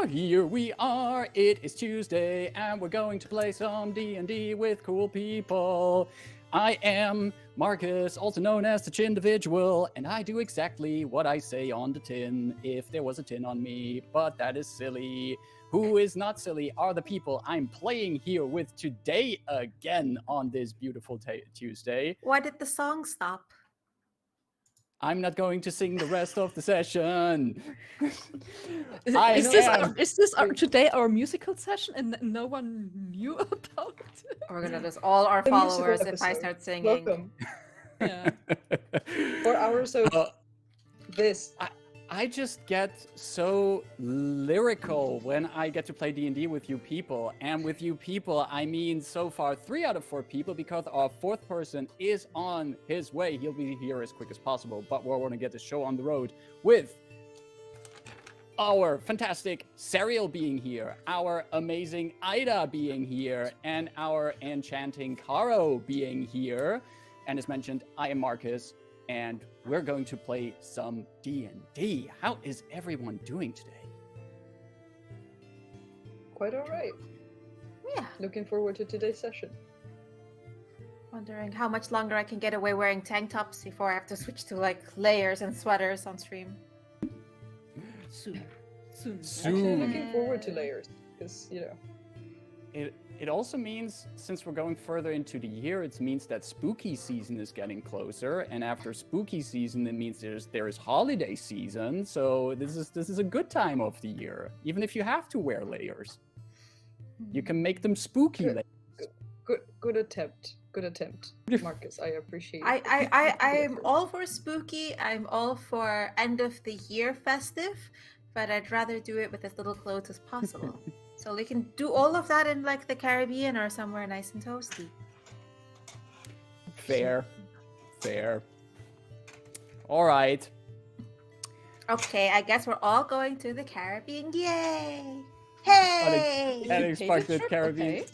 Here we are, it is Tuesday, and we're going to play some D&D with cool people. I am Marcus, also known as the Chindividual, and I do exactly what I say on the tin, if there was a tin on me, but that is silly. Who is not silly are the people I'm playing here with today again on this beautiful Tuesday. Why did the song stop? I'm not going to sing the rest of the session. Is this today our musical session and no one knew about it? We're gonna lose all our followers if I start singing. Welcome. Yeah. 4 hours of this. I just get so lyrical when I get to play D&D with you people. And with you people, I mean so far 3 out of 4 people, because our 4th person is on his way. He'll be here as quick as possible, but we're going to get the show on the road with our fantastic Serial being here, our amazing Ida being here, and our enchanting Caro being here. And as mentioned, I am Marcus, and we're going to play some D&D. How is everyone doing today? Quite all right. Yeah. Looking forward to today's session. Wondering how much longer I can get away wearing tank tops before I have to switch to like layers and sweaters on stream. Soon. Actually, looking forward to layers, because, you know. It also means, since we're going further into the year, it means that spooky season is getting closer, and after spooky season, it means there is holiday season. So this is a good time of the year, even if you have to wear layers. You can make them spooky. Good attempt. Good attempt, Marcus. I appreciate it. I'm all for spooky. I'm all for end of the year festive, but I'd rather do it with as little clothes as possible. So we can do all of that in like the Caribbean or somewhere nice and toasty. Fair. All right. Okay, I guess we're all going to the Caribbean. Yay! Hey! Unexpected Caribbean. Okay.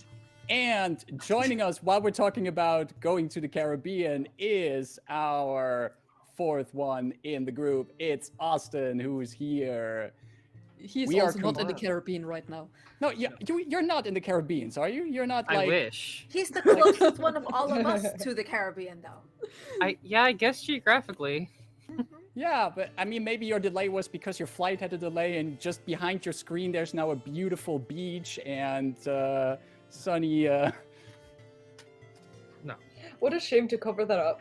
And joining us while we're talking about going to the Caribbean is our 4th one in the group. It's Austin, who's here. He's also not in the Caribbean right now. No, you're not in the Caribbean, are you? You're not like... I wish. He's the closest one of all of us to the Caribbean, though. I guess geographically. Yeah, but I mean, maybe your delay was because your flight had a delay, and just behind your screen, there's now a beautiful beach and sunny... No. What a shame to cover that up.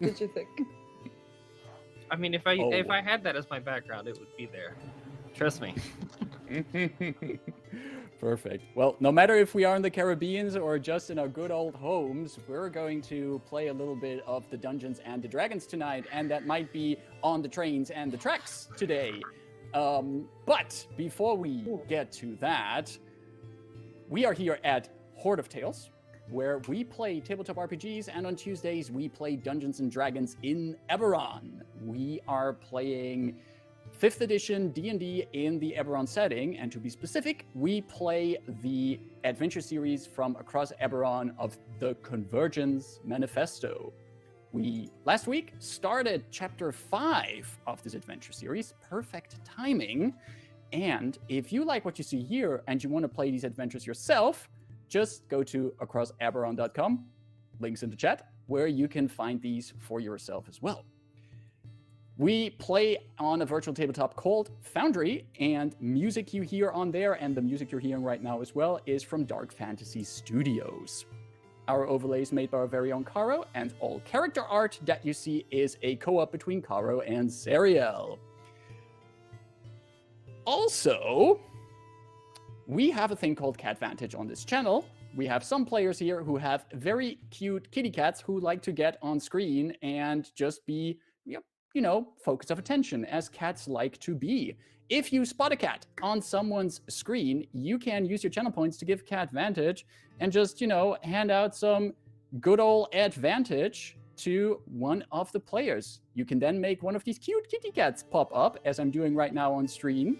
Did you think? I mean, if I had that as my background, it would be there. Trust me. Perfect. Well, no matter if we are in the Caribbean or just in our good old homes, we're going to play a little bit of the Dungeons and the Dragons tonight, and that might be on the trains and the tracks today. But before we get to that, we are here at Horde of Tales, where we play tabletop RPGs, and on Tuesdays we play Dungeons and Dragons in Eberron. We are playing 5th edition D&D in the Eberron setting, and to be specific, we play the adventure series from across Eberron of the Convergence Manifesto. We, last week, started Chapter 5 of this adventure series, perfect timing, and if you like what you see here and you want to play these adventures yourself, just go to acrosseberron.com, links in the chat, where you can find these for yourself as well. We play on a virtual tabletop called Foundry, and music you hear on there, and the music you're hearing right now as well, is from Dark Fantasy Studios. Our overlay is made by our very own Caro, and all character art that you see is a co-op between Caro and Serial. Also, we have a thing called Catvantage on this channel. We have some players here who have very cute kitty cats who like to get on screen and just be, focus of attention, as cats like to be. If you spot a cat on someone's screen, you can use your channel points to give Catvantage and just, hand out some good old advantage to one of the players. You can then make one of these cute kitty cats pop up, as I'm doing right now on screen.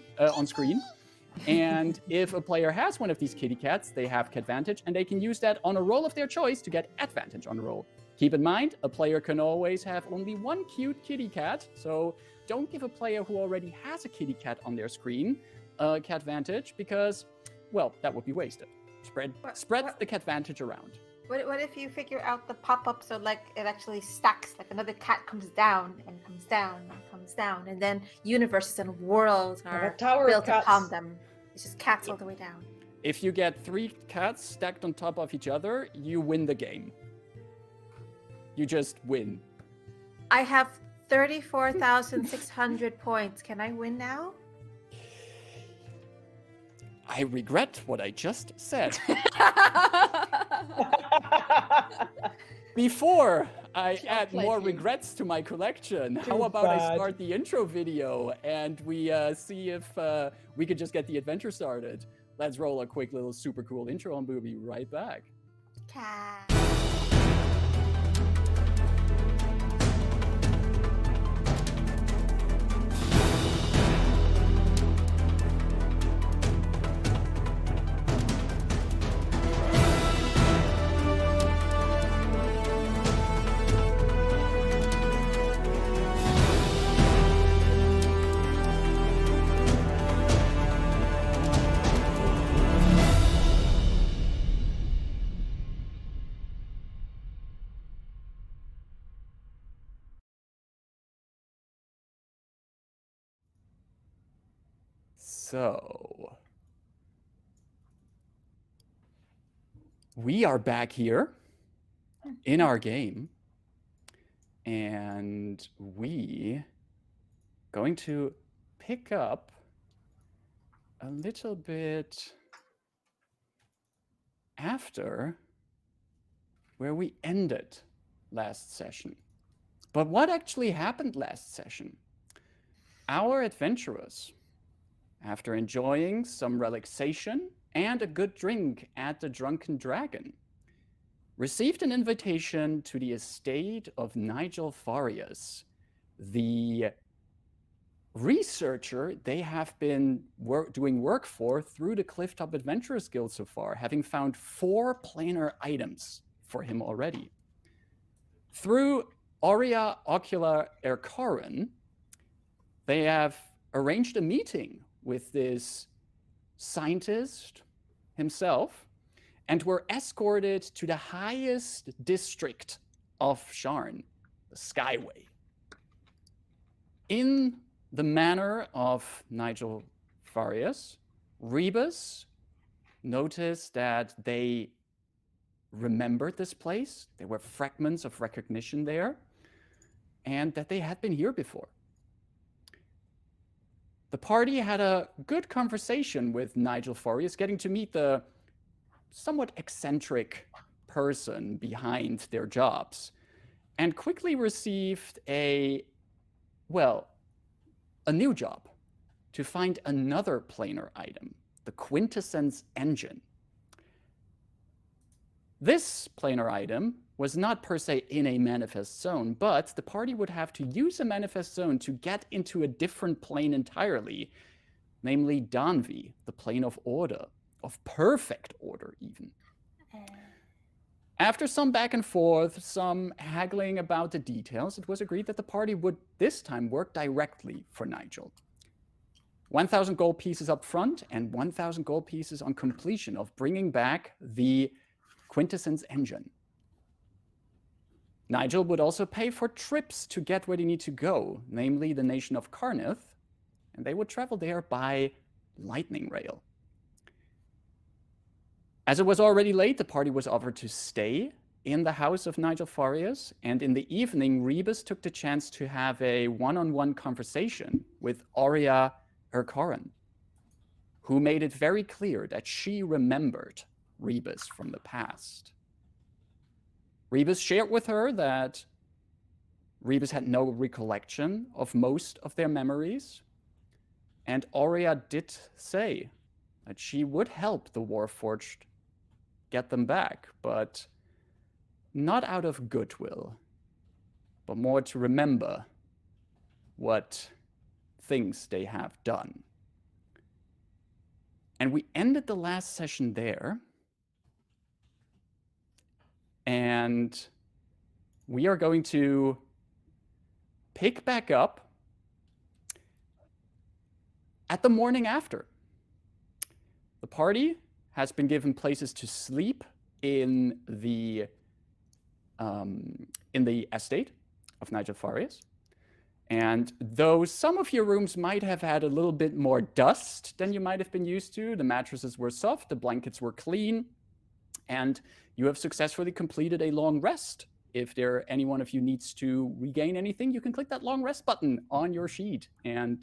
And if a player has one of these kitty cats, they have Catvantage, and they can use that on a roll of their choice to get advantage on a roll. Keep in mind, a player can always have only one cute kitty cat, so don't give a player who already has a kitty cat on their screen a cat vantage because, well, that would be wasted. Spread the cat vantage around. What if you figure out the pop-up so like it actually stacks, like another cat comes down and comes down and comes down, and then universes and worlds Like a are tower of built cats. upon them. It's just cats all the way down. If you get 3 cats stacked on top of each other, you win the game. You just win. I have 34,600 points. Can I win now? I regret what I just said. Before I add Actualplay more game. regrets to my collection, how Too about I bad. start the intro video and we see if we could just get the adventure started. Let's roll a quick little super cool intro and we'll be right back. Cat. So, we are back here in our game, and we going to pick up a little bit after where we ended last session. But what actually happened last session? Our adventurers, after enjoying some relaxation and a good drink at the Drunken Dragon, received an invitation to the estate of Nigel Farrious, the researcher they have been doing work for through the Clifftop Adventurers Guild so far, having found 4 planar items for him already. Through Aurea Ocula Ercorin, they have arranged a meeting with this scientist himself and were escorted to the highest district of Sharn, the Skyway. In the manor of Nigel Farrious, Rebus noticed that they remembered this place. There were fragments of recognition there, and that they had been here before. The party had a good conversation with Nigel Farrious, getting to meet the somewhat eccentric person behind their jobs, and quickly received a new job to find another planar item, the Quintessence Engine. This planar item was not per se in a manifest zone, but the party would have to use a manifest zone to get into a different plane entirely, namely Daanvi, the plane of order, of perfect order even. After some back and forth, some haggling about the details, it was agreed that the party would this time work directly for Nigel. 1,000 gold pieces up front and 1,000 gold pieces on completion of bringing back the Quintessence Engine. Nigel would also pay for trips to get where they need to go, namely the nation of Karrnath, and they would travel there by lightning rail. As it was already late, the party was offered to stay in the house of Nigel Farrious, and in the evening, Rebus took the chance to have a one-on-one conversation with Aurea Ercorin, who made it very clear that she remembered Rebus from the past. Rebus shared with her that Rebus had no recollection of most of their memories, and Aurea did say that she would help the Warforged get them back, but not out of goodwill, but more to remember what things they have done. And we ended the last session there, and we are going to pick back up at the morning after. The party has been given places to sleep in the estate of Nigel Farrious. And though some of your rooms might have had a little bit more dust than you might have been used to, the mattresses were soft, the blankets were clean, and you have successfully completed a long rest. If any one of you needs to regain anything, you can click that long rest button on your sheet and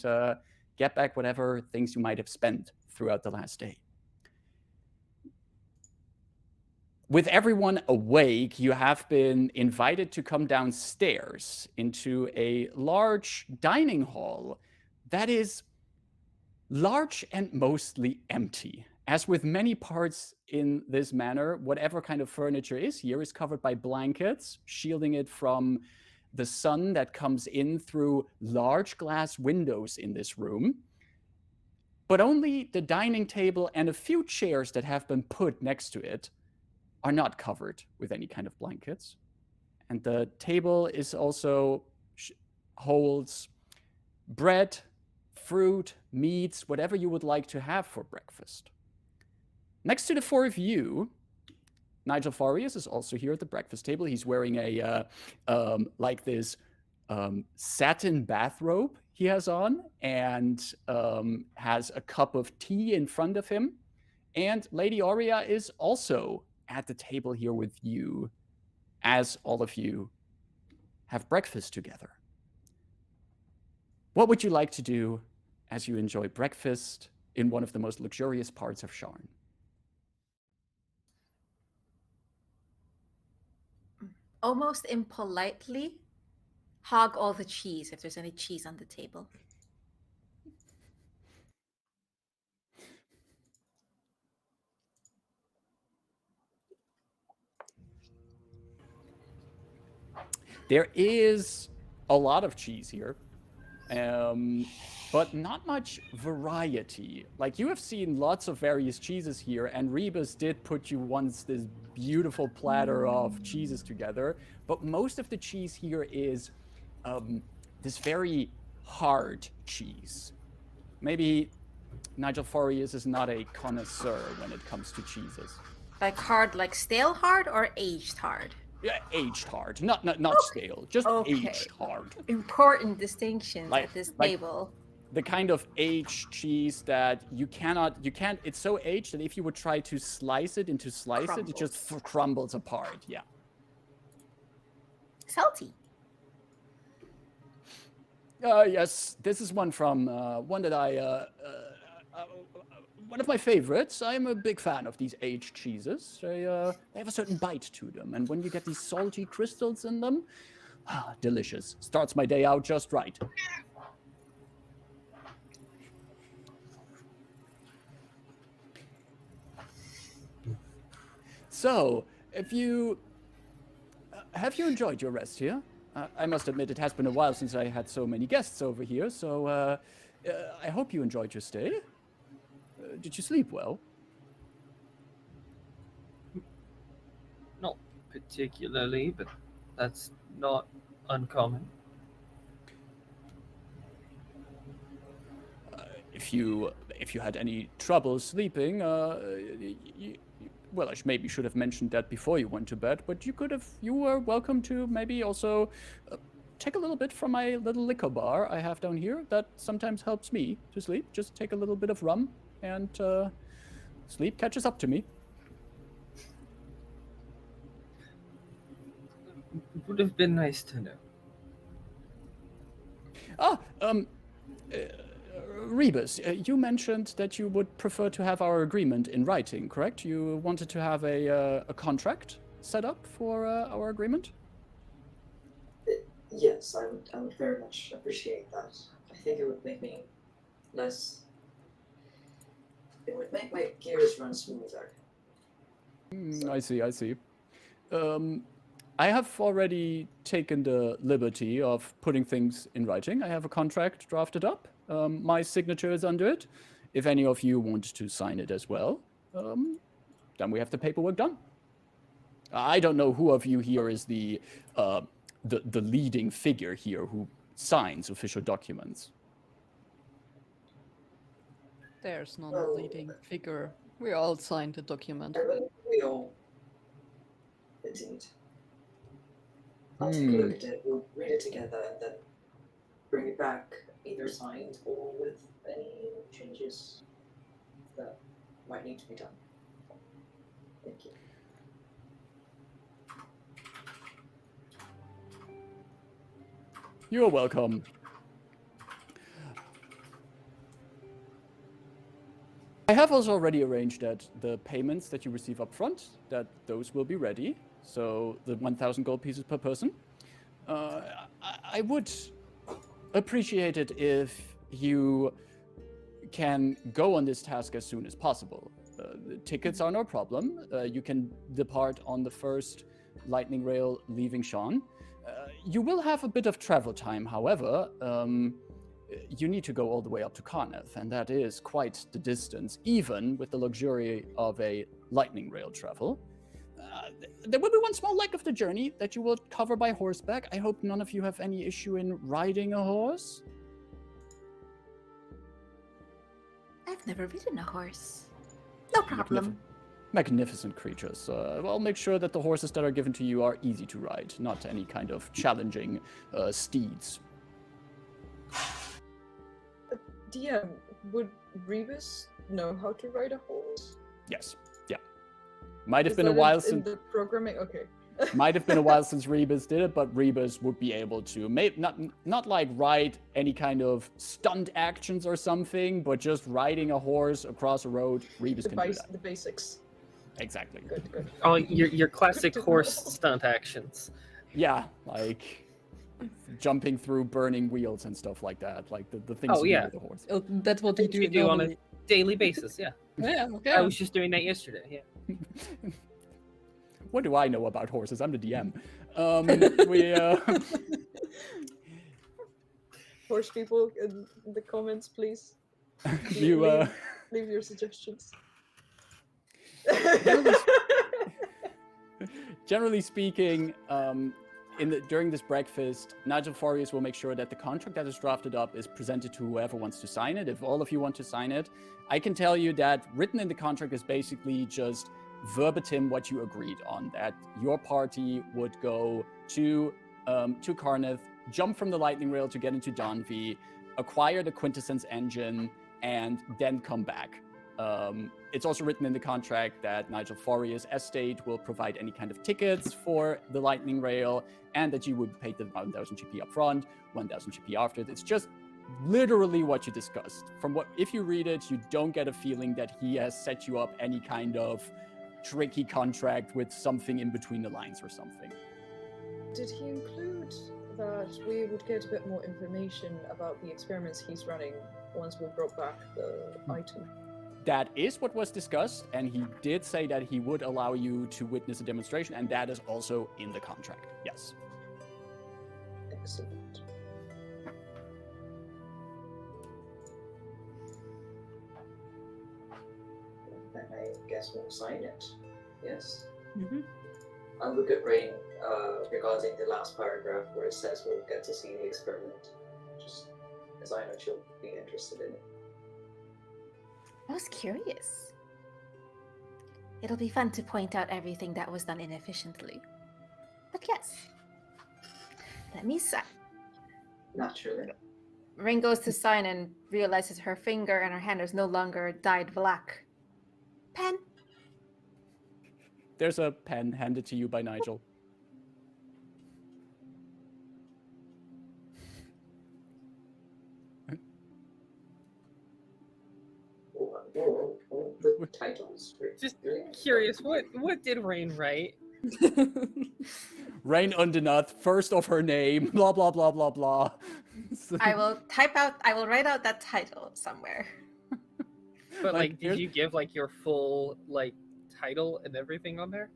get back whatever things you might have spent throughout the last day. With everyone awake, you have been invited to come downstairs into a large dining hall that is large and mostly empty. As with many parts in this manner, whatever kind of furniture is here is covered by blankets, shielding it from the sun that comes in through large glass windows in this room. But only the dining table and a few chairs that have been put next to it are not covered with any kind of blankets. And the table is also holds bread, fruit, meats, whatever you would like to have for breakfast. Next to the four of you, Nigel Farrious is also here at the breakfast table. He's wearing a like this satin bathrobe he has on, and has a cup of tea in front of him. And Lady Aurea is also at the table here with you as all of you have breakfast together. What would you like to do as you enjoy breakfast in one of the most luxurious parts of Sharn? Almost impolitely, hog all the cheese if there's any cheese on the table. There is a lot of cheese here, but not much variety. Like, you have seen lots of various cheeses here, and Rebus did put you once this beautiful platter of cheeses together, but most of the cheese here is this very hard cheese. Maybe Nigel Farrious is not a connoisseur when it comes to cheeses. Like hard, like stale hard or aged hard? Yeah, aged hard, not stale, just aged hard. Important distinctions Like- at this like- table. The kind of aged cheese that you can't, it's so aged that if you would try to slice it, it just crumbles apart, yeah. Salty. Yes, this is one from, one that one of my favorites. I'm a big fan of these aged cheeses. They have a certain bite to them, and when you get these salty crystals in them, delicious. Starts my day out just right. So, have you enjoyed your rest here? I must admit, it has been a while since I had so many guests over here, so I hope you enjoyed your stay. Did you sleep well? Not particularly, but that's not uncommon. If you had any trouble sleeping, well, I maybe should have mentioned that before you went to bed, but you were welcome to maybe also take a little bit from my little liquor bar I have down here that sometimes helps me to sleep. Just take a little bit of rum, and sleep catches up to me. It would have been nice to know. Rebus, you mentioned that you would prefer to have our agreement in writing, correct? You wanted to have a contract set up for our agreement? Yes, I would very much appreciate that. I think it would make me less... It would make my gears run smoother. I see. I have already taken the liberty of putting things in writing. I have a contract drafted up. My signature is under it. If any of you want to sign it as well, then we have the paperwork done. I don't know who of you here is the the leading figure here who signs official documents. There's no Well- leading figure. We all signed the document. We all. Indeed. I'll take a look at it, we'll read it together, and then bring it back, either signed or with any changes that might need to be done. Thank you. You're welcome. I have also already arranged that the payments that you receive up front, that those will be ready. So the 1,000 gold pieces per person. I would appreciate it if you can go on this task as soon as possible. The tickets are no problem. You can depart on the first lightning rail leaving Sean. You will have a bit of travel time, however. You need to go all the way up to Karrnath, and that is quite the distance, even with the luxury of a lightning rail travel. There will be one small leg of the journey that you will cover by horseback. I hope none of you have any issue in riding a horse. I've never ridden a horse. No problem. Magnificent creatures. I'll make sure that the horses that are given to you are easy to ride, not any kind of challenging steeds. DM, would Rebus know how to ride a horse? Yes. Yeah. Might have Is been a that while in since. the programming. Okay. Might have been a while since Rebus did it, but Rebus would be able to, not like ride any kind of stunt actions or something, but just riding a horse across a road. Rebus can do that. The basics. Exactly. Good, good. Oh, your classic horse stunt actions. Yeah, like jumping through burning wheels and stuff like that. Like the things Oh, you do yeah. with the horse. Oh, that's what you do, You do on a normally. daily basis, yeah. Yeah, okay. I was just doing that yesterday, yeah. What do I know about horses? I'm the DM. Horse people in the comments, please. You leave your suggestions. generally speaking, during this breakfast, Nigel Farrious will make sure that the contract that is drafted up is presented to whoever wants to sign it. If all of you want to sign it, I can tell you that written in the contract is basically just verbatim what you agreed on, that your party would go to Karrnath, jump from the lightning rail to get into Daanvi, acquire the Quintessence engine, and then come back. It's also written in the contract that Nigel Farrious' estate will provide any kind of tickets for the lightning rail, and that you would pay the 1,000 GP up front, 1,000 GP after. It's just literally what you discussed. If you read it, you don't get a feeling that he has set you up any kind of tricky contract with something in between the lines or something. Did he include that we would get a bit more information about the experiments he's running once we brought back the item? That is what was discussed, and he did say that he would allow you to witness a demonstration, and that is also in the contract. Yes. Excellent. Then I guess we'll sign it. Yes. Mhm. I'll look at Rain regarding the last paragraph where it says we'll get to see the experiment. Just as I know she'll be interested in it. I was curious. It'll be fun to point out everything that was done inefficiently. But yes. Let me sign. Naturally. Rain goes to sign and realizes her finger and her hand is no longer dyed black. Pen. There's a pen handed to you by Nigel. The titles. Just curious, what did Rain write? Rain Undenath, first of her name, blah, blah, blah, blah, blah. I will write out that title somewhere. But Like, like, did you give like your full like title and everything on there?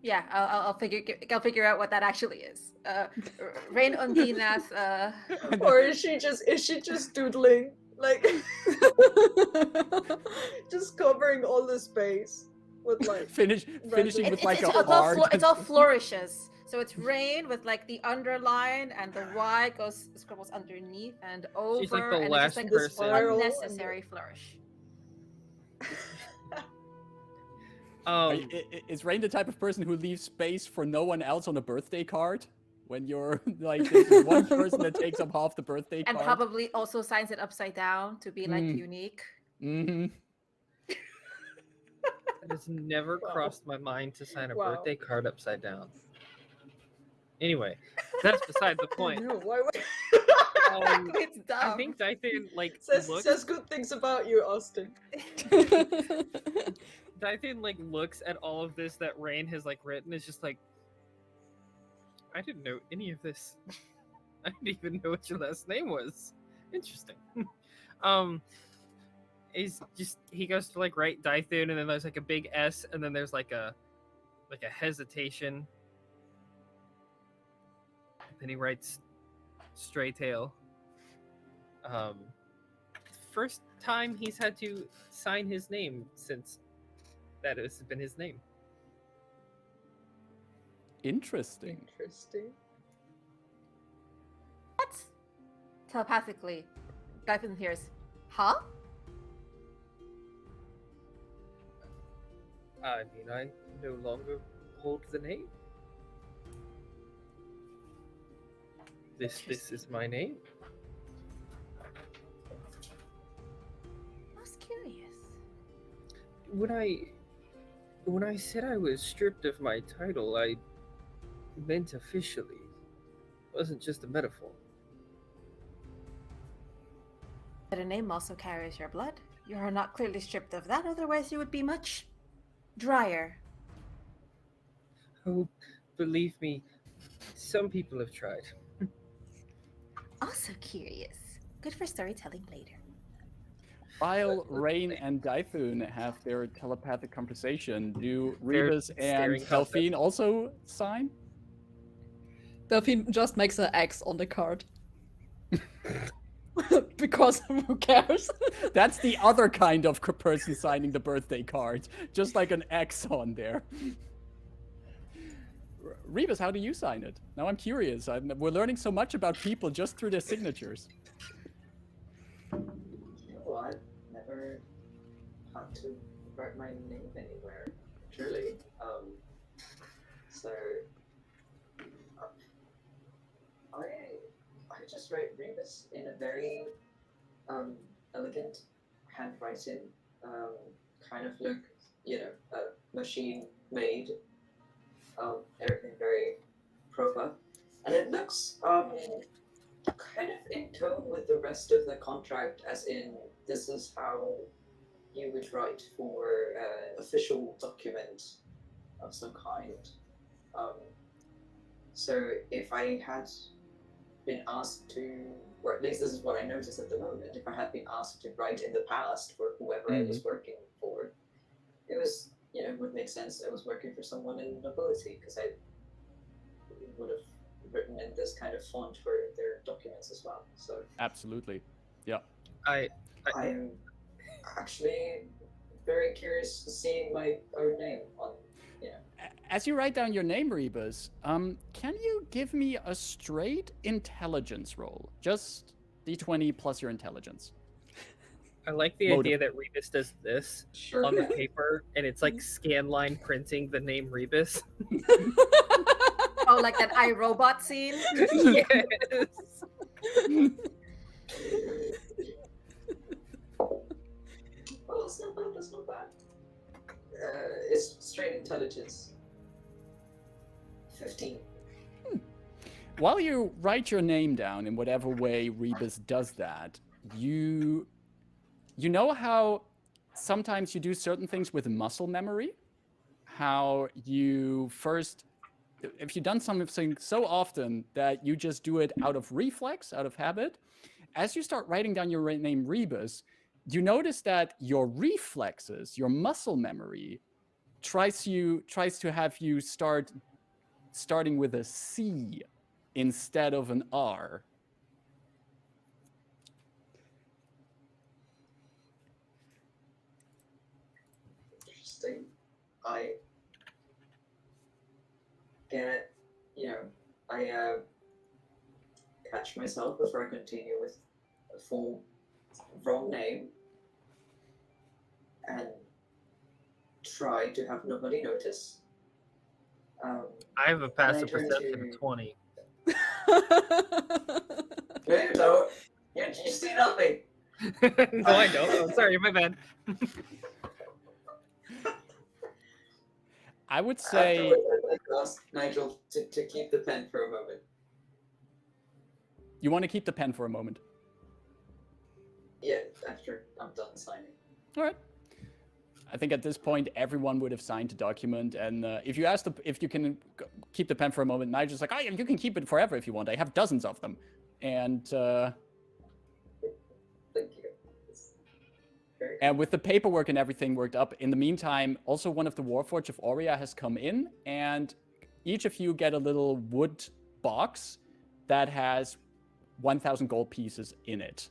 Yeah, I'll figure out what that actually is. Rain Undinath. Or is she just doodling? Like just covering all the space with like finishing with like a it's all heart. it's all flourishes. So it's rain with like the underline and the Y scribbles underneath and over, She's like the and it's last just like The this person. spiral and unnecessary flourish. Is Rain the type of person who leaves space for no one else on a birthday card? When you're like, there's this one person that takes up half the birthday And card. probably also signs it upside down to be like Mm. unique. Mm-hmm. It has never Wow. crossed my mind to sign a Wow. birthday card upside down. Anyway, that's beside the point. No, why would It's dumb. I think Dythane like says looks. good things about you, Austin. Dythane like looks at all of this that Rain has like written. Is just like, I didn't know any of this. I didn't even know what your last name was. Interesting. He goes to like write Dythune, and then there's like a big S, and then there's like a hesitation. Then he writes Stray Tail. First time he's had to sign his name since that has been his name. Interesting. Interesting. What? Telepathically, Dyphon hears, huh? I mean, I no longer hold the name. This is my name. I was curious. When I said I was stripped of my title, I meant officially. It wasn't just a metaphor. But a name also carries your blood. You are not clearly stripped of that, otherwise you would be much drier. Oh, believe me, some people have tried. Also curious. Good for storytelling later. While Rain and Dyphune have their telepathic conversation, do They're Rebus and staring Delphine also sign? Delphine just makes an X on the card. Because who cares? That's the other kind of person signing the birthday card. Just like an X on there. Rebus, how do you sign it? Now I'm curious. We're learning so much about people just through their signatures. You know what? Never had to write my name anywhere, truly. So I just write Rebus in a very elegant handwriting, kind of look, machine made. Everything very proper, and it looks kind of in tone with the rest of the contract, as in this is how you would write for official document of some kind. So if I had been asked to, or at least this is what I notice at the moment, if I had been asked to write in the past for whoever I was working for, it was, would make sense. I was working for someone in nobility, because I would have written in this kind of font for their documents as well. So Absolutely. Yeah. I'm actually very curious seeing my own name on. As you write down your name, Rebus, can you give me a straight intelligence roll? Just d20 plus your intelligence. I like the idea that Rebus does this Sure. on the paper, and it's like scanline printing the name Rebus. Oh, like that iRobot scene? Yes. Well, it's not bad. That's not bad. It's straight intelligence. 15. While you write your name down in whatever way Rebus does that, you know how sometimes you do certain things with muscle memory? How you first, if you've done something so often that you just do it out of reflex, out of habit, as you start writing down your name Rebus, you notice that your reflexes, your muscle memory, tries to have you starting with a C instead of an R. Interesting. I get, I catch myself before I continue with a full wrong name and try to have nobody notice. I have a and passive I turn perception to- of 20. No, you don't. You see nothing. No, I don't. Oh, sorry, my bad. I would say Afterwards, I'd like to ask Nigel to keep the pen for a moment. you want to keep the pen for a moment. Yeah, after I'm done signing. All right. I think at this point everyone would have signed the document, and if you ask if you can keep the pen for a moment, Nigel's like, "Oh yeah, you can keep it forever if you want. I have dozens of them." And Thank you. It's very and with the paperwork and everything worked up, in the meantime, also one of the Warforged of Aurea has come in, and each of you get a little wood box that has 1,000 gold pieces in it.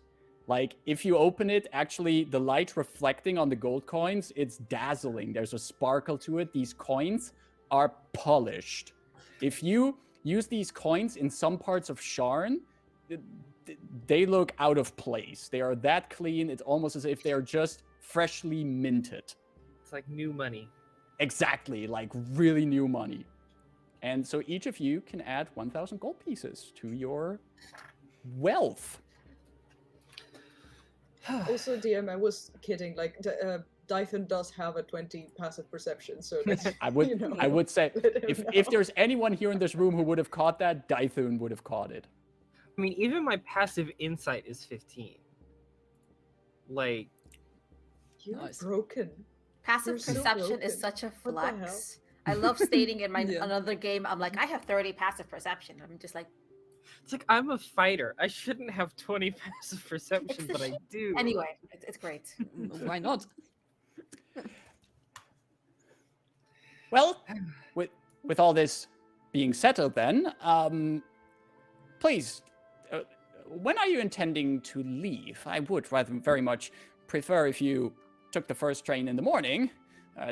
Like, if you open it, actually, the light reflecting on the gold coins, it's dazzling. There's a sparkle to it. These coins are polished. If you use these coins in some parts of Sharn, they look out of place. They are that clean, it's almost as if they're just freshly minted. It's like new money. Exactly, like really new money. And so each of you can add 1,000 gold pieces to your wealth. Also, DM, I was kidding. Like, Dython does have a 20 passive perception, so that's, I would, you know, I would say, let him if know. there's anyone here in this room who would have caught that, Dythun would have caught it. I mean, even my passive insight is 15. Like, You're Nice. broken. Passive You're so perception is broken. such a What the hell? flex. I love stating in my Yeah. another game, I'm like, I have 30 passive perception. I'm just like, it's like I'm a fighter. I shouldn't have 20 passive perception, It's the but I do. anyway, it's great. Why not? Well, with all this being settled then, please, when are you intending to leave? I would rather very much prefer if you took the first train in the morning.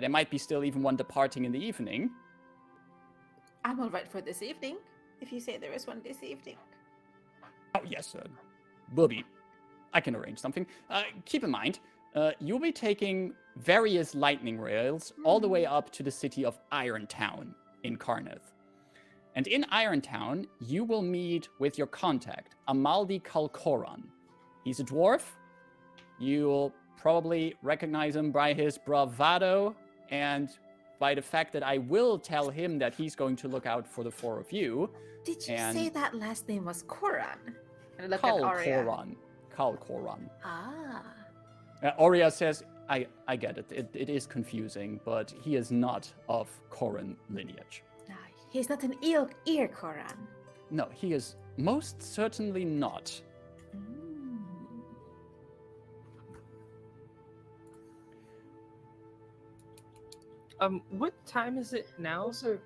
There might be still even one departing in the evening. I'm all right for this evening. If you say there is one this evening. Oh, yes, Booby. I can arrange something. Keep in mind, you'll be taking various lightning rails all the way up to the city of Irontown in Karrnath. And in Irontown, you will meet with your contact, Amaldi Kalkoran. He's a dwarf. You'll probably recognize him by his bravado and by the fact that I will tell him that he's going to look out for the four of you. Did you And- say that last name was Koran? And I look at Aria. Kalkoran. Ah. Aurea says, I get it. It is confusing, but he is not of Koran lineage. He's not an ear Koran. No, he is most certainly not. Mm. What time is it now? Also,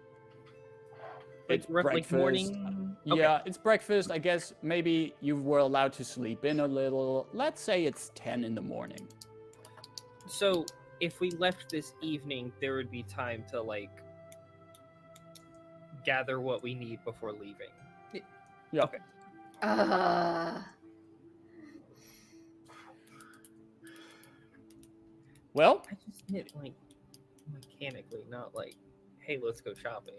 Like, It's like breakfast. morning. Okay. Yeah, it's breakfast. I guess maybe you were allowed to sleep in a little. Let's say it's 10 in the morning. So if we left this evening, there would be time to like gather what we need before leaving. Yeah. Okay. Well, I just meant like mechanically, not like, hey, let's go shopping.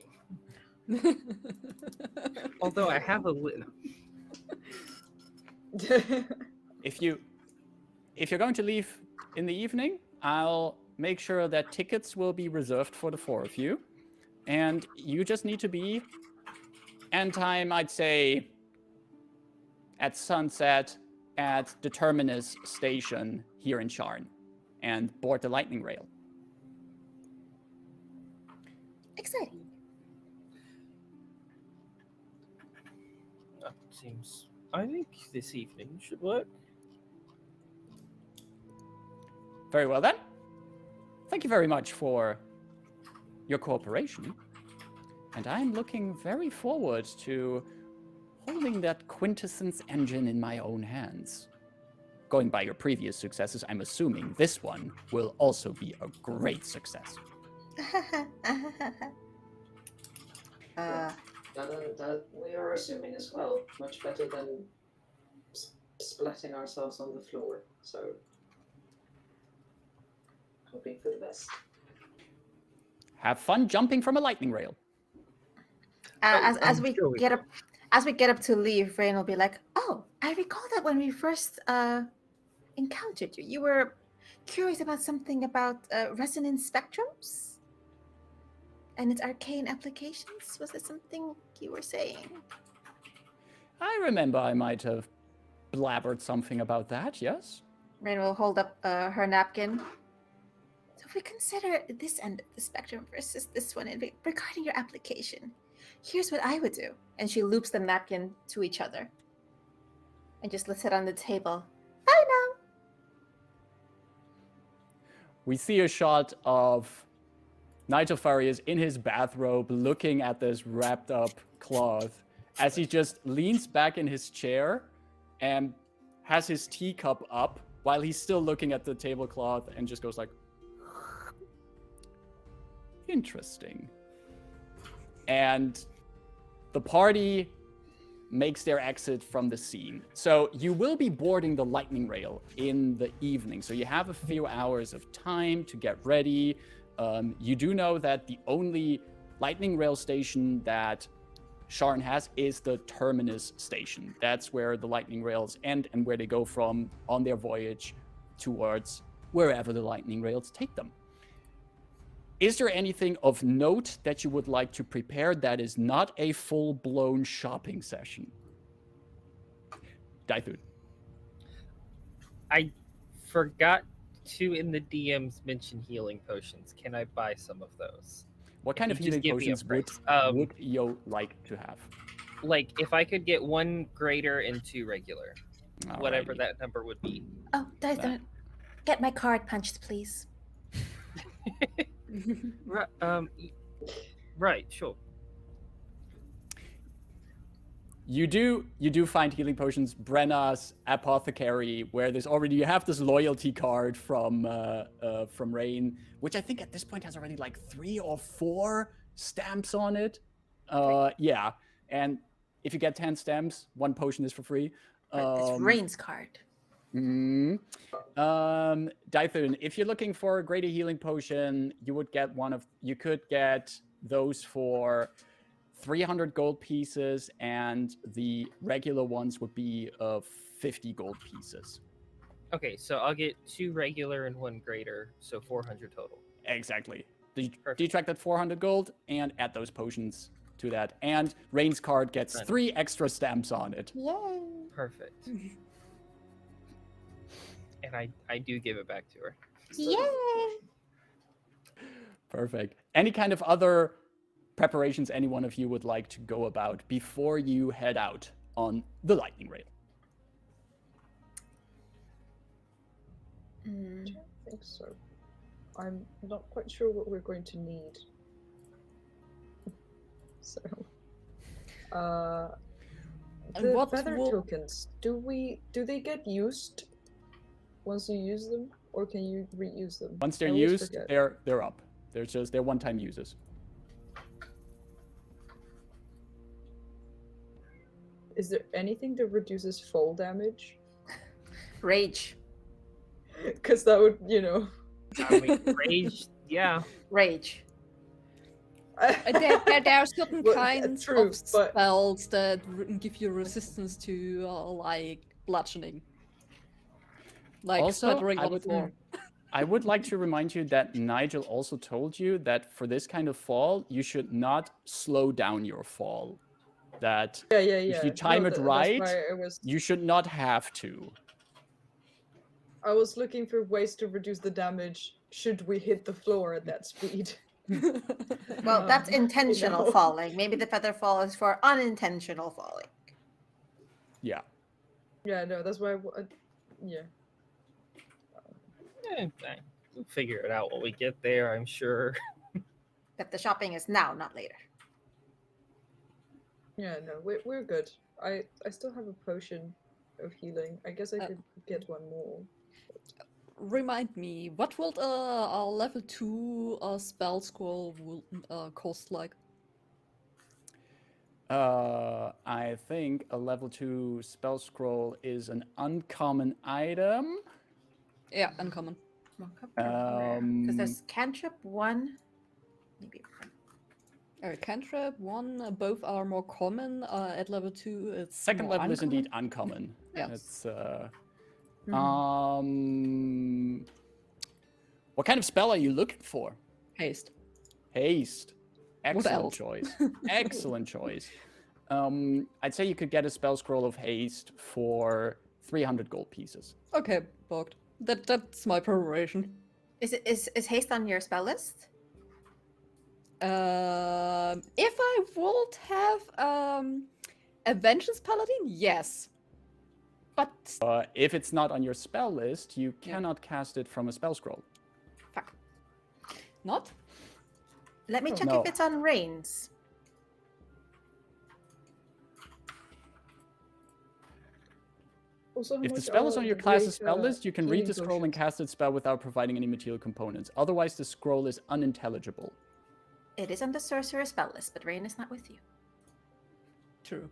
Although I have a little. if you're going to leave in the evening, I'll make sure that tickets will be reserved for the four of you. And you just need to be end time, I'd say, at sunset at the Terminus station here in Sharn and board the lightning rail. Exciting. That seems. I think this evening should work. Very well then. Thank you very much for your cooperation. And I'm looking very forward to holding that quintessence engine in my own hands. Going by your previous successes, I'm assuming this one will also be a great success. That we are assuming as well. Much better than splatting ourselves on the floor. So, hoping for the best. Have fun jumping from a lightning rail. As I'm we sure we get will. up, as we get up to leave, Rain will be like, "Oh, I recall that when we first encountered you, you were curious about something about resonance spectrums and its arcane applications. Was it something you were saying?" I remember I might have blabbered something about that, yes? Rain will hold up her napkin. So if we consider this end of the spectrum versus this one regarding your application, here's what I would do. And she loops the napkin to each other and just lets it on the table. Bye now. We see a shot of Nigel Farrious in his bathrobe looking at this wrapped up cloth as he just leans back in his chair and has his teacup up while he's still looking at the tablecloth and just goes like, interesting. And the party makes their exit from the scene. So you will be boarding the lightning rail in the evening. So you have a few hours of time to get ready. You do know that the only lightning rail station that Sharn has is the terminus station. That's where the lightning rails end and where they go from on their voyage towards wherever the lightning rails take them. Is there anything of note that you would like to prepare that is not a full-blown shopping session? Daithun. I forgot to, in the DMs, mention healing potions. Can I buy some of those? What kind of you just healing give me a potions price. would you like to have? Like, if I could get 1 greater and 2 regular, whatever Alrighty. that number would be. Oh, Dyson, get my card punched, please. Right, sure. You do find healing potions, Brenna's apothecary, where there's already you have this loyalty card from Rain, which I think at this point has already like 3 or 4 stamps on it. Yeah, and if you get 10 stamps, 1 potion is for free. It's Rain's card. Dythun, if you're looking for a greater healing potion, you could get those for 300 gold pieces, and the regular ones would be 50 gold pieces. Okay, so I'll get 2 regular and 1 greater, so 400 total. Exactly. Perfect. Detract that 400 gold and add those potions to that. And Rain's card gets 3 extra stamps on it. Yay. Perfect. And I do give it back to her. Yay. Perfect. Any kind of other preparations any one of you would like to go about before you head out on the lightning rail? I don't think so. I'm not quite sure what we're going to need. So, And the what feather will- tokens, do they get used once you use them, or can you reuse them? Once I they're always used, forget. they're up. They're one-time uses. Is there anything that reduces fall damage? Rage. Because that would, I mean, rage, yeah. Rage. There are certain Well, kinds true, of but- spells that give you resistance to, like, bludgeoning. Like Also, splattering I on the would- floor. I would like to remind you that Nigel also told you that for this kind of fall, you should not slow down your fall. That Yeah. if you time it that's right, why I was you should not have to. I was looking for ways to reduce the damage should we hit the floor at that speed. Well, that's intentional know. falling. Maybe the feather fall is for unintentional falling. Yeah. Yeah, no, that's why. Yeah. We'll figure it out when we get there, I'm sure. But the shopping is now, not later. Yeah, no, we're good. I still have a potion of healing. I guess I could get 1 more. Remind me, what will a level 2 spell scroll will cost like? I think a level 2 spell scroll is an uncommon item. Yeah, uncommon. Because there's cantrip 1, maybe. Cantrip 1, both are more common. At level 2, it's Second more level is indeed uncommon. uncommon. Yeah. It's what kind of spell are you looking for? Haste. Haste. What Excellent else? choice. Excellent choice. I'd say you could get a spell scroll of haste for 300 gold pieces. Okay, booked. That's my preparation. Is haste on your spell list? If I would have a vengeance paladin, yes. But If it's not on your spell list, you cannot cast it from a spell scroll. fuck. Not? Let me check No. if it's on Rains. Also, how If the much spell is are on your the class's great, spell list, you can read healing the scroll and potions? cast its spell without providing any material components. Otherwise, the scroll is unintelligible. It is on the sorcerer spell list, but Rain is not with you. True.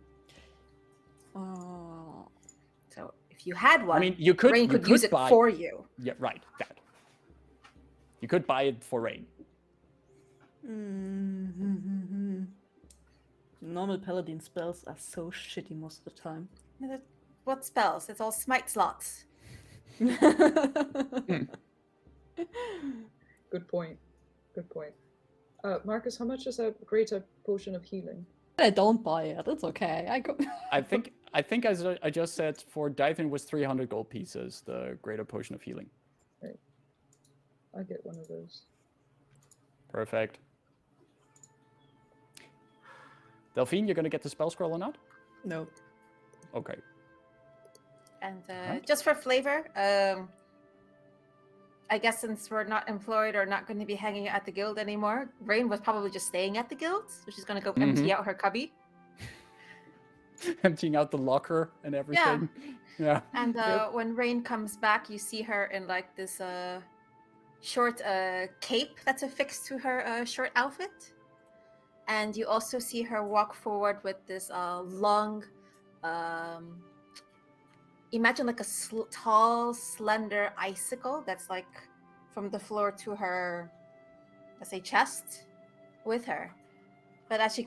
So if you had one, I mean, you could Rain could use it buy for you. Yeah, right. That. You could buy it for rain. Normal paladin spells are so shitty most of the time. What spells? It's all smite slots. Good point. Good point. Marcus, how much is a greater potion of healing? I don't buy it. It's okay. I think as I just said, for Delphine was 300 gold pieces, the greater potion of healing. I'll get one of those. Perfect. Delphine, you're gonna get the spell scroll or not? No. Okay. And Right. just for flavor, I guess since we're not employed or not going to be hanging out at the guild anymore, Rain was probably just staying at the guild. So she's going to go empty out her cubby. Emptying out the locker and everything. Yeah. And when Rain comes back, you see her in like this short cape that's affixed to her short outfit. And you also see her walk forward with this long, imagine like a tall, slender icicle that's like from the floor to her, let's say, chest with her. But as she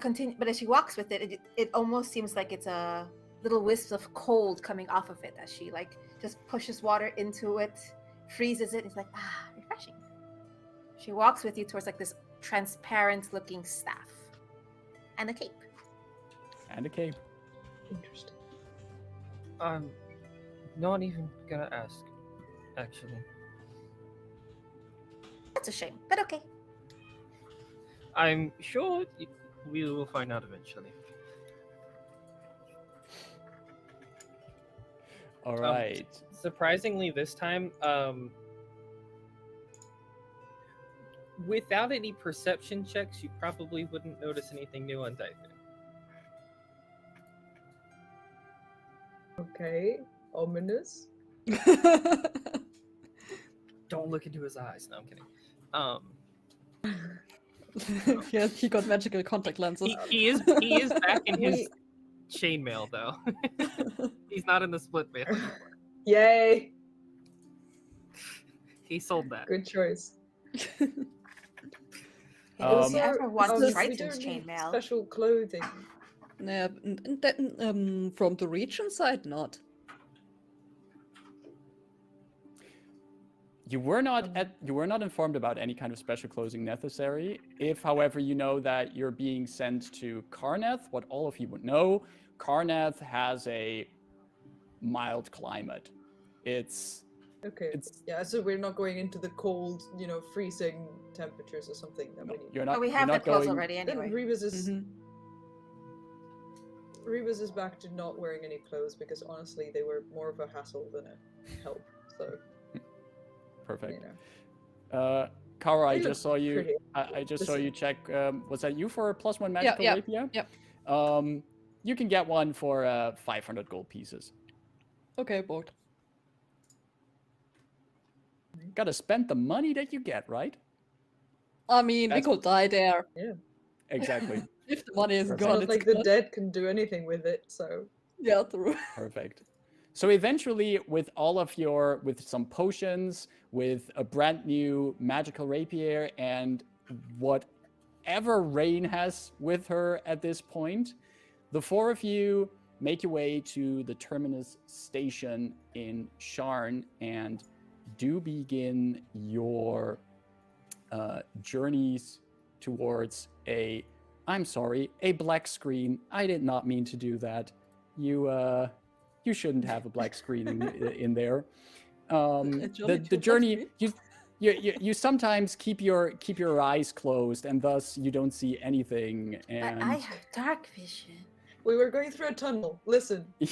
walks with it, it almost seems like it's a little wisp of cold coming off of it as she like just pushes water into it, freezes it. It's like, refreshing. She walks with you towards like this transparent looking staff and a cape. And a cape. Interesting. I'm not even gonna ask, actually. That's a shame, but okay. I'm sure we will find out eventually. All right. Surprisingly, this time, without any perception checks, you probably wouldn't notice anything new on Delphine. Okay. Ominous. Don't look into his eyes. No, I'm kidding. Yeah, he got magical contact lenses. He is back in his chainmail though. He's not in the split mail anymore. Yay! He sold that. Good choice. Also, ever want we Triton's don't need chainmail? special clothing. Yeah, from the region side, not. You were not informed about any kind of special clothing necessary. If, however, you know that you're being sent to Karrnath, what all of you would know, Karrnath has a mild climate. Okay. Yeah, so we're not going into the cold, freezing temperatures or something that we need. You're not. Oh, we you're have the not clothes going, already Then anyway. Rebus is back to not wearing any clothes because honestly they were more of a hassle than a help. So Perfect. you know. Kara, I They just look saw you. pretty. I just saw Listen. you check. Was that you for a +1 magical yeah, rapier? yep. You can get one for 500 gold pieces. Okay, bored. Gotta spend the money that you get, right? I mean, we That's- could die there. Exactly. If the money is Perfect. gone, Not it's like the gone. dead can do anything with it, so. Yeah, true. Perfect. So eventually, with some potions, with a brand new magical rapier, and whatever Rain has with her at this point, the four of you make your way to the terminus station in Sharn and do begin your journeys towards a black screen. I did not mean to do that. You shouldn't have a black screen in there. The journey, you sometimes keep your eyes closed, and thus you don't see anything. And I have dark vision. We were going through a tunnel. Listen. It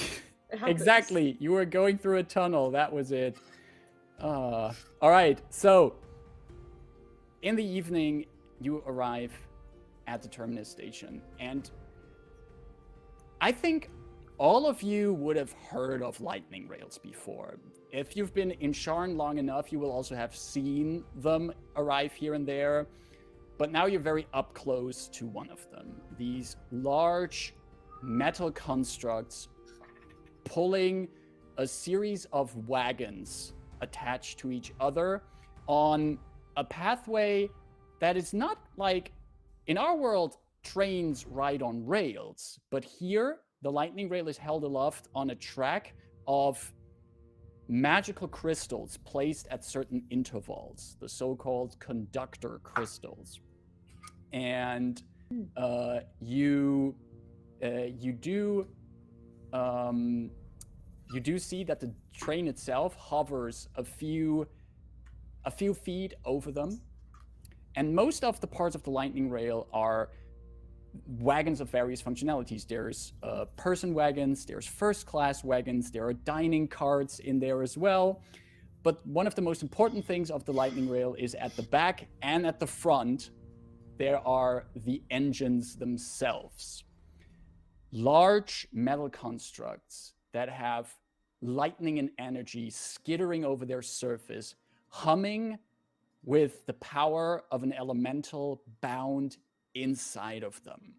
happens. Exactly, you were going through a tunnel. That was it. All right, so in the evening, you arrive at the terminus station, and I think all of you would have heard of lightning rails before. If you've been in Sharn long enough, you will also have seen them arrive here and there, but now you're very up close to one of them. These large metal constructs pulling a series of wagons attached to each other on a pathway that is not like, in our world, trains ride on rails, but here the lightning rail is held aloft on a track of magical crystals placed at certain intervals, the so-called conductor crystals. And you do see that the train itself hovers a few feet over them. And most of the parts of the lightning rail are wagons of various functionalities. There's person wagons, there's first class wagons, there are dining carts in there as well. But one of the most important things of the lightning rail is at the back and at the front, there are the engines themselves. Large metal constructs that have lightning and energy skittering over their surface, humming with the power of an elemental bound inside of them.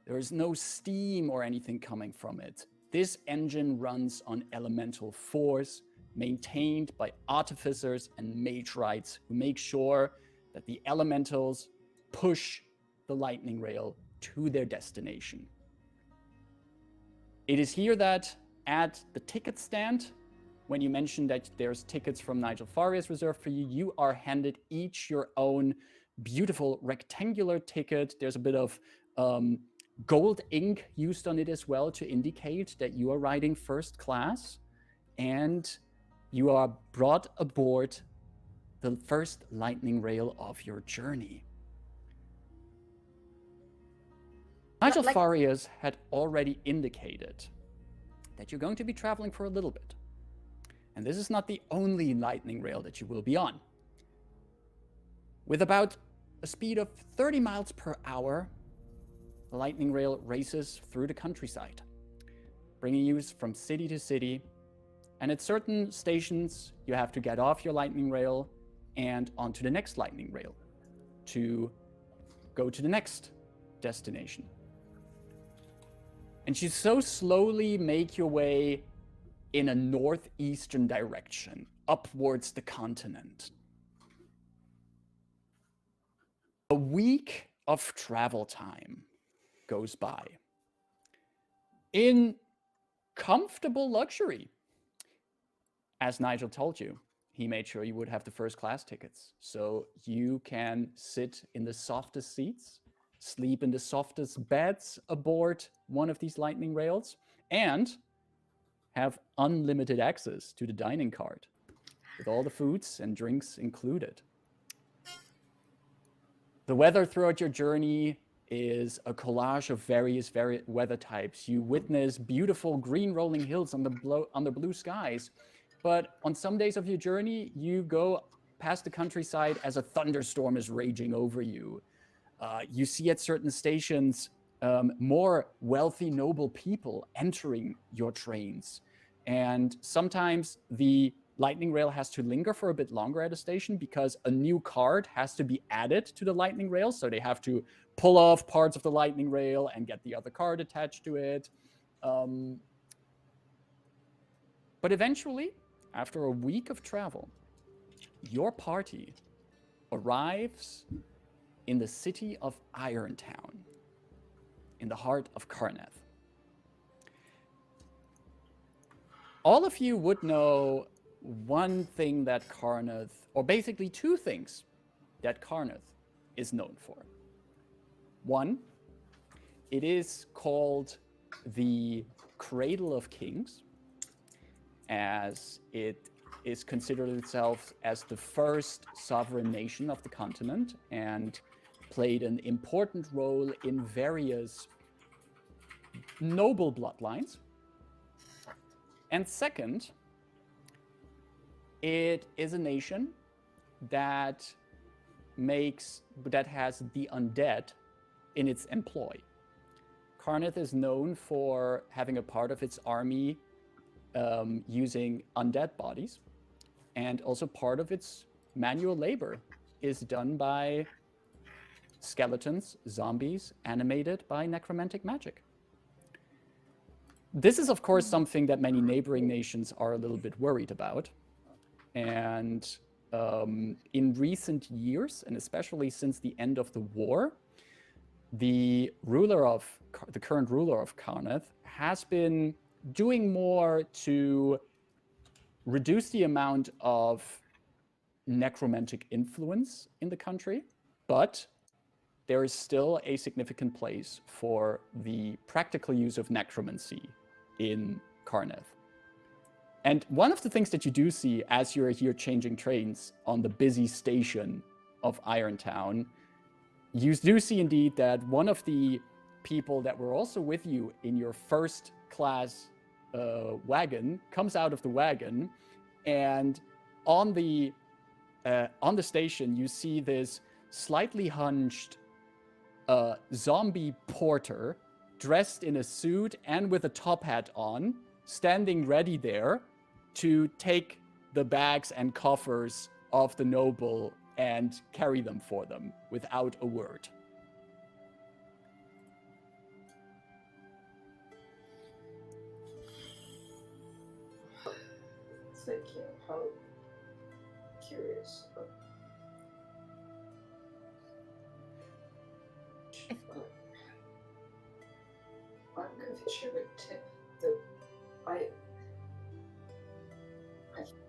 There is no steam or anything coming from it. This engine runs on elemental force, maintained by artificers and mage rights who make sure that the elementals push the lightning rail to their destination. It is here that at the ticket stand, when you mentioned that there's tickets from Nigel Farrious reserved for you, you are handed each your own beautiful rectangular ticket. There's a bit of gold ink used on it as well to indicate that you are riding first class, and you are brought aboard the first lightning rail of your journey. Nigel Farrious had already indicated that you're going to be traveling for a little bit. And this is not the only lightning rail that you will be on. With about a speed of 30 miles per hour, the lightning rail races through the countryside, bringing you from city to city. And at certain stations, you have to get off your lightning rail and onto the next lightning rail to go to the next destination. And you so slowly make your way in a northeastern direction, upwards the continent. A week of travel time goes by in comfortable luxury. As Nigel told you, he made sure you would have the first class tickets, so you can sit in the softest seats, sleep in the softest beds aboard one of these lightning rails, and have unlimited access to the dining cart with all the foods and drinks included. The weather throughout your journey is a collage of various weather types. You witness beautiful green rolling hills under blue skies, but on some days of your journey, you go past the countryside as a thunderstorm is raging over you. You see at certain stations more wealthy, noble people entering your trains. And sometimes the lightning rail has to linger for a bit longer at a station because a new card has to be added to the lightning rail. So they have to pull off parts of the lightning rail and get the other card attached to it. But eventually, after a week of travel, your party arrives in the city of Irontown, in the heart of Karrnath. All of you would know one thing that Karrnath, or basically two things that Karrnath is known for. One, it is called the Cradle of Kings, as it is considered itself as the first sovereign nation of the continent and played an important role in various noble bloodlines. And second, it is a nation that has the undead in its employ. Karrnath is known for having a part of its army using undead bodies, and also part of its manual labor is done by skeletons, zombies, animated by necromantic magic. This is, of course, something that many neighboring nations are a little bit worried about. And in recent years, and especially since the end of the war, the current ruler of Karrnath has been doing more to reduce the amount of necromantic influence in the country, but there is still a significant place for the practical use of necromancy in Karrnath. And one of the things that you do see as you're here changing trains on the busy station of Irontown, you do see indeed that one of the people that were also with you in your first class wagon comes out of the wagon, and on the station you see this slightly hunched zombie porter dressed in a suit and with a top hat on, standing ready there to take the bags and coffers of the noble and carry them for them without a word. Thinking how curious. I'm confused with tip that I'm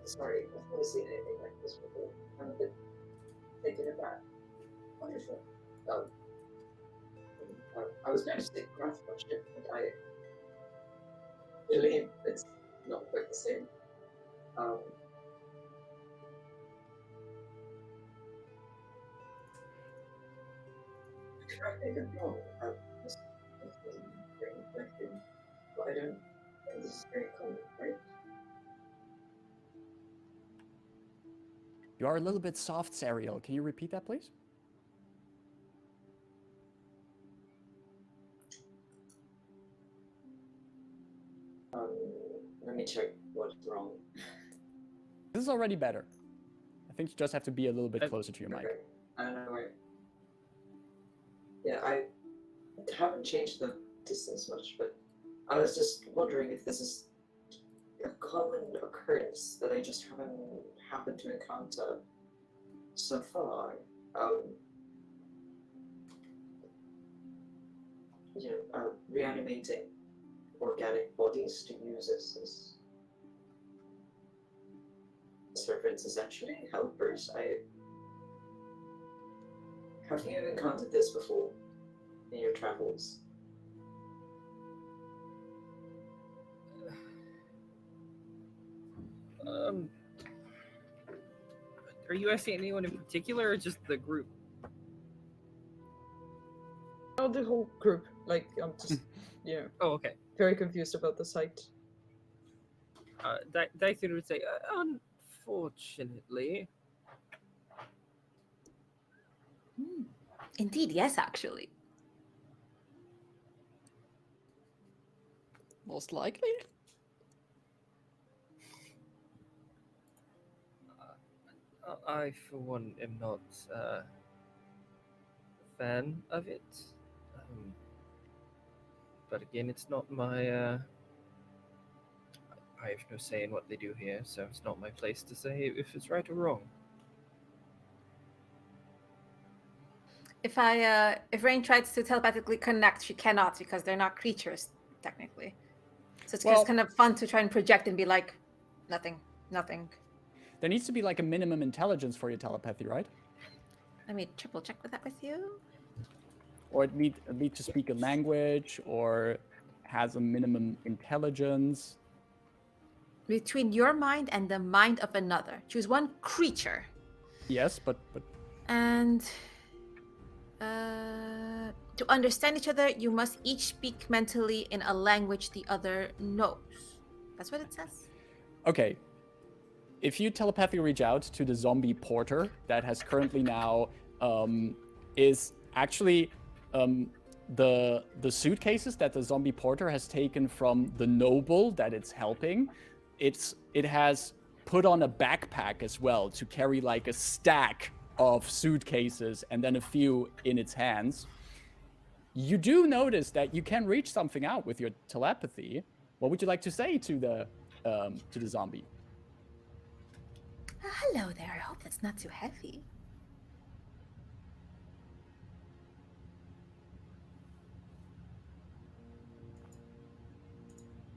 sorry, I've never seen anything like this before. I'm a bit taken aback. Wonderful. I was going to say craftsmanship, but I believe it's not quite the same. Correct me if I'm wrong. This doesn't bring back in, but I don't think this is very common, right? You are a little bit soft, Sariel. Can you repeat that, please? Let me check what's wrong. This is already better. I think you just have to be a little bit closer to your mic. Okay. I don't know where. Yeah, I haven't changed the distance much, but I was just wondering if this is a common occurrence that I just haven't happened to encounter so far. Reanimating organic bodies to use as servants, essentially, helpers. Have you encountered this before in your travels? Are you asking anyone in particular, or just the group? Oh, the whole group. Like, I'm just, Oh, okay. very confused about the site. Dyson would say, unfortunately. Indeed, yes, actually. Most likely. I, for one, am not fan of it. But again, it's not my. I have no say in what they do here, so it's not my place to say if it's right or wrong. If Rain tries to telepathically connect, she cannot because they're not creatures technically. So it's Well- just kind of fun to try and project and be like, nothing. There needs to be like a minimum intelligence for your telepathy, right? Let me triple check with that with you. Or it need to speak a language, or has a minimum intelligence. Between your mind and the mind of another, choose one creature. Yes, but And to understand each other, you must each speak mentally in a language the other knows. That's what it says. okay. If you telepathically reach out to the zombie porter that has currently now is actually the suitcases that the zombie porter has taken from the noble that it's helping, it has put on a backpack as well to carry like a stack of suitcases and then a few in its hands. You do notice that you can reach something out with your telepathy. What would you like to say to the zombie? Hello there. I hope that's not too heavy.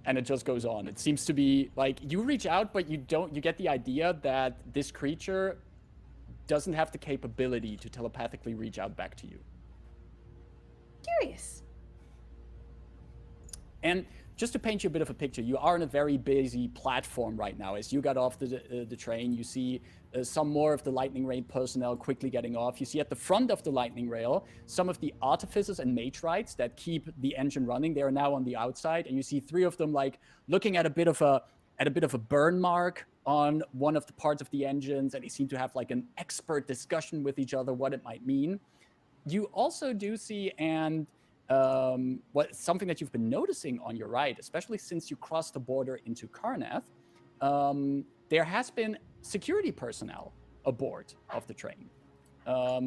And it just goes on. It seems to be like you reach out, but you get the idea that this creature doesn't have the capability to telepathically reach out back to you. Curious. And just to paint you a bit of a picture, you are in a very busy platform right now. As you got off the train, you see some more of the lightning rail personnel quickly getting off. You see at the front of the lightning rail, some of the artificers and matrites that keep the engine running. They are now on the outside, and you see three of them like looking at a bit of a burn mark on one of the parts of the engines, and they seem to have like an expert discussion with each other what it might mean. You also do see, and something that you've been noticing on your right, especially since you crossed the border into Karrnath, there has been security personnel aboard of the train,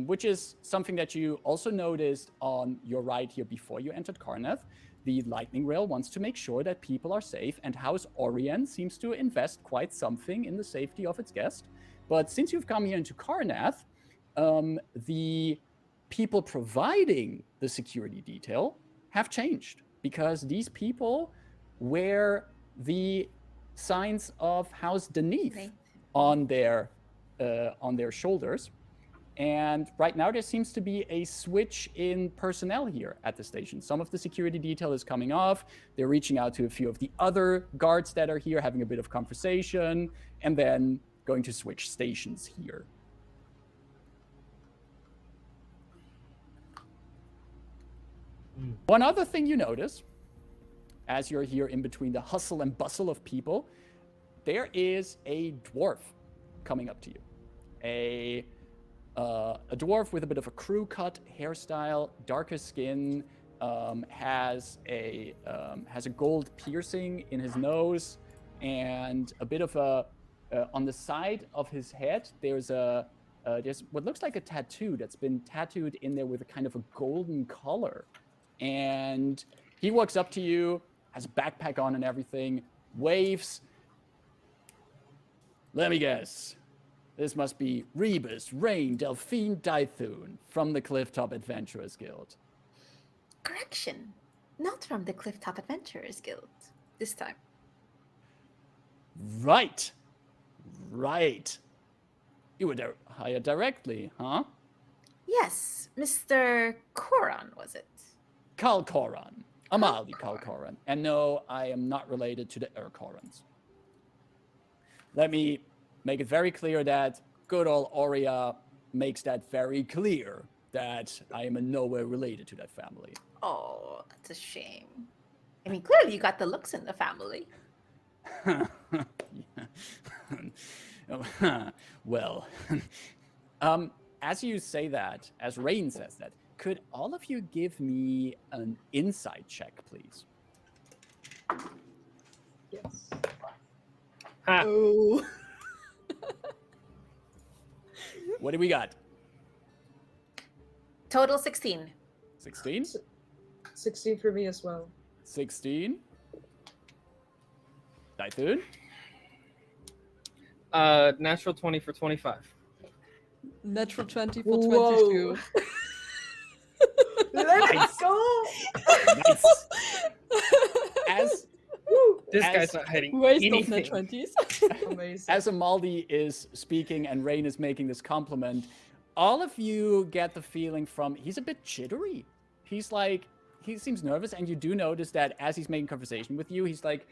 which is something that you also noticed on your right here before you entered Karrnath. The lightning rail wants to make sure that people are safe, and House Orien seems to invest quite something in the safety of its guest. But since you've come here into Karrnath, the people providing the security detail have changed, because these people wear the signs of House Daanvi Right. on their shoulders. And right now there seems to be a switch in personnel here at the station. Some of the security detail is coming off. They're reaching out to a few of the other guards that are here, having a bit of conversation, and then going to switch stations here. One other thing you notice, as you're here in between the hustle and bustle of people, there is a dwarf coming up to you. A dwarf with a bit of a crew cut hairstyle, darker skin, has a gold piercing in his nose, and a bit of a on the side of his head. There's what looks like a tattoo that's been tattooed in there with a kind of a golden color. And he walks up to you, has a backpack on and everything, waves. Let me guess. This must be Rebus, Rain, Delphine, Dythune from the Clifftop Adventurers Guild. Correction. Not from the Clifftop Adventurers Guild. This time. Right. You were hired directly, huh? Yes, Mr. Koran, was it? Kalkoran. Amali Kalkoran. And no, I am not related to the Urkorans. Let me make it very clear that good old Aurea makes that very clear, that I am in no way related to that family. Oh, that's a shame. I mean, clearly you got the looks in the family. Well, as you say that, as Rain says that, could all of you give me an insight check, please? Yes. Ha! Oh. What do we got? Total 16. 16? 16 for me as well. 16. Typhoon? Natural 20 for 25. Natural 20 for Whoa. 22. Let's Nice. go! Nice. As This As- guy's not hiding Waste anything. of net 20s. Amazing. as Amaldi is speaking and Rain is making this compliment, all of you get the feeling from he's a bit jittery. He's like, he seems nervous, and you do notice that as he's making conversation with you, he's like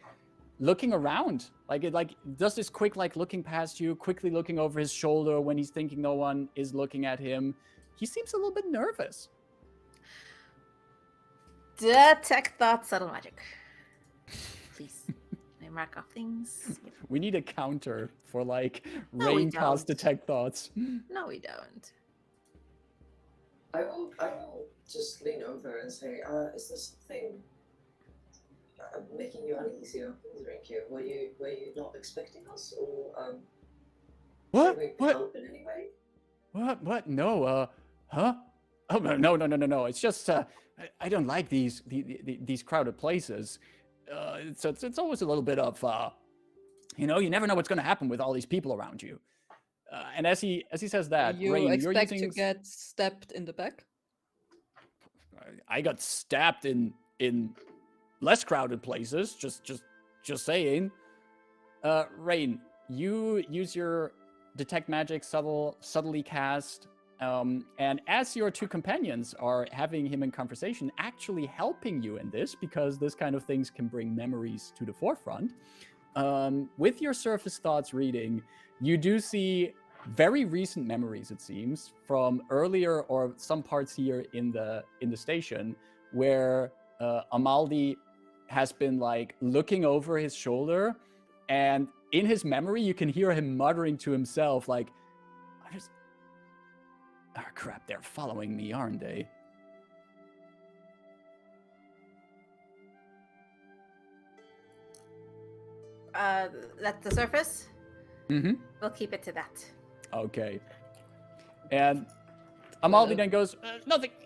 looking around, like it like does this quick like looking past you, quickly looking over his shoulder when he's thinking no one is looking at him. He seems a little bit nervous. Detect thought, subtle magic. Please. Can I mark off things? We need a counter for like No, we Rain cast don't. detect thoughts. No, we don't. I will just lean over and say, is there something making you uneasy or bothering you? Were you not expecting us, or What? can we What? help in any way? What? No, huh? Oh, no. It's just, I don't like these crowded places. It's always a little bit of, you never know what's going to happen with all these people around you. And as he says that, You Rain, you're expect using... to get stabbed in the back? I got stabbed in less crowded places. Just saying. Rain, you use your detect magic subtly cast, and as your two companions are having him in conversation, actually helping you in this, because this kind of things can bring memories to the forefront. With your surface thoughts reading, you do see very recent memories, it seems, from earlier or some parts here in the station, where Amaldi has been like looking over his shoulder, and in his memory you can hear him muttering to himself like, oh crap, they're following me, aren't they? That's the surface. Mm-hmm. We'll keep it to that. Okay. And Amaldi then goes,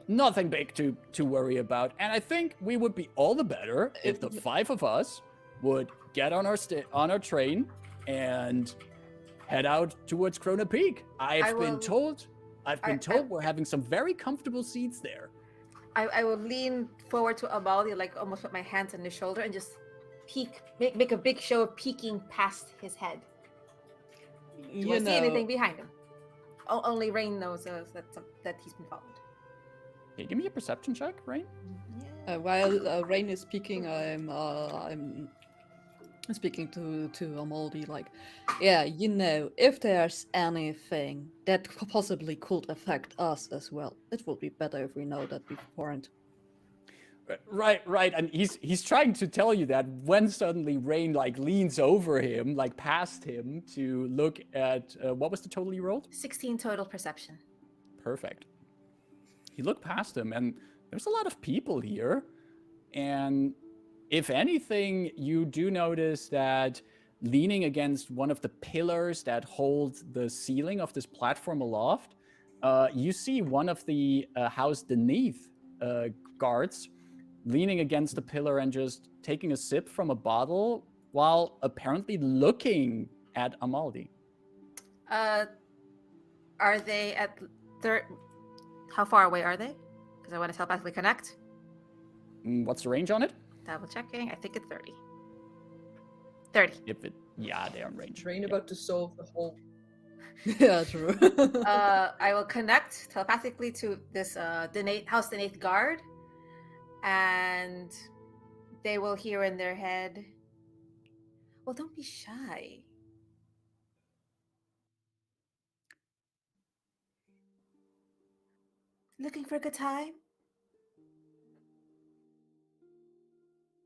nothing big to worry about. And I think we would be all the better if the five of us would get on our train and head out towards Karrnath Peak. I've been told we're having some very comfortable seats there. I will lean forward to Amaldi, like almost put my hands on his shoulder and just peek, make a big show of peeking past his head. Do I see anything behind him? Only Rain knows that he's been followed. Hey, give me a perception check, Rain. While Rain is speaking, I'm speaking to Amaldi, like, yeah, if there's anything that possibly could affect us as well, it would be better if we know that beforehand. Right, and he's trying to tell you that when suddenly Rain like leans over him, like past him, to look at what was the total you rolled? 16 total perception. Perfect. You look past him, and there's a lot of people here, and if anything, you do notice that leaning against one of the pillars that hold the ceiling of this platform aloft, you see one of the house beneath guards leaning against the pillar and just taking a sip from a bottle while apparently looking at Amaldi. Are they at how far away are they? Because I want to telepathically connect. What's the range on it? Double checking. I think it's 30. 30. Yeah, they're in range. Rain about to solve the whole. Yeah, true. I will connect telepathically to this house Denate guard, and they will hear in their head, well, don't be shy. Looking for a good time?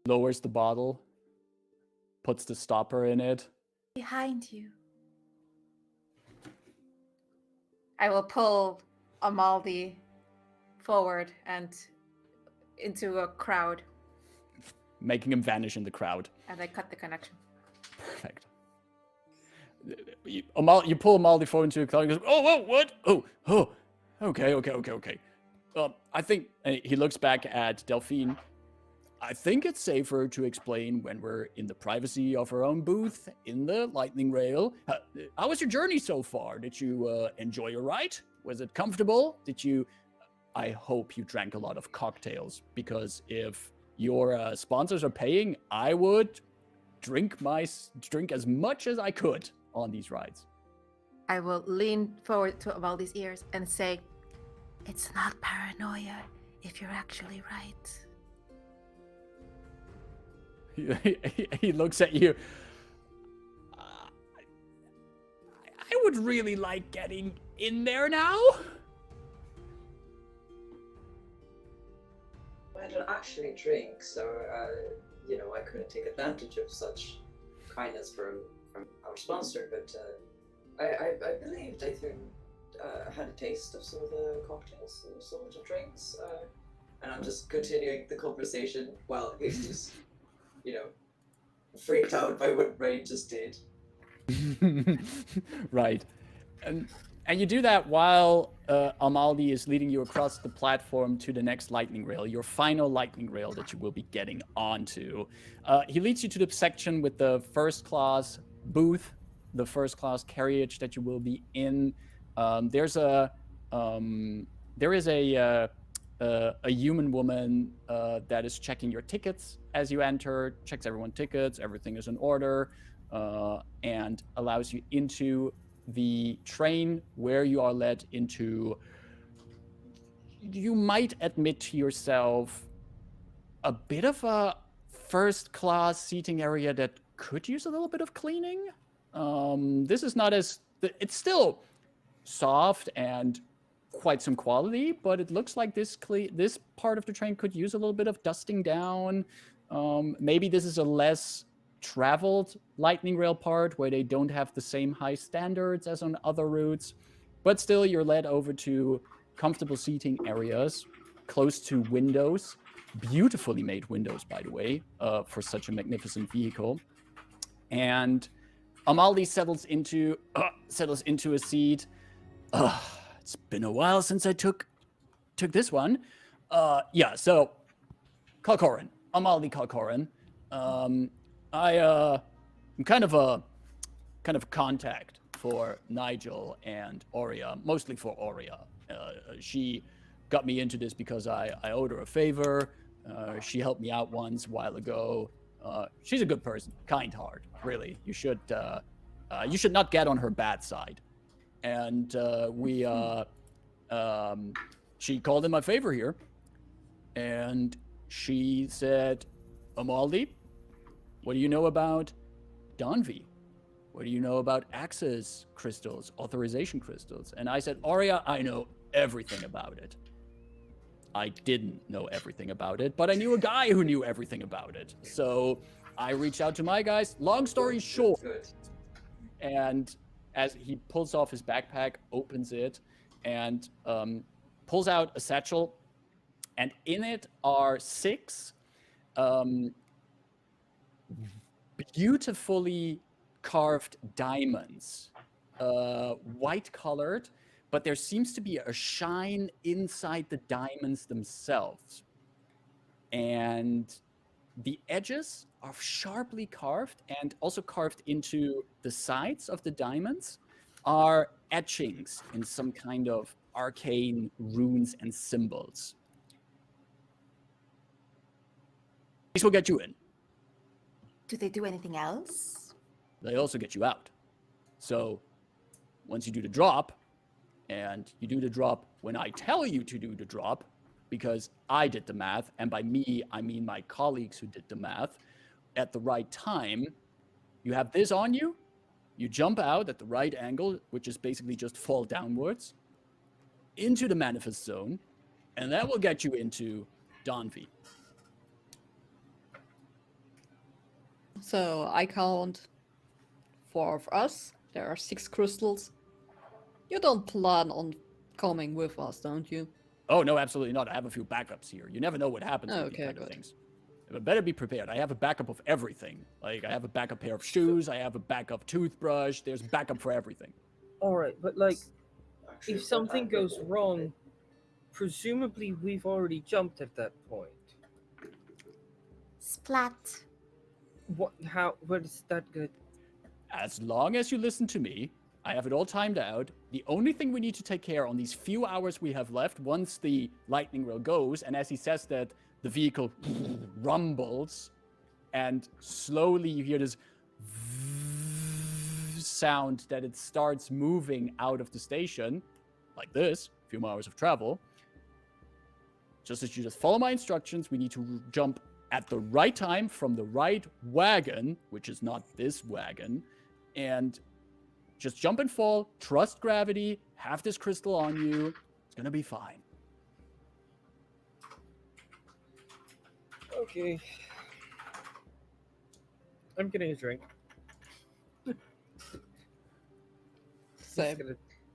Lowers the bottle, puts the stopper in it. Behind you. I will pull Amaldi forward and into a crowd. Making him vanish in the crowd. And I cut the connection. Perfect. You pull Amaldi forward into a crowd and goes, oh, what? Oh, okay. I think he looks back at Delphine. I think it's safer to explain when we're in the privacy of our own booth in the lightning rail. How was your journey so far? Did you enjoy your ride? Was it comfortable? I hope you drank a lot of cocktails, because if your sponsors are paying, I would drink as much as I could on these rides. I will lean forward to Amaldi's ears and say, "It's not paranoia if you're actually right." He looks at you. I would really like getting in there now. I don't actually drink, so I couldn't take advantage of such kindness from our sponsor. But I believed I had a taste of some of the cocktails and some of the drinks, and I'm just continuing the conversation while he's just, freaked out by what Ray just did. Right. And you do that while Amaldi is leading you across the platform to the next lightning rail, your final lightning rail that you will be getting onto. He leads you to the section with the first class booth, the first class carriage that you will be in. There is a human woman that is checking your tickets as you enter, checks everyone's tickets, everything is in order, and allows you into the train, where you are led into, you might admit to yourself, a bit of a first class seating area that could use a little bit of cleaning. This is not it's still soft and quite some quality, but it looks like this part of the train could use a little bit of dusting down. Maybe this is a less traveled lightning rail part where they don't have the same high standards as on other routes, but still you're led over to comfortable seating areas close to windows, beautifully made windows, by the way, for such a magnificent vehicle. And Amaldi settles into a seat. It's been a while since I took this one. So Kalkoran, Amaldi Kalkoran. I'm kind of contact for Nigel and Aurea, mostly for Aurea. She got me into this because I owed her a favor. She helped me out once a while ago. She's a good person, kind heart, really. You should not get on her bad side. And she called in my favor here, and she said, Amaldi, what do you know about Daanvi? What do you know about access crystals, authorization crystals? And I said, Aurea, I know everything about it. I didn't know everything about it, but I knew a guy who knew everything about it. So I reached out to my guys. Long story short, and as he pulls off his backpack, opens it, and pulls out a satchel, and in it are 6 beautifully carved diamonds, white colored, but there seems to be a shine inside the diamonds themselves. And the edges are sharply carved, and also carved into the sides of the diamonds are etchings in some kind of arcane runes and symbols. These will get you in. Do they do anything else? They also get you out. So once you do the drop, and you do the drop when I tell you to do the drop, because I did the math, and by me, I mean my colleagues who did the math, at the right time, you have this on you, you jump out at the right angle, which is basically just fall downwards, into the manifest zone, and that will get you into Daanvi. So I count 4 of us. There are 6 crystals. You don't plan on coming with us, don't you? Oh, no, absolutely not. I have a few backups here. You never know what happens with these kind of things. But better be prepared. I have a backup of everything. Like, I have a backup pair of shoes. I have a backup toothbrush. There's backup for everything. All right, but like, if something goes wrong presumably we've already jumped at that point. Splat. What is that good? As long as you listen to me, I have it all timed out. The only thing we need to take care on these few hours we have left, once the lightning rail goes, and as he says that, the vehicle rumbles, and slowly you hear this sound that it starts moving out of the station, like this, a few more hours of travel. Just as you just follow my instructions, we need to jump at the right time from the right wagon, which is not this wagon, and just jump and fall, trust gravity, have this crystal on you. It's gonna be fine. Okay. I'm getting a drink. Same.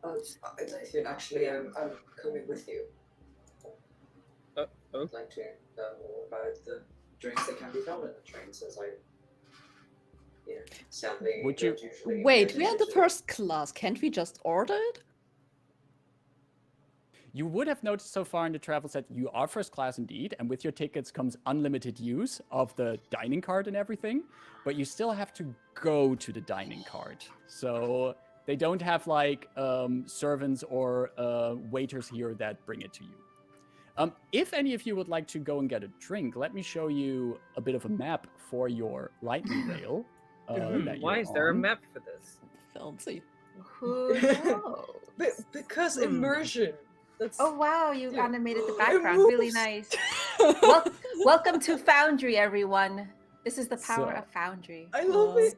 Delphine, actually, I'm coming with you. Oh. I'd like to know more about the drinks that can be found in the trains, as I, sadly, Would you- don't usually Wait, get we are the into- first class. Can't we just order it? You would have noticed so far in the travel set, you are first class indeed, and with your tickets comes unlimited use of the dining cart and everything, but you still have to go to the dining cart. So they don't have like servants or waiters here that bring it to you. If any of you would like to go and get a drink, let me show you a bit of a map for your lightning rail. That Why you're is there a on. map for this? Fancy. Who knows? Because immersion. That's Oh wow, you Yeah. animated the It background. Really moves. nice. Welcome to Foundry, everyone. This is the power So- of Foundry. I love it.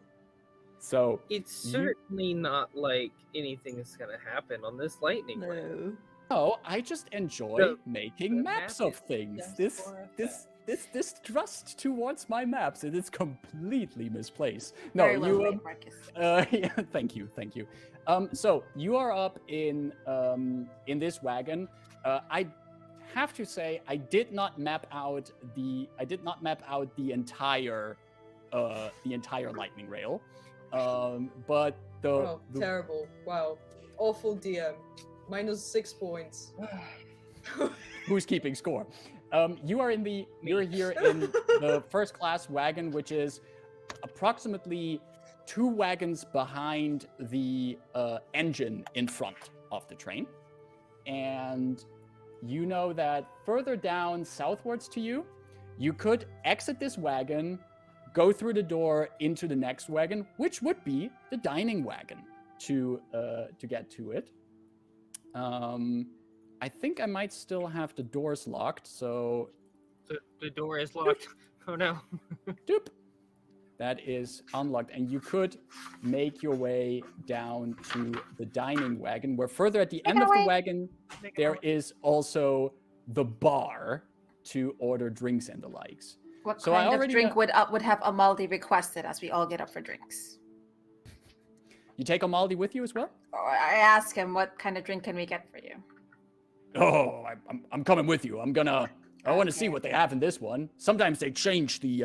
So It's You- certainly not like anything is gonna happen on this lightning rail. No. I just enjoy The- making the maps map of is things. just for This trust towards my maps, it is completely misplaced. Very No, well you played, Marcus. yeah, thank you. So you are up in this wagon. I have to say I did not map out the entire lightning rail. But Oh, terrible. Wow. Awful DM. -6 points. who's keeping score? You're here in the first class wagon, which is approximately 2 wagons behind the engine in front of the train. And you know that further down southwards to you, you could exit this wagon, go through the door into the next wagon, which would be the dining wagon to get to it. I think I might still have the doors locked, so The door is locked. Oh no. doop. That is unlocked, and you could make your way down to the dining wagon, where further at the end of the away. wagon, there is also the bar to order drinks and the likes. What So I kind of already drink know- would have Amaldi requested as we all get up for drinks? You take Amaldi with you as well? I ask him, what kind of drink can we get for you? Oh, I'm coming with you. I want to see Okay. what they have in this one. Sometimes they change the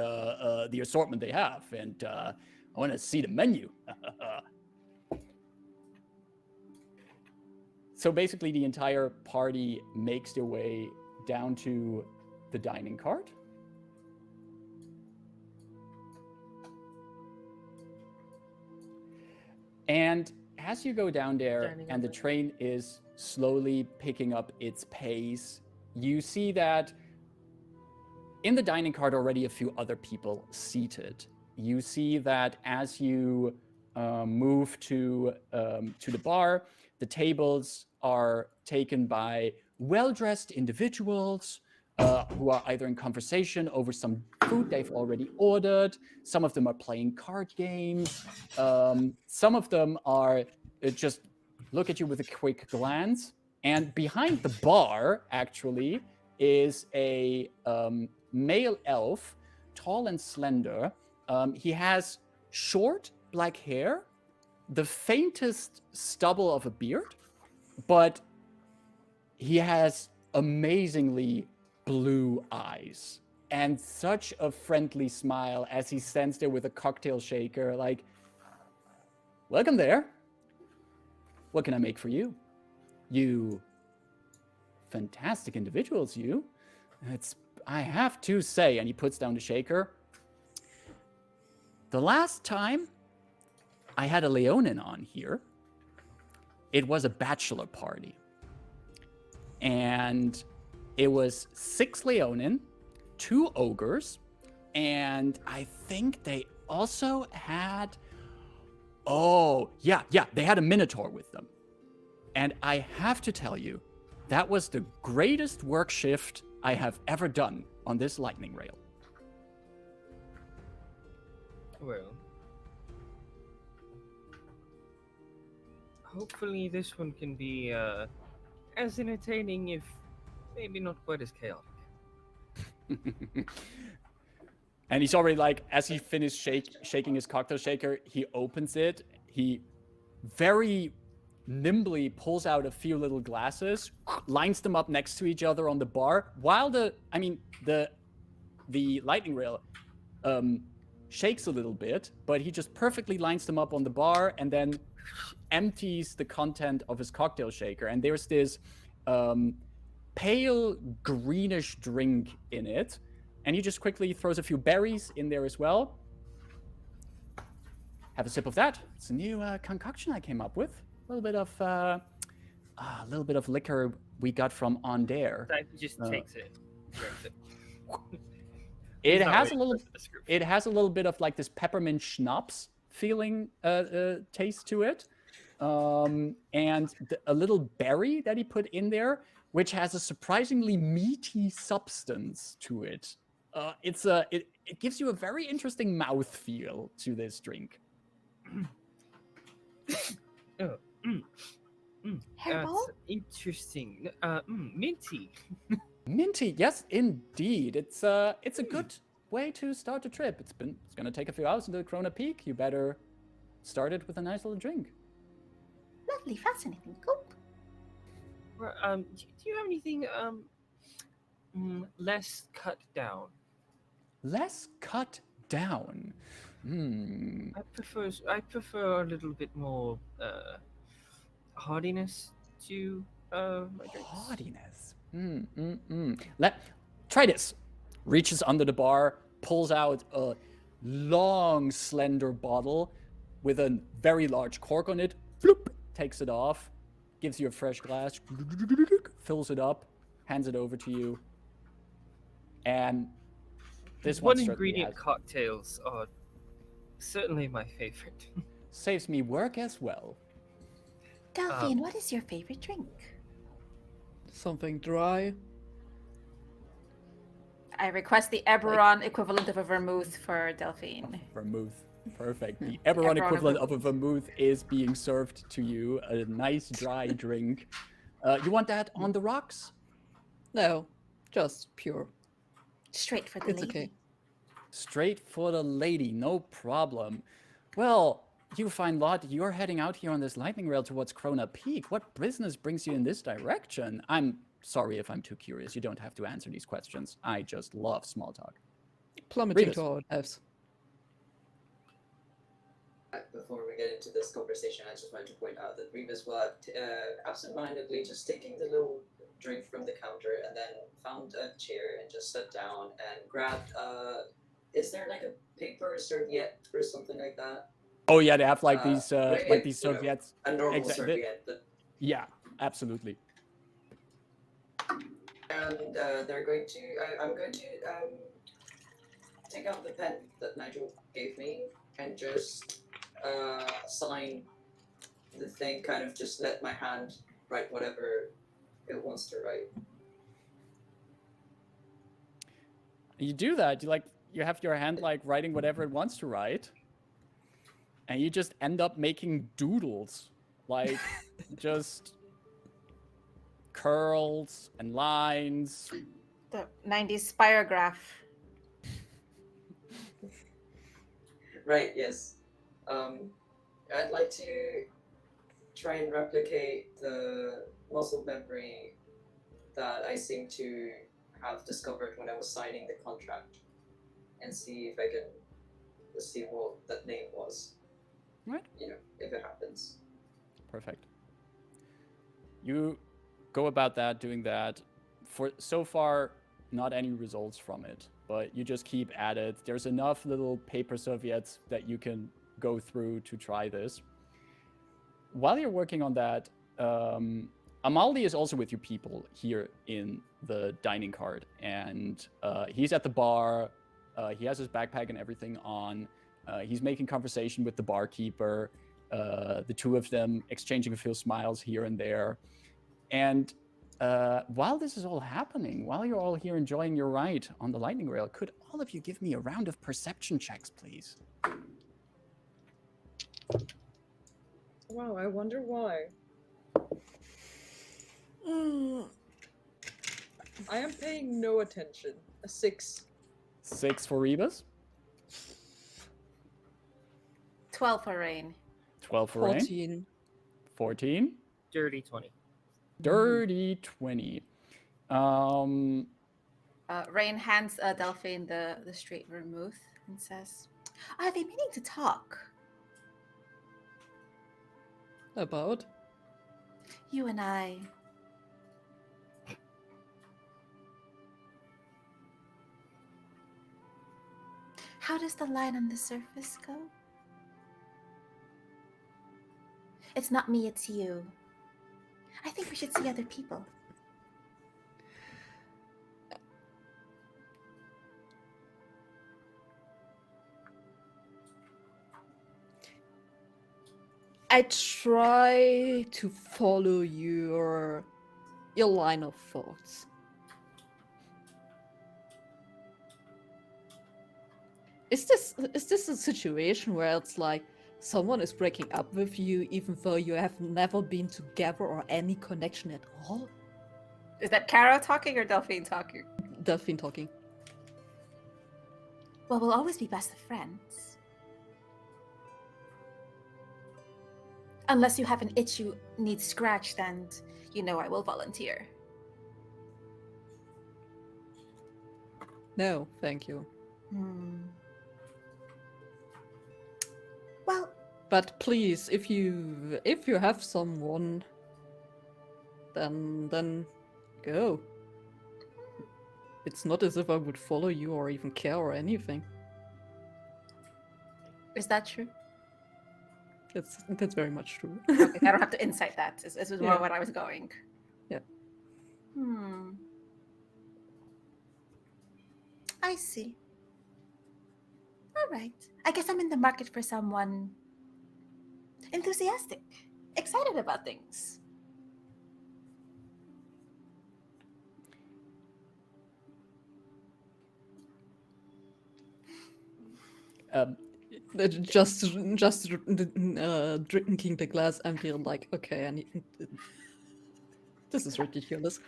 assortment they have, and I want to see the menu. So basically, the entire party makes their way down to the dining cart. And as you go down there Dining and the over. train is slowly picking up its pace, you see that in the dining cart already a few other people seated. You see that as you move to the bar, the tables are taken by well-dressed individuals who are either in conversation over some food they've already ordered. Some of them are playing card games. Some of them are just look at you with a quick glance. And behind the bar, actually, is a male elf, tall and slender. He has short black hair, the faintest stubble of a beard, but he has amazingly blue eyes and such a friendly smile as he stands there with a cocktail shaker, like, welcome there. What can I make for you? You fantastic individuals, you. I have to say, and he puts down the shaker. The last time I had a Leonin on here, it was a bachelor party. And it was 6 Leonin, 2 ogres, and I think they also had... Oh, yeah, they had a Minotaur with them. And I have to tell you, that was the greatest work shift I have ever done on this lightning rail. Well, hopefully this one can be as entertaining, if maybe not quite as chaotic. And he's already like, as he finished shaking his cocktail shaker, he opens it. He very nimbly pulls out a few little glasses, lines them up next to each other on the bar, while the lightning rail shakes a little bit, but he just perfectly lines them up on the bar and then empties the content of his cocktail shaker. And there's this pale greenish drink in it. And he just quickly throws a few berries in there as well. Have a sip of that. It's a new concoction I came up with. A little bit of liquor we got from On Dare. He just takes it, drinks it. It has a little bit of like this peppermint schnapps feeling taste to it, and a little berry that he put in there, which has a surprisingly meaty substance to it. It gives you a very interesting mouthfeel to this drink. Hairball? That's interesting. Minty. Minty, yes, indeed. It's a good way to start a trip. It's gonna take a few hours into the Karrnath Peak. You better start it with a nice little drink. Lovely, fascinating, cool. Well, do you have anything less cut down? Less cut down. I prefer a little bit more hardiness to my drinks. Hardiness. Try this. Reaches under the bar, pulls out a long, slender bottle with a very large cork on it. Floop, takes it off, gives you a fresh glass, fills it up, hands it over to you, and this one ingredient cocktails are certainly my favorite. Saves me work as well. Delphine, what is your favorite drink? Something dry. I request the Eberron equivalent of a vermouth for Delphine. Vermouth. Perfect. The Eberron equivalent of a vermouth is being served to you. A nice dry drink. You want that on the rocks? No, just pure. Straight for the It's lady. okay. Straight for the lady, no problem. Well, you fine lot, you're heading out here on this lightning rail towards Karrnath Peak. What business brings you in this direction? I'm sorry if I'm too curious. You don't have to answer these questions. I just love small talk. Plummeting Rebus. to our depths. Before we get into this conversation, I just wanted to point out that Rebus was absentmindedly just taking the little drink from the counter and then found a chair and just sat down and grabbed, is there like a paper serviette or something like that? Oh yeah, they have like these You serviettes. know, a normal Exactly. serviette. But, Yeah, absolutely. and they're going to, I'm going to take out the pen that Nigel gave me and just sign the thing, kind of just let my hand write whatever it wants to write. You do that. You have your hand like writing whatever it wants to write, and you just end up making doodles, like just curls and lines. The 90s spirograph. Right, yes. I'd like to try and replicate the muscle memory that I seem to have discovered when I was signing the contract and see if I can see what that name was. Right. You know, if it happens. Perfect. You go about that, doing that. For so far, not any results from it, but you just keep at it. There's enough little paper serviettes that you can go through to try this. While you're working on that, Amaldi is also with you people here in the dining cart, and he's at the bar. He has his backpack and everything on. He's making conversation with the barkeeper. The two of them exchanging a few smiles here and there. And while this is all happening, while you're all here enjoying your ride on the lightning rail, could all of you give me a round of perception checks, please? Wow, I wonder why. I am paying no attention. A 6. 6 for Rebus. 12 for Rain. 12 for Rain. 14. 14. Dirty 20. Dirty 20. Rain hands Delphine the straight vermouth and says, I've been meaning to talk. About? You and I. How does the line on the surface go? It's not me, it's you. I think we should see other people. I try to follow your line of thoughts. Is this a situation where it's like someone is breaking up with you even though you have never been together or any connection at all? Is that Caro talking or Delphine talking? Delphine talking. Well, we'll always be best of friends. Unless you have an itch you need scratched, and you know I will volunteer. No, thank you. Well, But please, if you have someone, then go. It's not as if I would follow you or even care or anything. is that true? That's very much true. Okay, I don't have to insight that. This was more Yeah. what I was going. Yeah. I see. All right. I guess I'm in the market for someone enthusiastic, excited about things. Just drinking the glass and being like, okay, I need. This is ridiculous.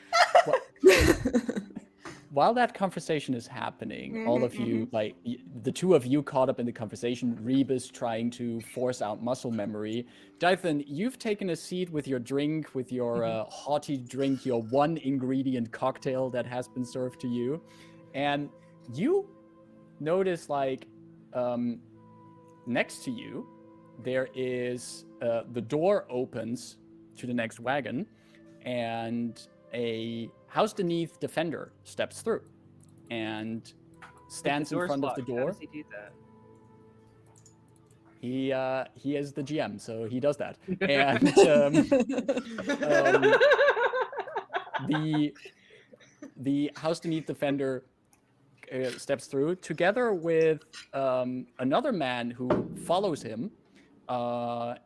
While that conversation is happening, all of you, like the two of you caught up in the conversation, Rebus trying to force out muscle memory. Delphine, you've taken a seat with your drink, with your haughty drink, your one ingredient cocktail that has been served to you. And you notice, like, next to you, there is the door opens to the next wagon, and a House Beneath defender steps through and stands in front of the door. How does he do that? He is the GM, so he does that. And the House Beneath defender steps through together with another man who follows him.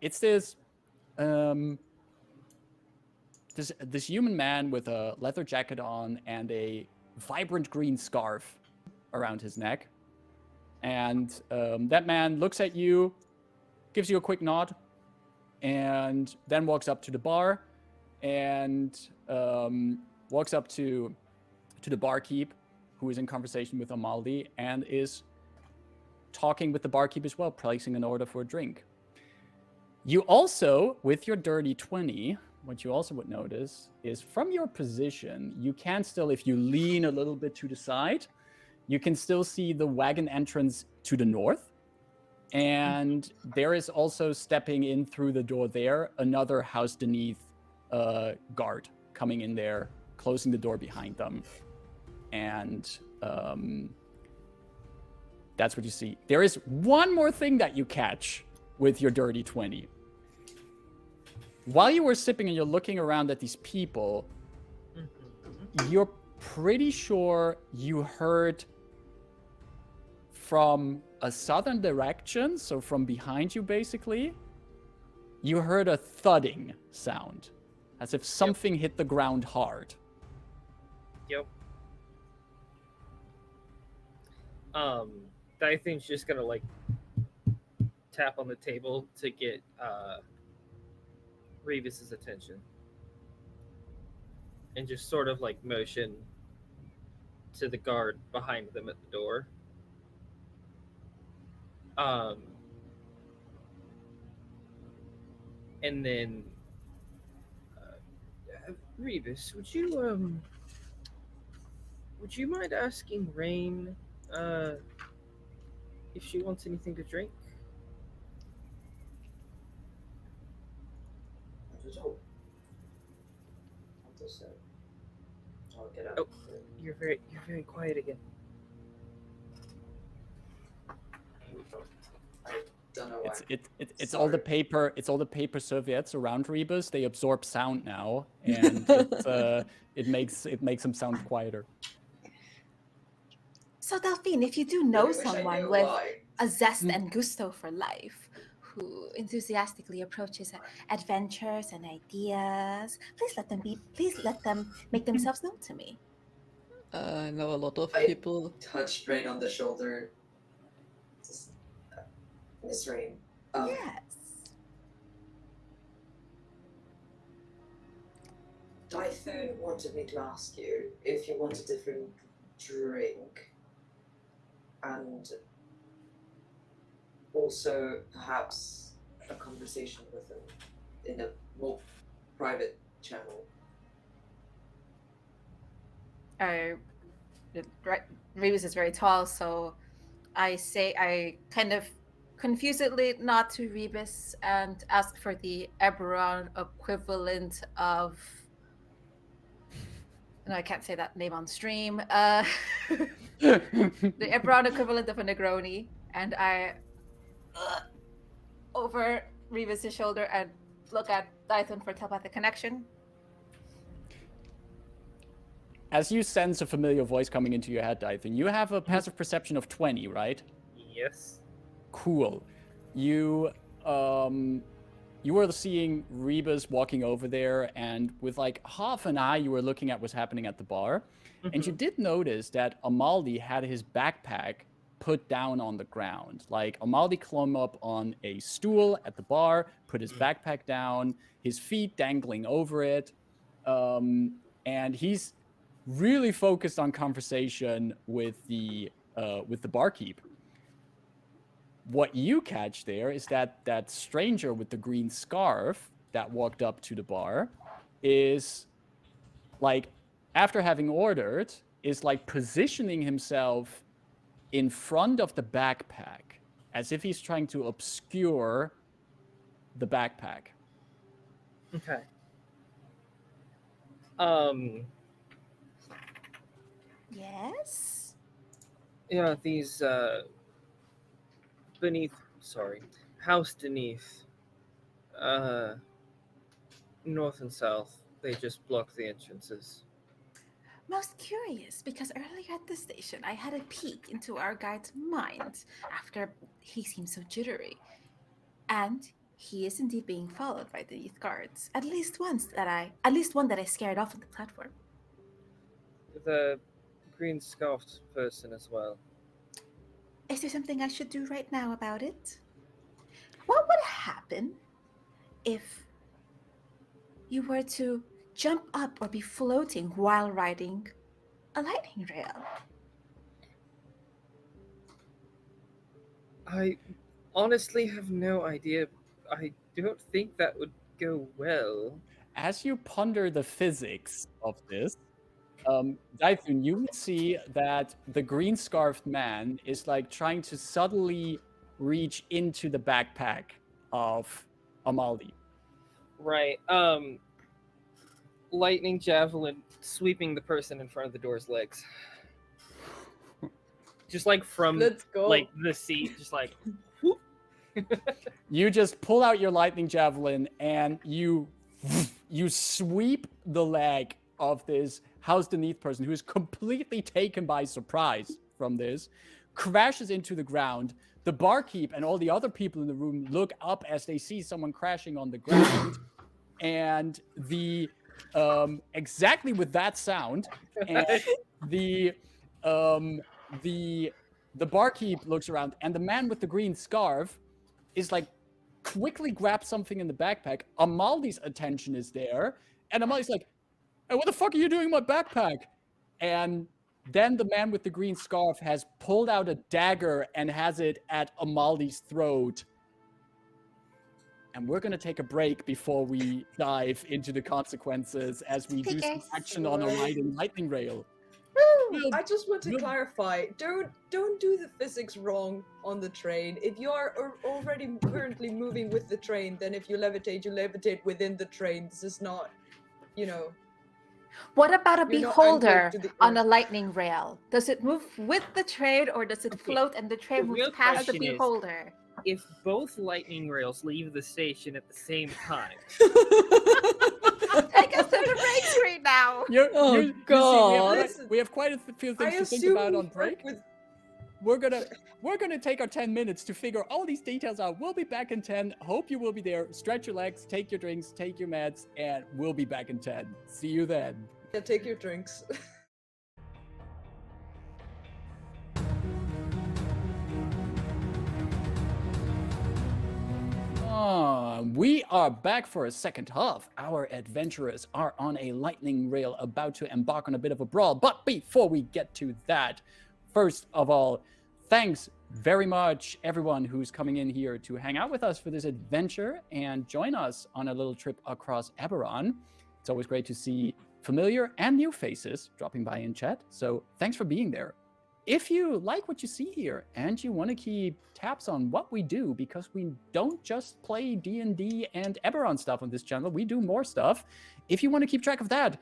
It's this human man with a leather jacket on and a vibrant green scarf around his neck. And that man looks at you, gives you a quick nod, and then walks up to the bar and walks up to the barkeep, who is in conversation with Amaldi, and is talking with the barkeep as well, placing an order for a drink. You also, with your dirty 20, what you also would notice is from your position, you can still, if you lean a little bit to the side, you can still see the wagon entrance to the north. And there is also, stepping in through the door there, another House Beneath guard coming in there, closing the door behind them. And that's what you see. There is one more thing that you catch with your dirty 20. While you were sipping and you're looking around at these people, you're pretty sure you heard from a southern direction, so from behind you basically, you heard a thudding sound, as if something hit the ground hard. Yep. Dythane's just gonna like tap on the table to get Revis's attention. And just sort of like motion to the guard behind them at the door. And then Revis, would you mind asking Rain if she wants anything to drink? Not at all. I'll get out. Oh, you're very quiet again. I don't know why. It's all the paper. It's all the paper serviettes around Rebus. They absorb sound now, and it makes them sound quieter. So Delphine, if you do know I wish I someone knew with why. a zest and gusto for life, who enthusiastically approaches adventures and ideas, please let them make themselves known to me. I know a lot of I- people. Touched Rain on the shoulder. Just, Miss Rain. Yes. Dythun wanted me to ask you if you want a different drink, and also perhaps a conversation with him in a more private channel. Rebus is very tall, so I kind of confusedly nod to Rebus and ask for the Eberron equivalent of. No, I can't say that name on stream. The Eberron equivalent of a Negroni, and I over Rebus's shoulder and look at Dythun for telepathic connection. As you sense a familiar voice coming into your head, Dythun, you have a passive perception of 20, right? Yes. Cool. You were seeing Rebus walking over there, and with like half an eye, you were looking at what's happening at the bar. And you did notice that Amaldi had his backpack put down on the ground. Like, Amaldi climbed up on a stool at the bar, put his backpack down, his feet dangling over it, and he's really focused on conversation with the barkeep. What you catch there is that stranger with the green scarf that walked up to the bar is, like, after having ordered, is like positioning himself in front of the backpack as if he's trying to obscure the backpack. Okay. Yes. Yeah, these house beneath, north and south, they just block the entrances. Most curious, because earlier at the station, I had a peek into our guide's mind after he seemed so jittery. And he is indeed being followed by the youth guards. At least one that I scared off on the platform. The green scarfed person as well. Is there something I should do right now about it? What would happen if you were to jump up or be floating while riding a lightning rail? I honestly have no idea. I don't think that would go well. As you ponder the physics of this, Dythun, you would see that the green scarfed man is like trying to subtly reach into the backpack of Amaldi. Right. lightning javelin sweeping the person in front of the door's legs. Just like from Let's go. like the seat, just like whoop. You just pull out your lightning javelin and you sweep the leg of this house beneath person who is completely taken by surprise from this, crashes into the ground. The barkeep and all the other people in the room look up as they see someone crashing on the ground, and the exactly with that sound, and the barkeep looks around, and the man with the green scarf is like quickly grabs something in the backpack. Amaldi's attention is there, and Amaldi's like, "Hey, what the fuck are you doing in my backpack?" And then the man with the green scarf has pulled out a dagger and has it at Amaldi's throat. And we're going to take a break before we dive into the consequences as we do some action on a lightning rail. I just want to clarify. Don't do the physics wrong on the train. If you are already currently moving with the train, then if you levitate within the train. This is not, What about a You're not beholder anchored to the on a earth. lightning rail? Does it move with the train or does it float and the train The moves real past the question is- beholder? If both lightning rails leave the station at the same time, Take us to the break screen now. Oh, You see, God. Listen, we have quite a few things I to think assume about we on work break. with We're gonna take our 10 minutes to figure all these details out. We'll be back in 10. Hope you will be there. Stretch your legs, take your drinks, take your meds, and we'll be back in 10. See you then. Yeah, take your drinks. We are back for a second half. Our adventurers are on a lightning rail about to embark on a bit of a brawl. But before we get to that, first of all, thanks very much everyone who's coming in here to hang out with us for this adventure and join us on a little trip across Eberron. It's always great to see familiar and new faces dropping by in chat. So thanks for being there. If you like what you see here and you want to keep tabs on what we do, because we don't just play D&D and Eberron stuff on this channel, we do more stuff. If you want to keep track of that,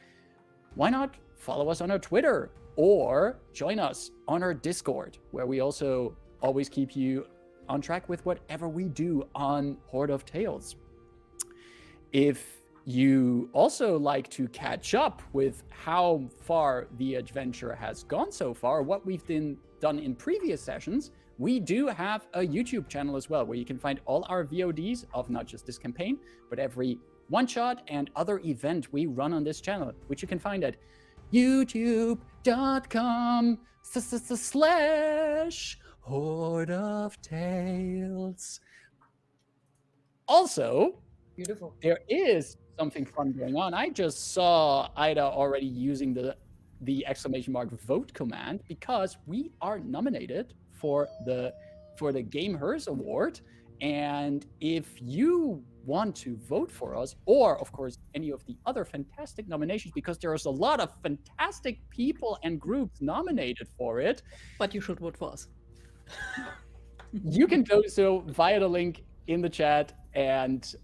why not follow us on our Twitter or join us on our Discord, where we also always keep you on track with whatever we do on Horde of Tales. If you also like to catch up with how far the adventure has gone so far, what we've done in previous sessions, we do have a YouTube channel as well, where you can find all our VODs of not just this campaign, but every one-shot and other event we run on this channel, which you can find at youtube.com/Horde of Tales. Also, Beautiful. there is something fun going on. I just saw Ida already using the exclamation mark vote command, because we are nominated for the Game Hers Award. And if you want to vote for us, or of course any of the other fantastic nominations, because there's a lot of fantastic people and groups nominated for it, But you should vote for us. you can do so via the link in the chat and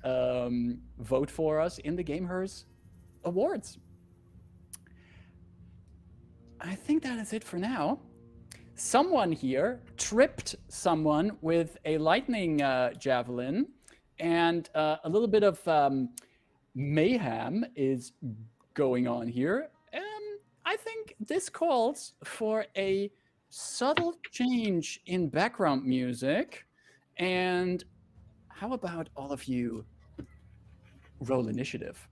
vote for us in the Game Hers Awards. I think that is it for now. Someone here tripped someone with a lightning javelin, and a little bit of mayhem is going on here. I think this calls for a subtle change in background music. And how about all of you roll initiative?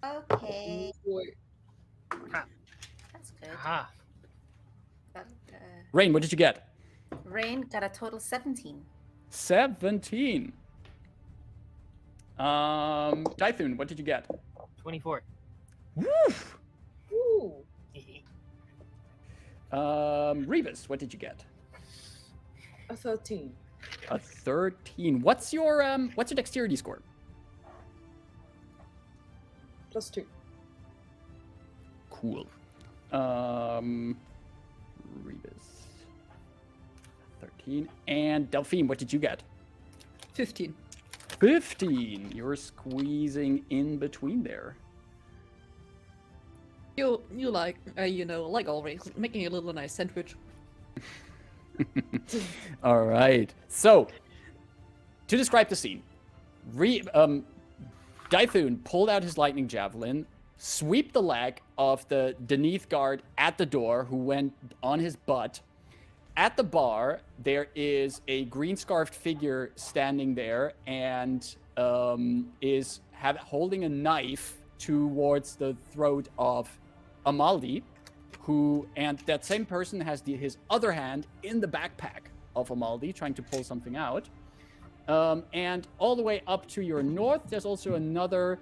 Okay, Boy. that's good. ah, But, Rain, what did you get? Rain got a total 17. 17. Tythun, what did you get? 24. Woof! Ooh. Revis, what did you get? A 13. A 13. What's your dexterity score? +2. Cool. Revis. 13. And Delphine, what did you get? 15. 15. You're squeezing in between there. You like like always making a little nice sandwich. All right. So, to describe the scene, Dythun pulled out his lightning javelin, sweep the leg of the Daanvi guard at the door, who went on his butt. At the bar, there is a green scarfed figure standing there and is holding a knife towards the throat of Amaldi, and that same person has his other hand in the backpack of Amaldi, trying to pull something out. And all the way up to your north, there's also another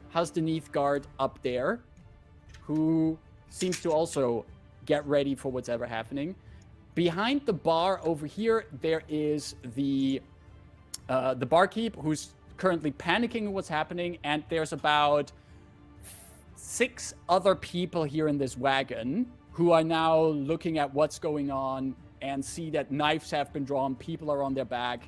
House Daanvi guard up there, who seems to also get ready for whatever happening. Behind the bar over here, there is the barkeep, who's currently panicking what's happening, and there's about 6 other people here in this wagon who are now looking at what's going on and see that knives have been drawn, people are on their back.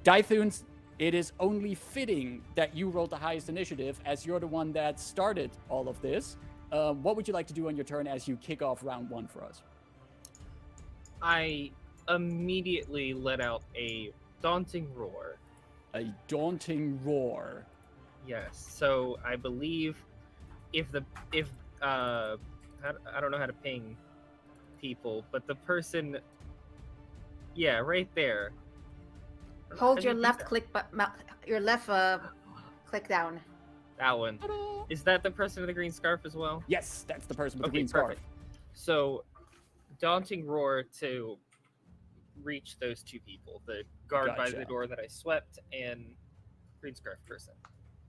Dythun, it is only fitting that you rolled the highest initiative, as you're the one that started all of this. What would you like to do on your turn as you kick off round 1 for us? I immediately let out a daunting roar. A daunting roar. Yes. So I believe if I don't know how to ping people, but the person, yeah, right there. Hold How do your you do left that? click your left click down. That one. Is that the person with the green scarf as well? Yes, that's the person with the Okay, green scarf. perfect. So, daunting roar to reach those 2 people, the guard by Gotcha. the door that I swept and green scarf person.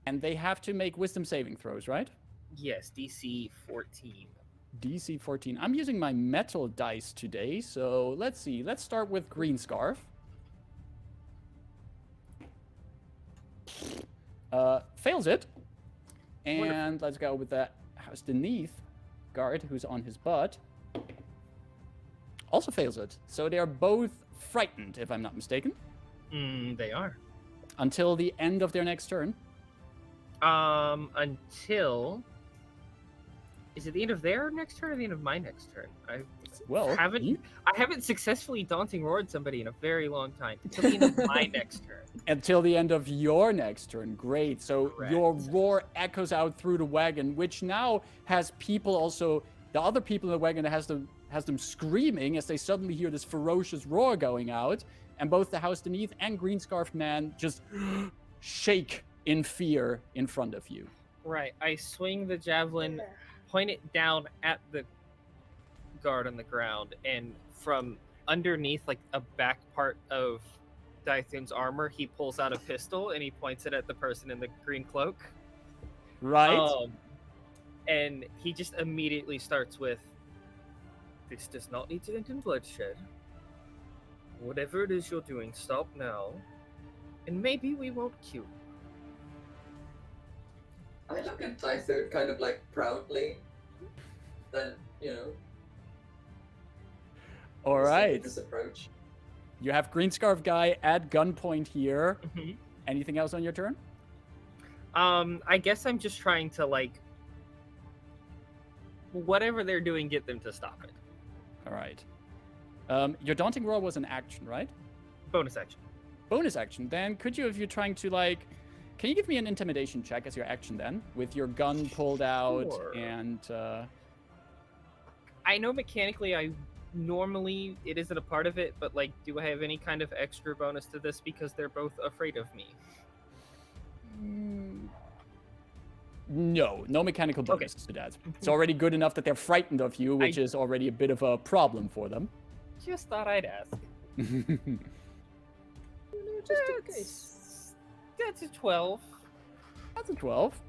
And they have to make wisdom saving throws, right? Yes, DC 14. DC 14. I'm using my metal dice today, so let's see. Let's start with green scarf. Fails it. And Wonderful. let's go with that House Daanvi guard, who's on his butt. Also fails it. So they are both frightened, if I'm not mistaken, They are. until the end of their next turn. Until... Is it the end of their next turn or the end of my next turn? I haven't successfully daunting roared somebody in a very long time. Until the end of my next turn. Until the end of your next turn. Great. So Correct. your roar echoes out through the wagon, which now has people also... The other people in the wagon has them screaming as they suddenly hear this ferocious roar going out, and both the House Daanvi and Green Scarf Man just shake in fear in front of you. Right. I swing the javelin, point it down at the guard on the ground, and from underneath, like a back part of Dythun's armor, he pulls out a pistol and he points it at the person in the green cloak. Right? And he just immediately starts with, "This does not need to end in bloodshed. Whatever it is you're doing, stop now. And maybe we won't kill you." I look at Tytho kind of like proudly. Then, All right. this approach. You have Green Scarf Guy at gunpoint here. Mhm. Anything else on your turn? I guess I'm just trying to, like, whatever they're doing, get them to stop it. All right. Your Daunting Roar was an action, right? Bonus action. Bonus action. Then could you, if you're trying to, like... Can you give me an intimidation check as your action then? With your gun pulled out Sure. and... I know mechanically normally it isn't a part of it, but, like, do I have any kind of extra bonus to this because they're both afraid of me? No mechanical bonus to that. It's already good enough that they're frightened of you, which is already a bit of a problem for them. Just thought I'd ask. Just in case. That's a 12. That's a 12.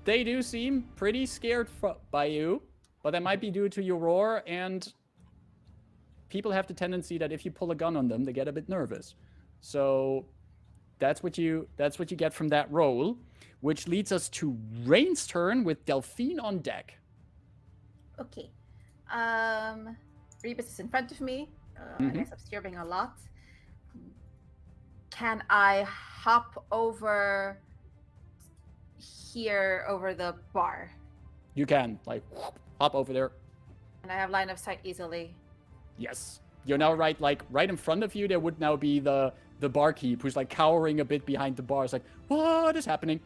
They do seem pretty scared by you, but that might be due to your roar, and people have the tendency that if you pull a gun on them, they get a bit nervous. So that's what you get from that roll, which leads us to Rain's turn with Delphine on deck. Okay. Rebus is in front of me. I guess I'm steering a lot. Can I hop over here over the bar. You can, like, hop over there. And I have line of sight easily. Yes. You're now right in front of you, there would now be the barkeep who's, like, cowering a bit behind the bar. It's like, what is happening?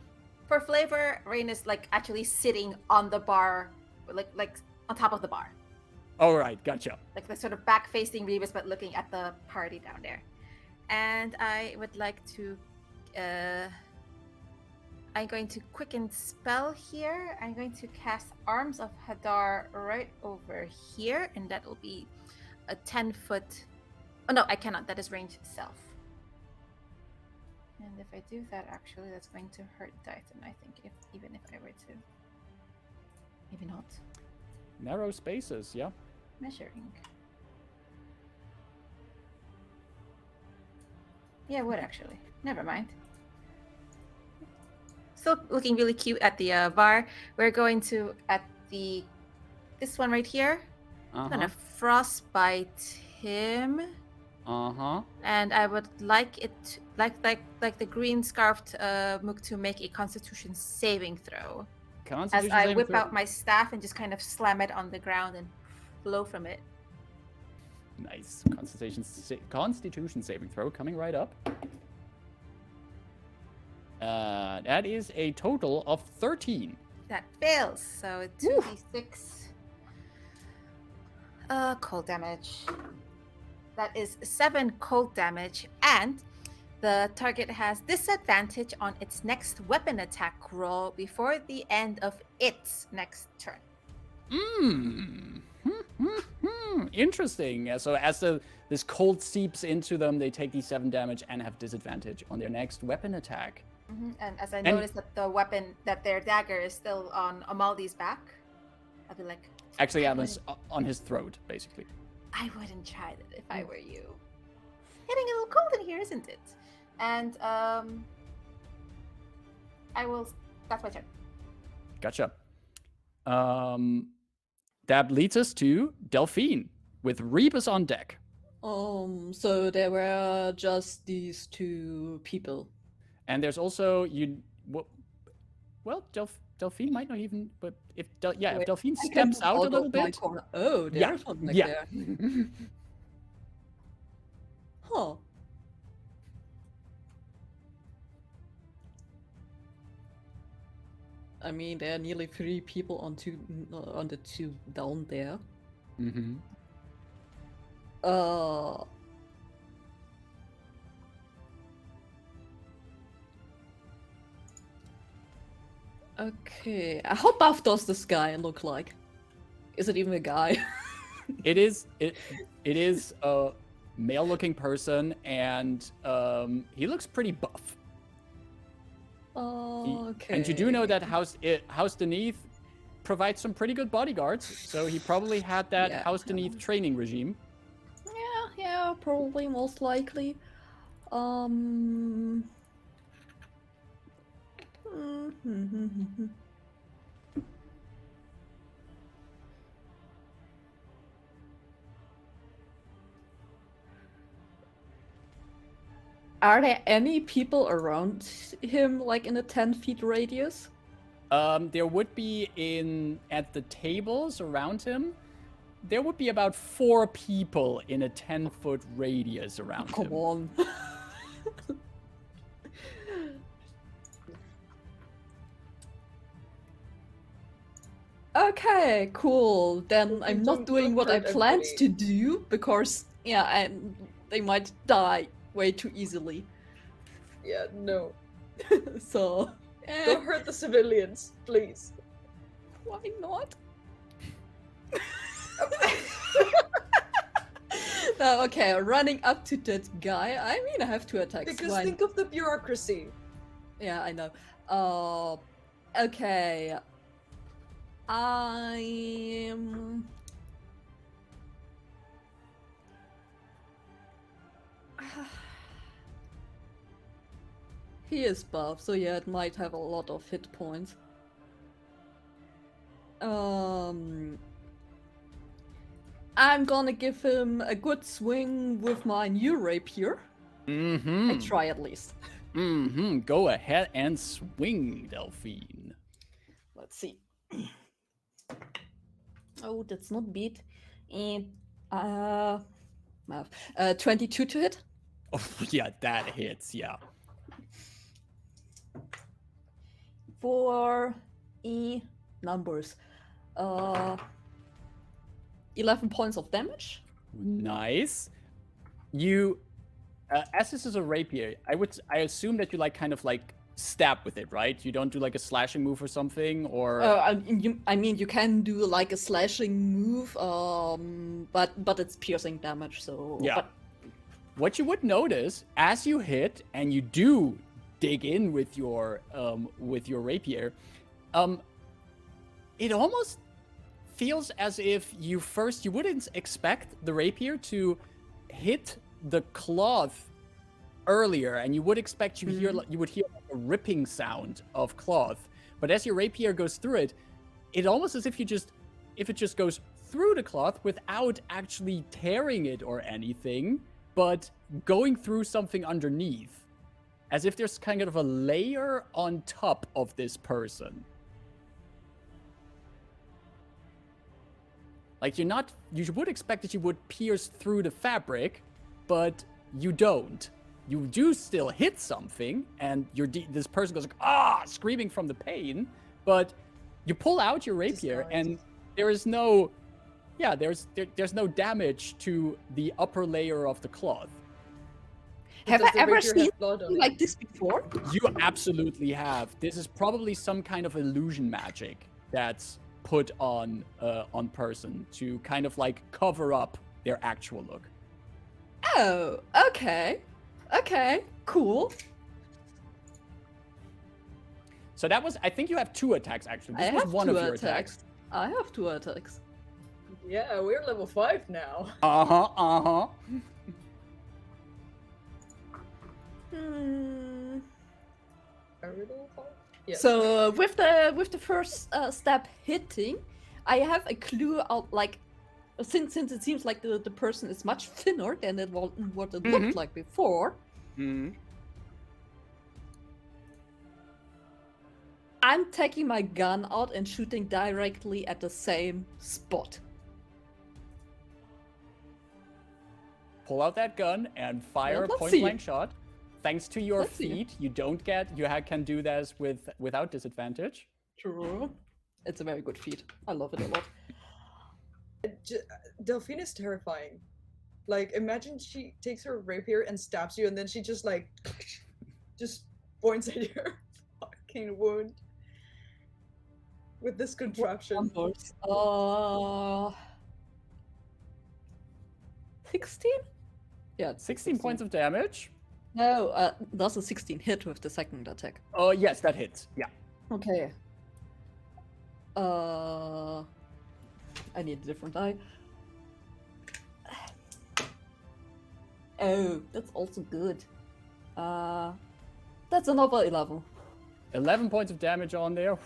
For flavor, Rain is, like, actually sitting on the bar, like on top of the bar. All right, gotcha. Like the sort of back-facing Rebus, but looking at the party down there. And I would like to... I'm going to quicken spell here. I'm going to cast Arms of Hadar right over here, and that will be a 10-foot... Oh, no, I cannot. That is range self. And if I do that, actually, that's going to hurt Dyson, I think, even if I were to... Maybe not. Narrow spaces, yeah. Measuring. Yeah, it would actually. Never mind. Still looking really cute at the bar. We're going to, at this one right here, I'm gonna frostbite him. And I would like it, like the green scarfed Mook to make a Constitution saving throw. Constitution as I saving whip throw. out my staff and just kind of slam it on the ground and blow from it. Nice. Constitution saving throw coming right up. That is a total of 13. That fails, so 2d6 cold damage. That is 7 cold damage, and the target has disadvantage on its next weapon attack roll before the end of its next turn. Interesting. So as this cold seeps into them, they take these 7 damage and have disadvantage on their next weapon attack. And as I notice that the weapon, that their dagger is still on Amaldi's back, I'll be like... Actually, on his throat, basically. I wouldn't try that if I were you. Getting a little cold in here, isn't it? And I will... That's my turn. Gotcha. That leads us to Delphine, with Rebus on deck. So there were just these 2 people. And there's also Delphine might not even, but if Delphine steps out a little bit. Oh, there's something there. Huh. I mean, there are nearly 3 people on the 2 down there. Okay. How buff does this guy look like? Is it even a guy? It is a male-looking person, and he looks pretty buff. Okay. And you do know that House Daanvi provides some pretty good bodyguards, so he probably had that House Daanvi training regime. Yeah, probably, most likely. Are there any people around him, like in a 10-feet radius? There would be at the tables around him. There would be about 4 people in a 10-foot radius around him. Come on. Okay, cool. Then I'm not doing what I planned to do because, they might die way too easily. Yeah, no. So. Don't hurt the civilians, please. Why not? No, okay, running up to that guy. I mean, I have 2 attacks. Because think of the bureaucracy. Yeah, I know. Okay. He is buff, so yeah, it might have a lot of hit points. I'm gonna give him a good swing with my new rapier. I try at least. Go ahead and swing, Delphine. Let's see. Oh, that's not beat. And math. 22 to hit. Oh, yeah, that hits, yeah. For numbers. 11 points of damage. Nice. You, as this is a rapier, I assume that you like kind of like stab with it, right? You don't do like a slashing move or something, or I mean, you can do like a slashing move, but it's piercing damage. So yeah. But... What you would notice as you hit and you do dig in with your rapier, it almost feels as if you wouldn't expect the rapier to hit the cloth earlier, and you would expect you would hear like a ripping sound of cloth, but as your rapier goes through it, it almost as if it just goes through the cloth without actually tearing it or anything, but going through something underneath, as if there's kind of a layer on top of this person. Like you would expect that you would pierce through the fabric, but you don't. You do still hit something, and this person goes like, screaming from the pain, but you pull out your rapier, and there is no, there's no damage to the upper layer of the cloth. Have I ever seen something like this before? You absolutely have. This is probably some kind of illusion magic that's put on person to kind of like cover up their actual look. Oh, okay. Okay, cool. So that was, I think you have 2 attacks actually. This was one of your attacks. I have 2 attacks. Yeah, we're level 5 now. Are we level 5? Yes. So with the first stab hitting, I have a clue out, like, since it seems like the person is much thinner than what it looked like before. I'm taking my gun out and shooting directly at the same spot. Pull out that gun and fire a point-blank shot. Thanks to your feet, you can do this without disadvantage. True. It's a very good feat. I love it a lot. Delphine is terrifying. Like, imagine she takes her rapier and stabs you, and then she just like just points at your fucking wound with this contraption. 16? Yeah, 16 points of damage. No, that's a 16 hit with the second attack. Oh, yes, that hits. Yeah. Okay. I need a different die. Oh, that's also good. That's another 11. 11 points of damage on there.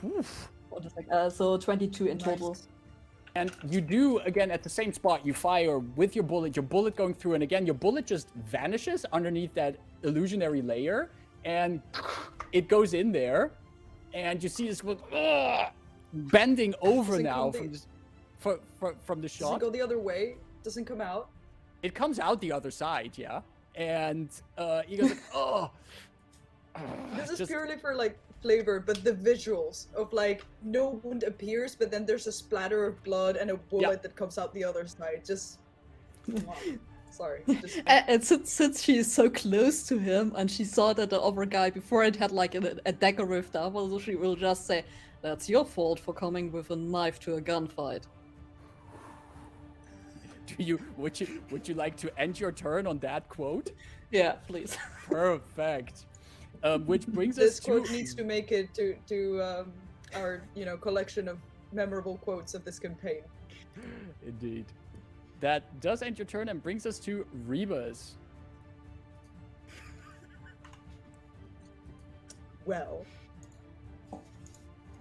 So 22 in total. And you do, again, at the same spot, you fire with your bullet going through, and again, your bullet just vanishes underneath that illusionary layer, and it goes in there, and you see this bending over now from the shot. Does it go the other way? Doesn't come out? It comes out the other side, yeah. And he goes like, oh. This is purely for like flavor, but the visuals of like no wound appears, but then there's a splatter of blood and a bullet that comes out the other side. Just sorry. And since she is so close to him, and she saw that the other guy before it had like a dagger rift up, so she will just say, "That's your fault for coming with a knife to a gunfight." Would you like to end your turn on that quote? Yeah, please. Perfect. Which brings us this quote needs to make it to our collection of memorable quotes of this campaign. Indeed. That does end your turn and brings us to Rebus. Well.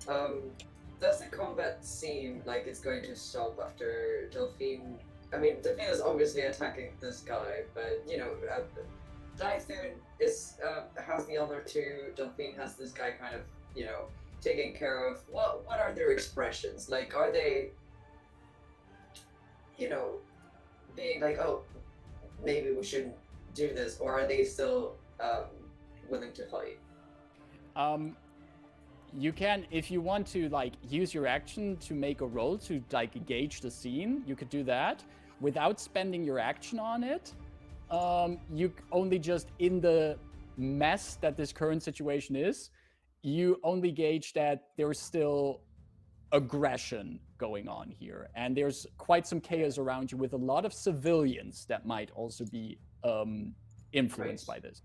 Does the combat seem like it's going to stop after Delphine? I mean, Delphine is obviously attacking this guy, but Dythun is has the other two. Delphine has this guy kind of, taking care of. What are their expressions? Like, are they, being like, oh, maybe we shouldn't do this, or are they still willing to fight? You can, if you want to use your action to make a roll to gauge the scene, you could do that without spending your action on it. You only just in the mess that this current situation is, you only gauge that there's still aggression going on here, and there's quite some chaos around you with a lot of civilians that might also be influenced by this.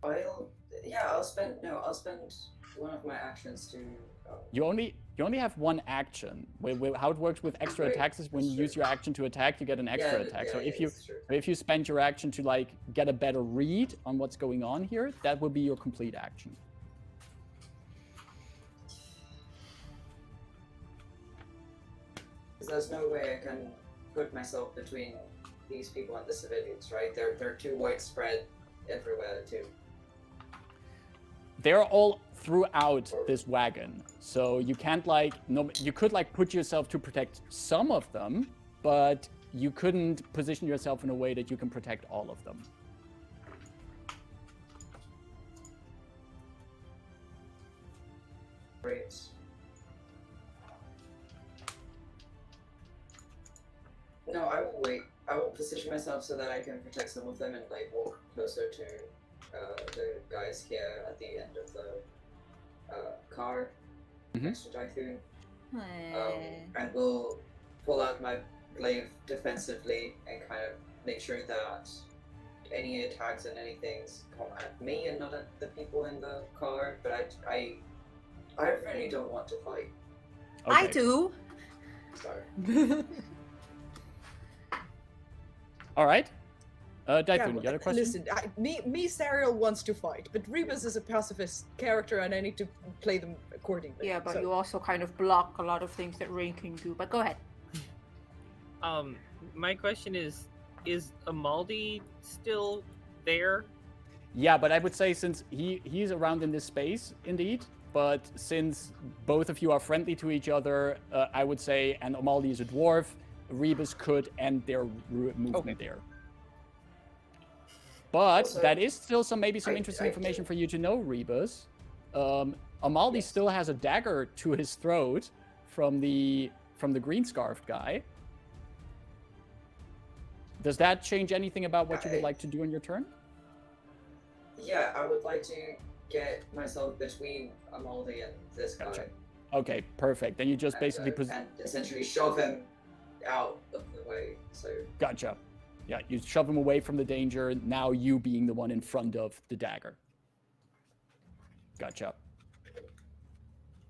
I'll spend one of my actions to. You only have one action. How it works with extra attacks is when you use your action to attack, you get an extra attack. So if you spend your action to get a better read on what's going on here, that will be your complete action. There's no way I can put myself between these people and the civilians, right? They're too widespread everywhere too. They're all throughout this wagon, so you can't you could put yourself to protect some of them, but you couldn't position yourself in a way that you can protect all of them. Great. No, I will wait. I will position myself so that I can protect some of them and walk closer to the guys here at the end of the car next to Dythun. And we'll pull out my glaive defensively and kind of make sure that any attacks and anything come at me and not at the people in the car. But I really don't want to fight. Okay. I do. Sorry. All right. Dythun, you got a question? Listen, me, Serial wants to fight, but Rebus is a pacifist character, and I need to play them accordingly. Yeah, but so. you also kind of block a lot of things that Rain can do. But go ahead. My question is Amaldi still there? Yeah, but I would say since he's around in this space, indeed. But since both of you are friendly to each other, I would say, and Amaldi is a dwarf, Rebus could end their movement there. But Also, that is still maybe some interesting information for you to know, Rebus. Amaldi still has a dagger to his throat from the green scarf guy. Does that change anything about what you would like to do on your turn? Yeah, I would like to get myself between Amaldi and this guy. Gotcha. Okay, perfect. Then you just basically and essentially shove him out of the way. So Gotcha. Yeah, you shove him away from the danger, now you being the one in front of the dagger. Gotcha.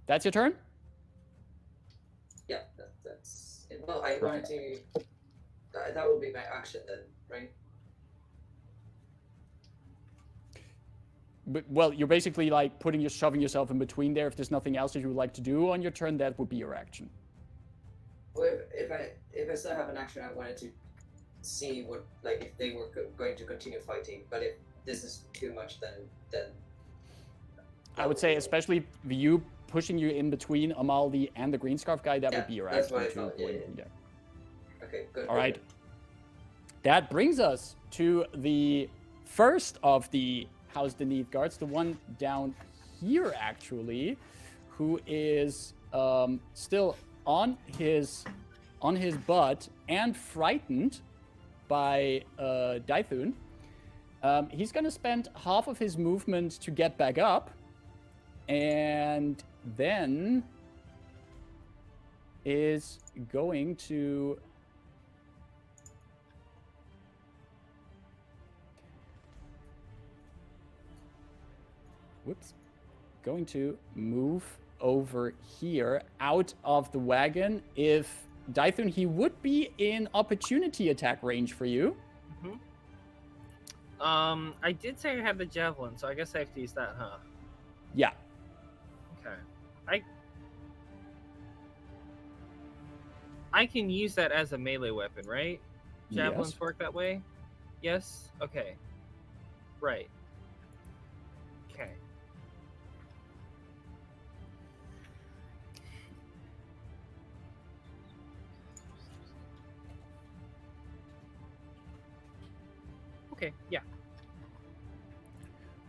That's your turn? yeah, that's it. Well, I wanted to. That would be my action then, right? But, well, you're basically shoving yourself in between there. If there's nothing else that you would like to do on your turn, that would be your action. Well, if I still have an action, I wanted to see what if they were going to continue fighting. But if this is too much, then I would say, especially you pushing you in between Amaldi and the green scarf guy, that would be your that's action. what I to thought, avoid yeah. it. Okay, good. All right. That brings us to the first of the House Beneath guards, the one down here actually, who is still on his butt and frightened by Dythun. He's going to spend half of his movement to get back up, and then is going to going to move over here out of the wagon. If Dythun, he would be in opportunity attack range for you. I did say I had the javelin, so I guess I have to use that, huh? Yeah. Okay. I can use that as a melee weapon, right? Javelins work that way? Yes? Okay. Right. Okay. Okay, yeah.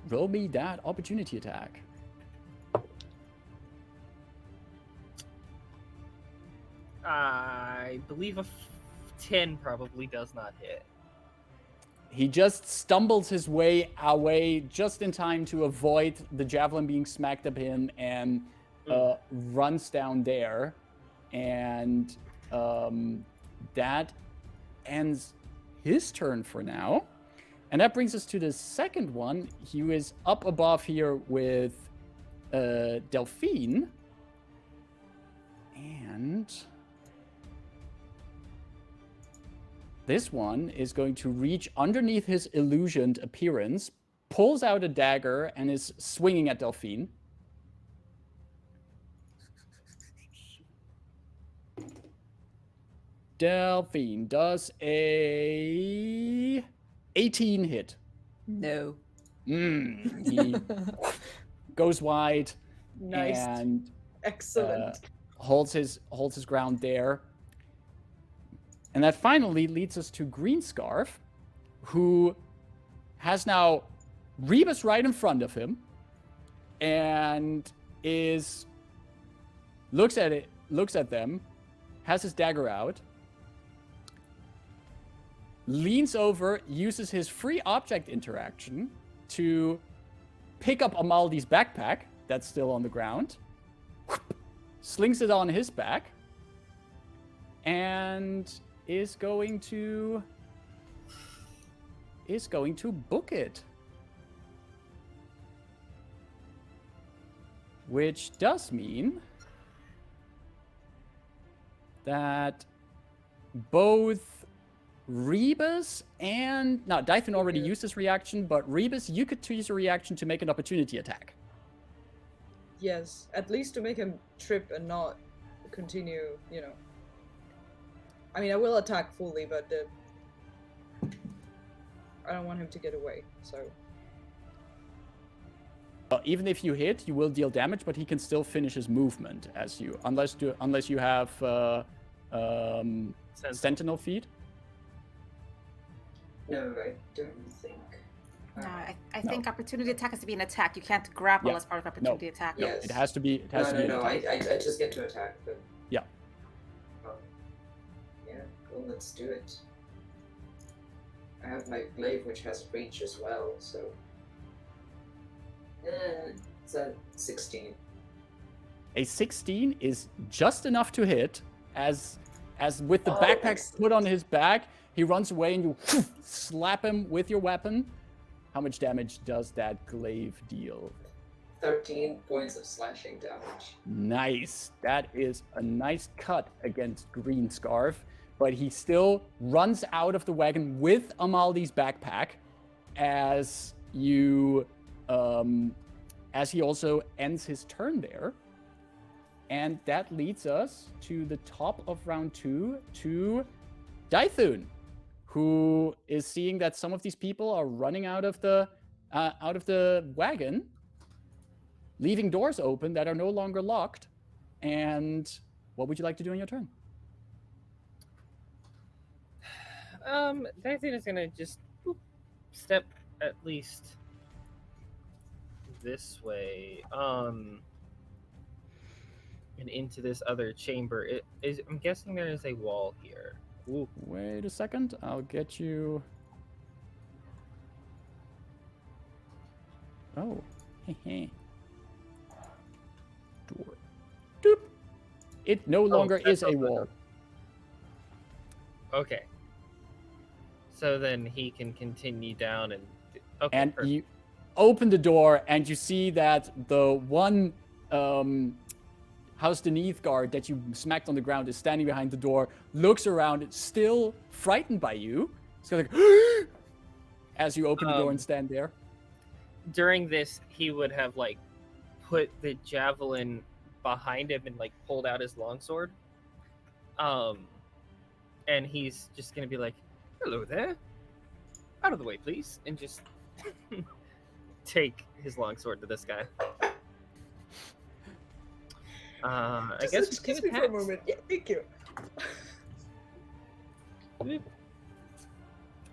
Roll me that opportunity attack. I believe a 10 probably does not hit. He just stumbles his way away just in time to avoid the javelin being smacked at him and runs down there. And that ends his turn for now. And that brings us to the second one. He is up above here with Delphine. And this one is going to reach underneath his illusioned appearance, pulls out a dagger, and is swinging at Delphine. Delphine does a 18 hit. No. He goes wide Nice. and Excellent. holds his ground there. And that finally leads us to Greenscarf, who has now Rebus right in front of him and looks at them, has his dagger out, leans over, uses his free object interaction to pick up Amaldi's backpack that's still on the ground, slings it on his back, and is going to book it. Which does mean that both Rebus and... Now, Dython already used his reaction, but Rebus, you could use a reaction to make an opportunity attack. Yes, at least to make him trip and not continue, you know. I mean, I will attack fully, but I don't want him to get away, so... Even if you hit, you will deal damage, but he can still finish his movement as you... Unless you have Sentinel feed. No, I don't think. No, I think opportunity attack has to be an attack. You can't grapple Yeah. as part of opportunity attack. Yeah. Yes. It has to be. It has to be. an No, attack. I just get to attack, but... Yeah. Yeah, well, let's do it. I have my glaive, which has reach as well, so... It's a 16. A 16 is just enough to hit, as with the Oh, backpack excellent. put on his back, he runs away and you slap him with your weapon. How much damage does that glaive deal? 13 points of slashing damage. Nice. That is a nice cut against Greenscarf, but he still runs out of the wagon with Amaldi's backpack as you, as he also ends his turn there. And that leads us to the top of round 2 to Dython, who is seeing that some of these people are running out of the wagon, leaving doors open that are no longer locked. And what would you like to do on your turn? Dython is gonna just step at least this way, and into this other chamber. I'm guessing there is a wall here. Ooh, wait a second. I'll get you. Oh, hehe. Door. Doop. It no longer that's is a open. wall. Okay. So then he can continue down and... Okay, And perfect. you open the door, and you see that the one House Beneath guard that you smacked on the ground is standing behind the door, looks around, still frightened by you. So like, as you open the door and stand there. During this, he would have, like, put the javelin behind him and, like, pulled out his longsword. And he's just gonna be like, "Hello there. out of the way, please, and just take his longsword to this guy. I Just guess excuse with me 2 for a attacks. moment. Yeah, thank you.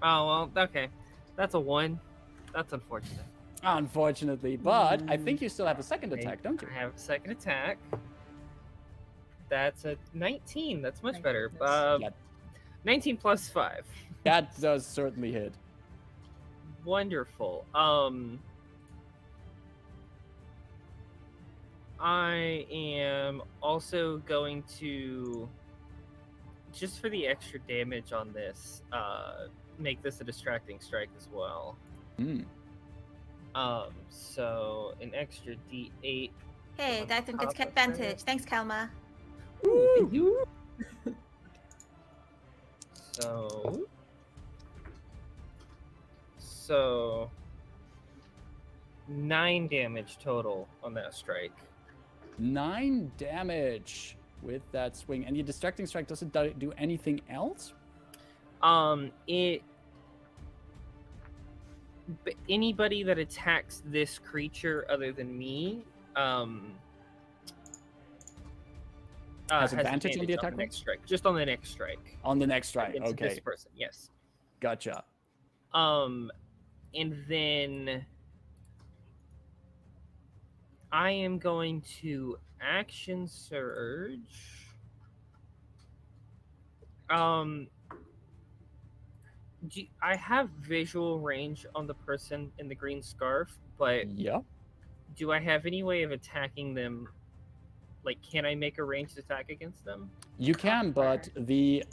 Oh well, okay. That's a 1. That's unfortunate. Unfortunately, but I think you still have a second attack, don't you? I have a second attack. That's a 19. That's much better. Yeah. 19 plus 5. That does certainly hit. Wonderful. I am also going to, just for the extra damage on this, make this a distracting strike as well. Hmm. So an extra D8. Hey, On Dyson gets top of advantage. Thanks, Kalma. Thank you. So 9 damage total on that strike. 9 damage with that swing. And your distracting strike doesn't do anything else? Anybody that attacks this creature other than me, Has advantage on the attack roll? next strike. Just on the next strike. On the next strike, Against okay. This person, yes. Gotcha. And then I am going to action surge. I have visual range on the person in the green scarf, but Yeah. do I have any way of attacking them? Like, can I make a ranged attack against them? You can, but the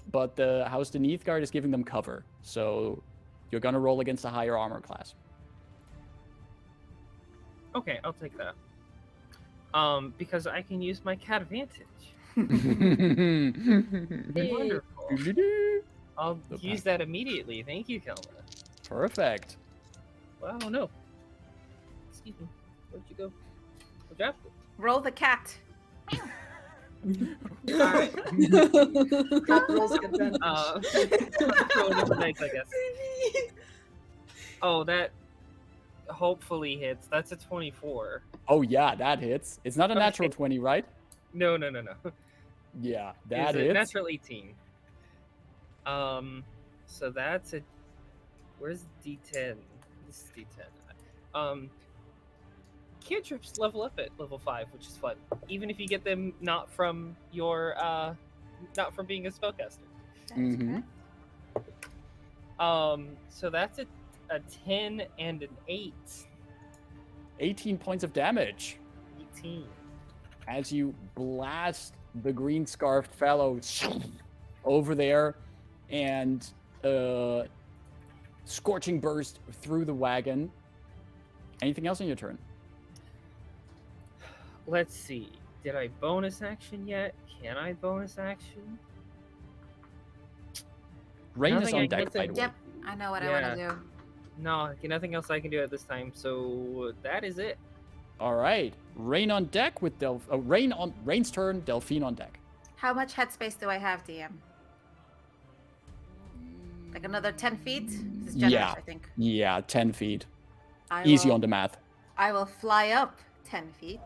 House Beneath Guard is giving them cover. So you're gonna roll against a higher armor class. Okay, I'll take that. Because I can use my cat advantage. Wonderful. I'll use that immediately. Thank you, Kelma. Perfect. Wow, no. Excuse me. Where'd you go? Where'd you have to? Roll the cat. Cat rolls advantage. Roll with the dice, I guess. Oh, that hopefully hits. That's a 24. Oh yeah, that hits. It's not a natural Okay. 20, right? No. Yeah, that It's a hits. natural 18. So that's a. Where's D10? This is D10. Cantrips level up at level 5, which is fun. Even if you get them not from your not from being a spellcaster. That is Mhm. correct. So that's a 10 and an 8. 18 points of damage 18. as you blast the green scarfed fellow over there, and scorching burst through the wagon. Anything else on your turn? Let's see. Did I bonus action yet? Can I bonus action? Rain is Nothing on I deck, can by the way. Yep, I know what I want to do. No, nothing else I can do at this time. So that is it. All right, Rain on deck with Rain's turn. Delphine on deck. How much headspace do I have, DM? Like another 10 feet? This is generous, Yeah. I think. Yeah, 10 feet. I Easy will, on the math. I will fly up 10 feet.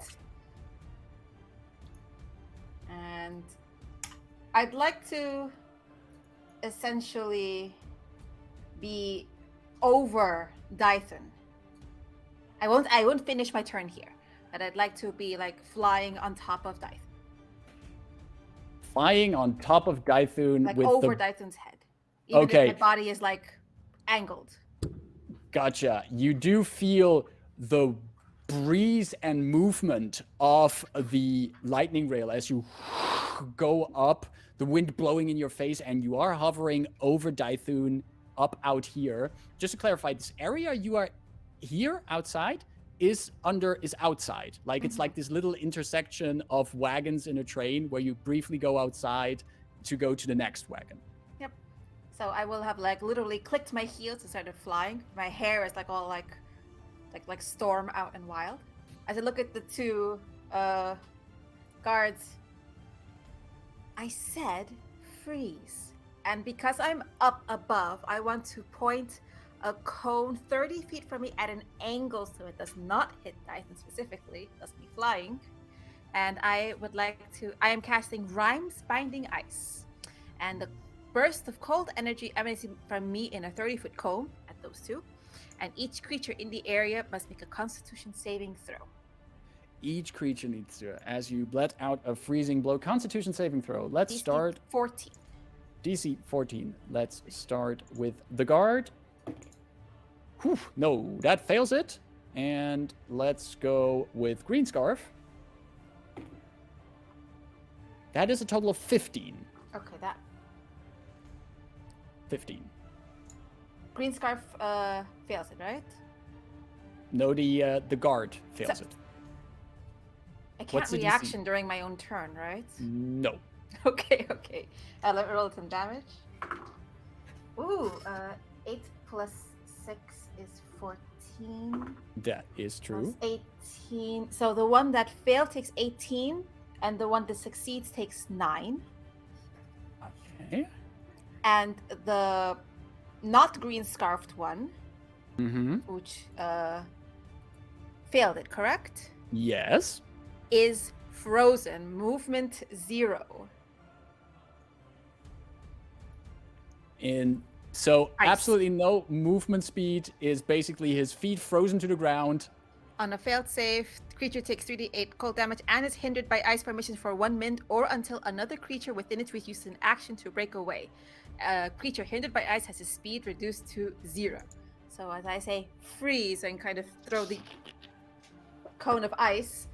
And I'd like to essentially be over Dyson. I won't finish my turn here, but I'd like to be like flying on top of Dyson. Flying on top of Dythun Like with over the... Dythun's head. Even Okay. if my body is like angled. Gotcha. You do feel the breeze and movement of the lightning rail as you go up, the wind blowing in your face, and you are hovering over Dythun up out here. Just to clarify, this area you are here outside is outside. Like it's like this little intersection of wagons in a train where you briefly go outside to go to the next wagon. So I will have like literally clicked my heels and started flying. My hair is like all like storm out and wild. As I look at the two guards, I said freeze. And because I'm up above, I want to point a cone 30 feet from me at an angle so it does not hit Dyson specifically, thus me flying. And I am casting Rhymes Binding Ice. And the burst of cold energy emanating from me in a 30-foot cone at those two. And each creature in the area must make a Constitution saving throw. Each creature needs to, as you let out a freezing blow, Constitution saving throw. Let's DC start 14. DC 14. Let's start with the guard. Whew, no, that fails it. And let's go with Green Scarf. That is a total of 15. Okay, that 15. green scarf fails it, right? No, the guard fails So- it. I can't What's the DC? reaction during my own turn, right? No. Okay. Let me roll some damage. Ooh, 8 plus 6 is 14. That is true. Plus 18. So the one that failed takes 18, and the one that succeeds takes 9. Okay. And the not green scarfed one, Mm-hmm. which failed it, correct? Yes. Is frozen. Movement 0. So Ice. absolutely no movement speed, is basically his feet frozen to the ground. On a failed save, the creature takes 3d8 cold damage and is hindered by ice formation for 1 minute or until another creature within it uses an action to break away. A creature hindered by ice has his speed reduced to 0. So as I say, freeze and kind of throw the cone of ice,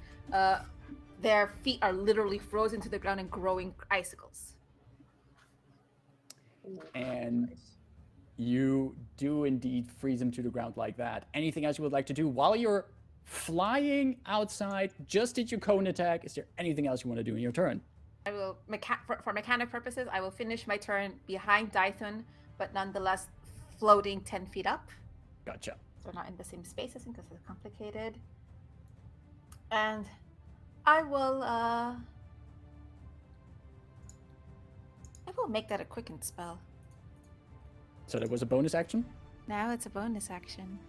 their feet are literally frozen to the ground and growing icicles. And you do indeed freeze him to the ground like that. Anything else you would like to do while you're flying outside? Just did your cone attack. Is there anything else you want to do in your turn? I will, for mechanic purposes, I will finish my turn behind Dython, but nonetheless floating 10 feet up. Gotcha. So not in the same space as him because it's complicated. And I will make that a quicken spell. So that was a bonus action? Now it's a bonus action.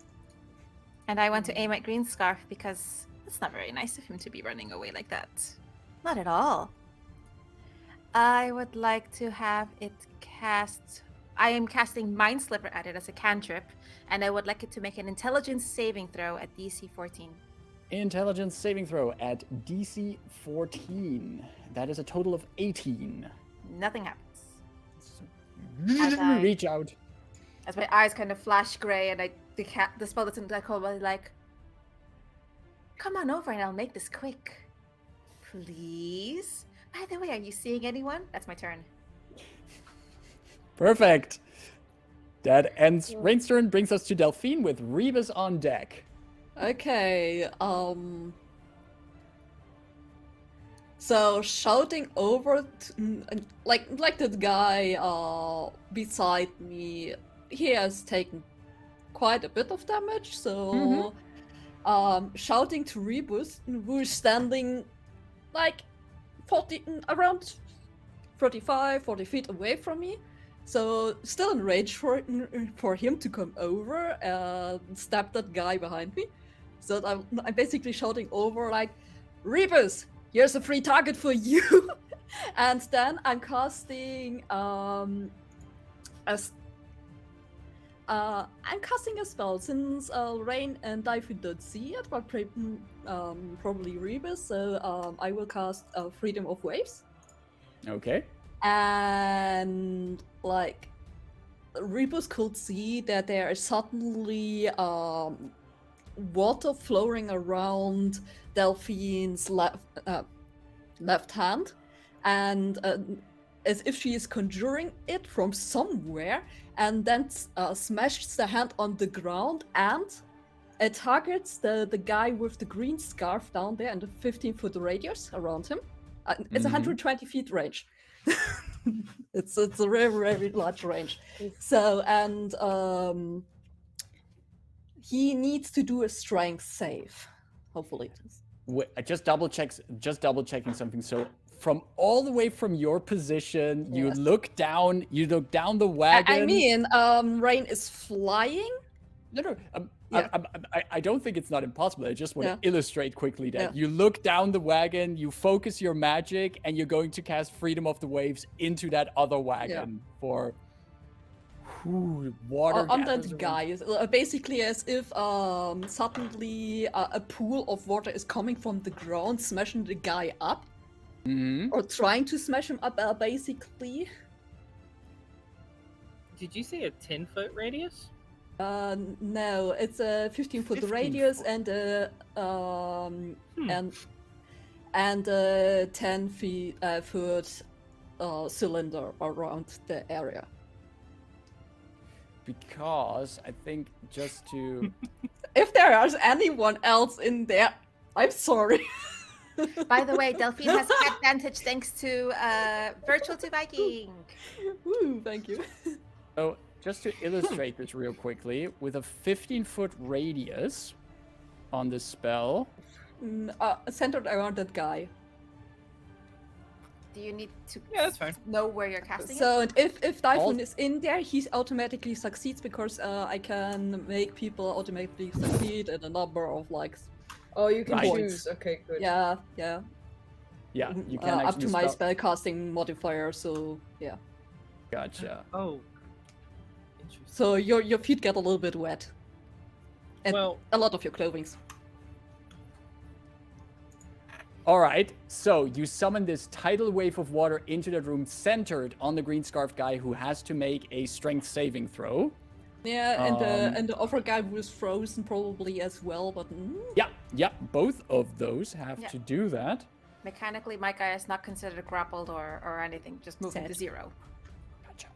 And I want to aim at Green Scarf because it's not very nice of him to be running away like that. Not at all. I would like to have it cast... I am casting Mind Slipper at it as a cantrip, and I would like it to make an intelligence saving throw at DC 14. Intelligence saving throw at DC 14. That is a total of 18. Nothing happens. So, reach out. As my eyes kind of flash gray and the spell doesn't like hold, but like, come on over and I'll make this quick. Please? By the way, are you seeing anyone? That's my turn. Perfect. That ends Rain's turn, brings us to Delphine with Rebus on deck. Okay, so shouting over like that guy beside me, he has taken quite a bit of damage, so shouting to Rebus, who's standing like around 40 feet away from me. So still in range for him to come over and stab that guy behind me. So I'm basically shouting over like, Rebus, here's a free target for you. And then I'm casting I'm casting a spell since Rain and Delphine don't see it, but probably Rebus. So I will cast Freedom of Waves. Okay. And like Rebus could see that there is suddenly water flowing around Delphine's left hand, and as if she is conjuring it from somewhere, and then smashes the hand on the ground, and it targets the guy with the green scarf down there in the 15-foot radius around him. It's 120 feet range. it's a very, very large range. So, and he needs to do a strength save. Hopefully. Wait, just double checking something. So from all the way from your position, you Yes. look down the wagon. I mean, Rain is flying No. Yeah. I don't think it's not impossible. I just want Yeah. to illustrate quickly that Yeah. you look down the wagon, you focus your magic, and you're going to cast Freedom of the Waves into that other wagon for water. On gathers that around- guy, basically as if suddenly a pool of water is coming from the ground, smashing the guy up, Mhm. or trying to smash him up, basically. Did you say a 10-foot radius? No, it's a 15-foot 15 radius foot. and and 10-foot cylinder around the area. Because I think just to If there is anyone else in there, I'm sorry. By the way, Delphine has advantage thanks to Virtual to Viking. Woo, thank you. So, just to illustrate this real quickly, with a 15-foot radius on this spell, Centered around that guy. Do you need to Yeah, that's fine. know where you're casting it? So if Delphine All- is in there, he automatically succeeds because I can make people automatically succeed in a number of like, Oh, you can Right. choose. Okay, good. yeah, yeah, you can up actually to my spell. spellcasting modifier. So yeah, Gotcha. Oh. Interesting. so your feet get a little bit wet, and Well, a lot of your clothing's. All right, so you summon this tidal wave of water into the room centered on the green scarf guy who has to make a strength saving throw. Yeah, and the other guy was frozen probably as well, but Yeah, both of those have Yeah. to do that. Mechanically, my guy is not considered grappled or anything. Just move him to Sad. 0. Gotcha.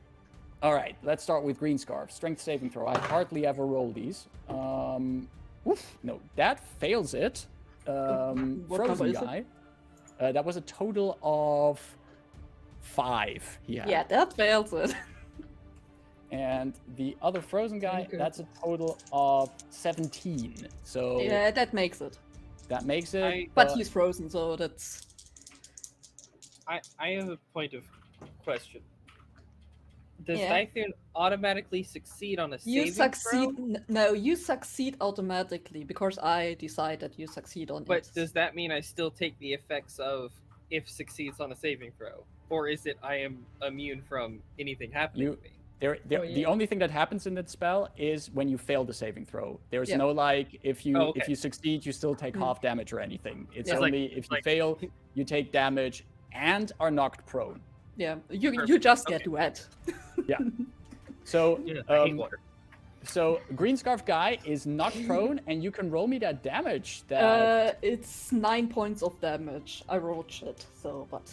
All right, let's start with green scarf. Strength saving throw. I hardly ever roll these. No, that fails it. What number Frozen is it? guy. That was a total of 5 he had. yeah, that fails it. And the other frozen guy, Okay. that's a total of 17. So Yeah, that makes it. that makes it. But he's frozen, so that's. I have a point of question. Does Yeah. Typhoon automatically succeed on a You saving succeed. throw? No, you succeed automatically because I decide that you succeed on But it. does that mean I still take the effects of if succeeds on a saving throw? Or is it I am immune from anything happening You- to me? Oh, The yeah. only thing that happens in that spell is when you fail the saving throw. There's Yeah. no like if you Oh, okay. if you succeed, you still take Mm. half damage or anything. It's Yeah. It's like- only if you like- fail, you take damage and are knocked prone. Yeah, you Perfect. just get Okay. wet. So Yeah, I hate water. so green scarf guy is knocked prone, and you can roll me that damage. That It's 9 points of damage. I rolled shit, so but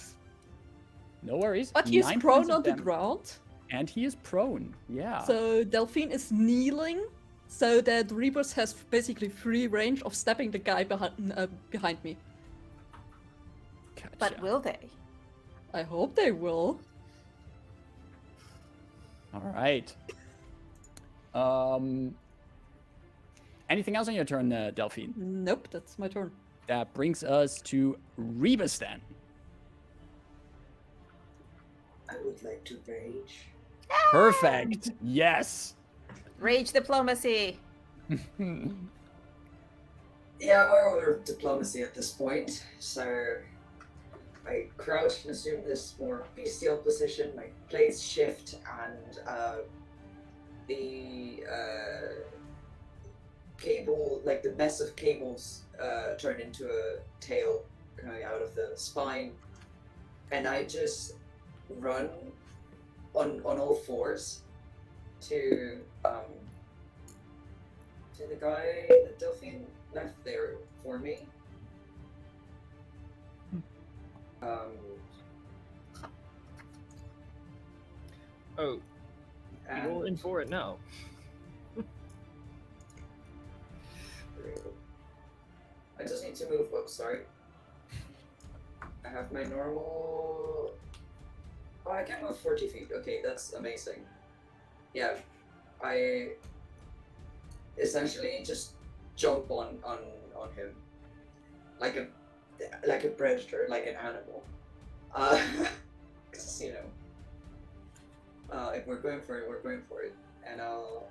no worries. but he's 9 prone points of on the damage. ground. And he is prone. Yeah. So Delphine is kneeling, so that Rebus has basically free range of stepping the guy behind me. Gotcha. But will they? I hope they will. All right. Anything else on your turn, Delphine? Nope, that's my turn. That brings us to Rebus then. I would like to rage. Perfect. Yes. Rage diplomacy. Yeah, we're over diplomacy at this point, so I crouch and assume this more bestial position. My blades shift, and the cable, like the mess of cables, turn into a tail coming out of the spine, and I just run on all fours to the guy that Delphine left there for me. Oh, And you in for it now. I just need to move. Oh, sorry. I have my normal. Oh, I can move 40 feet. Okay, that's amazing. Yeah, I essentially just jump on him like a predator, like an animal. 'Cause, you know, if we're going for it, we're going for it. And I'll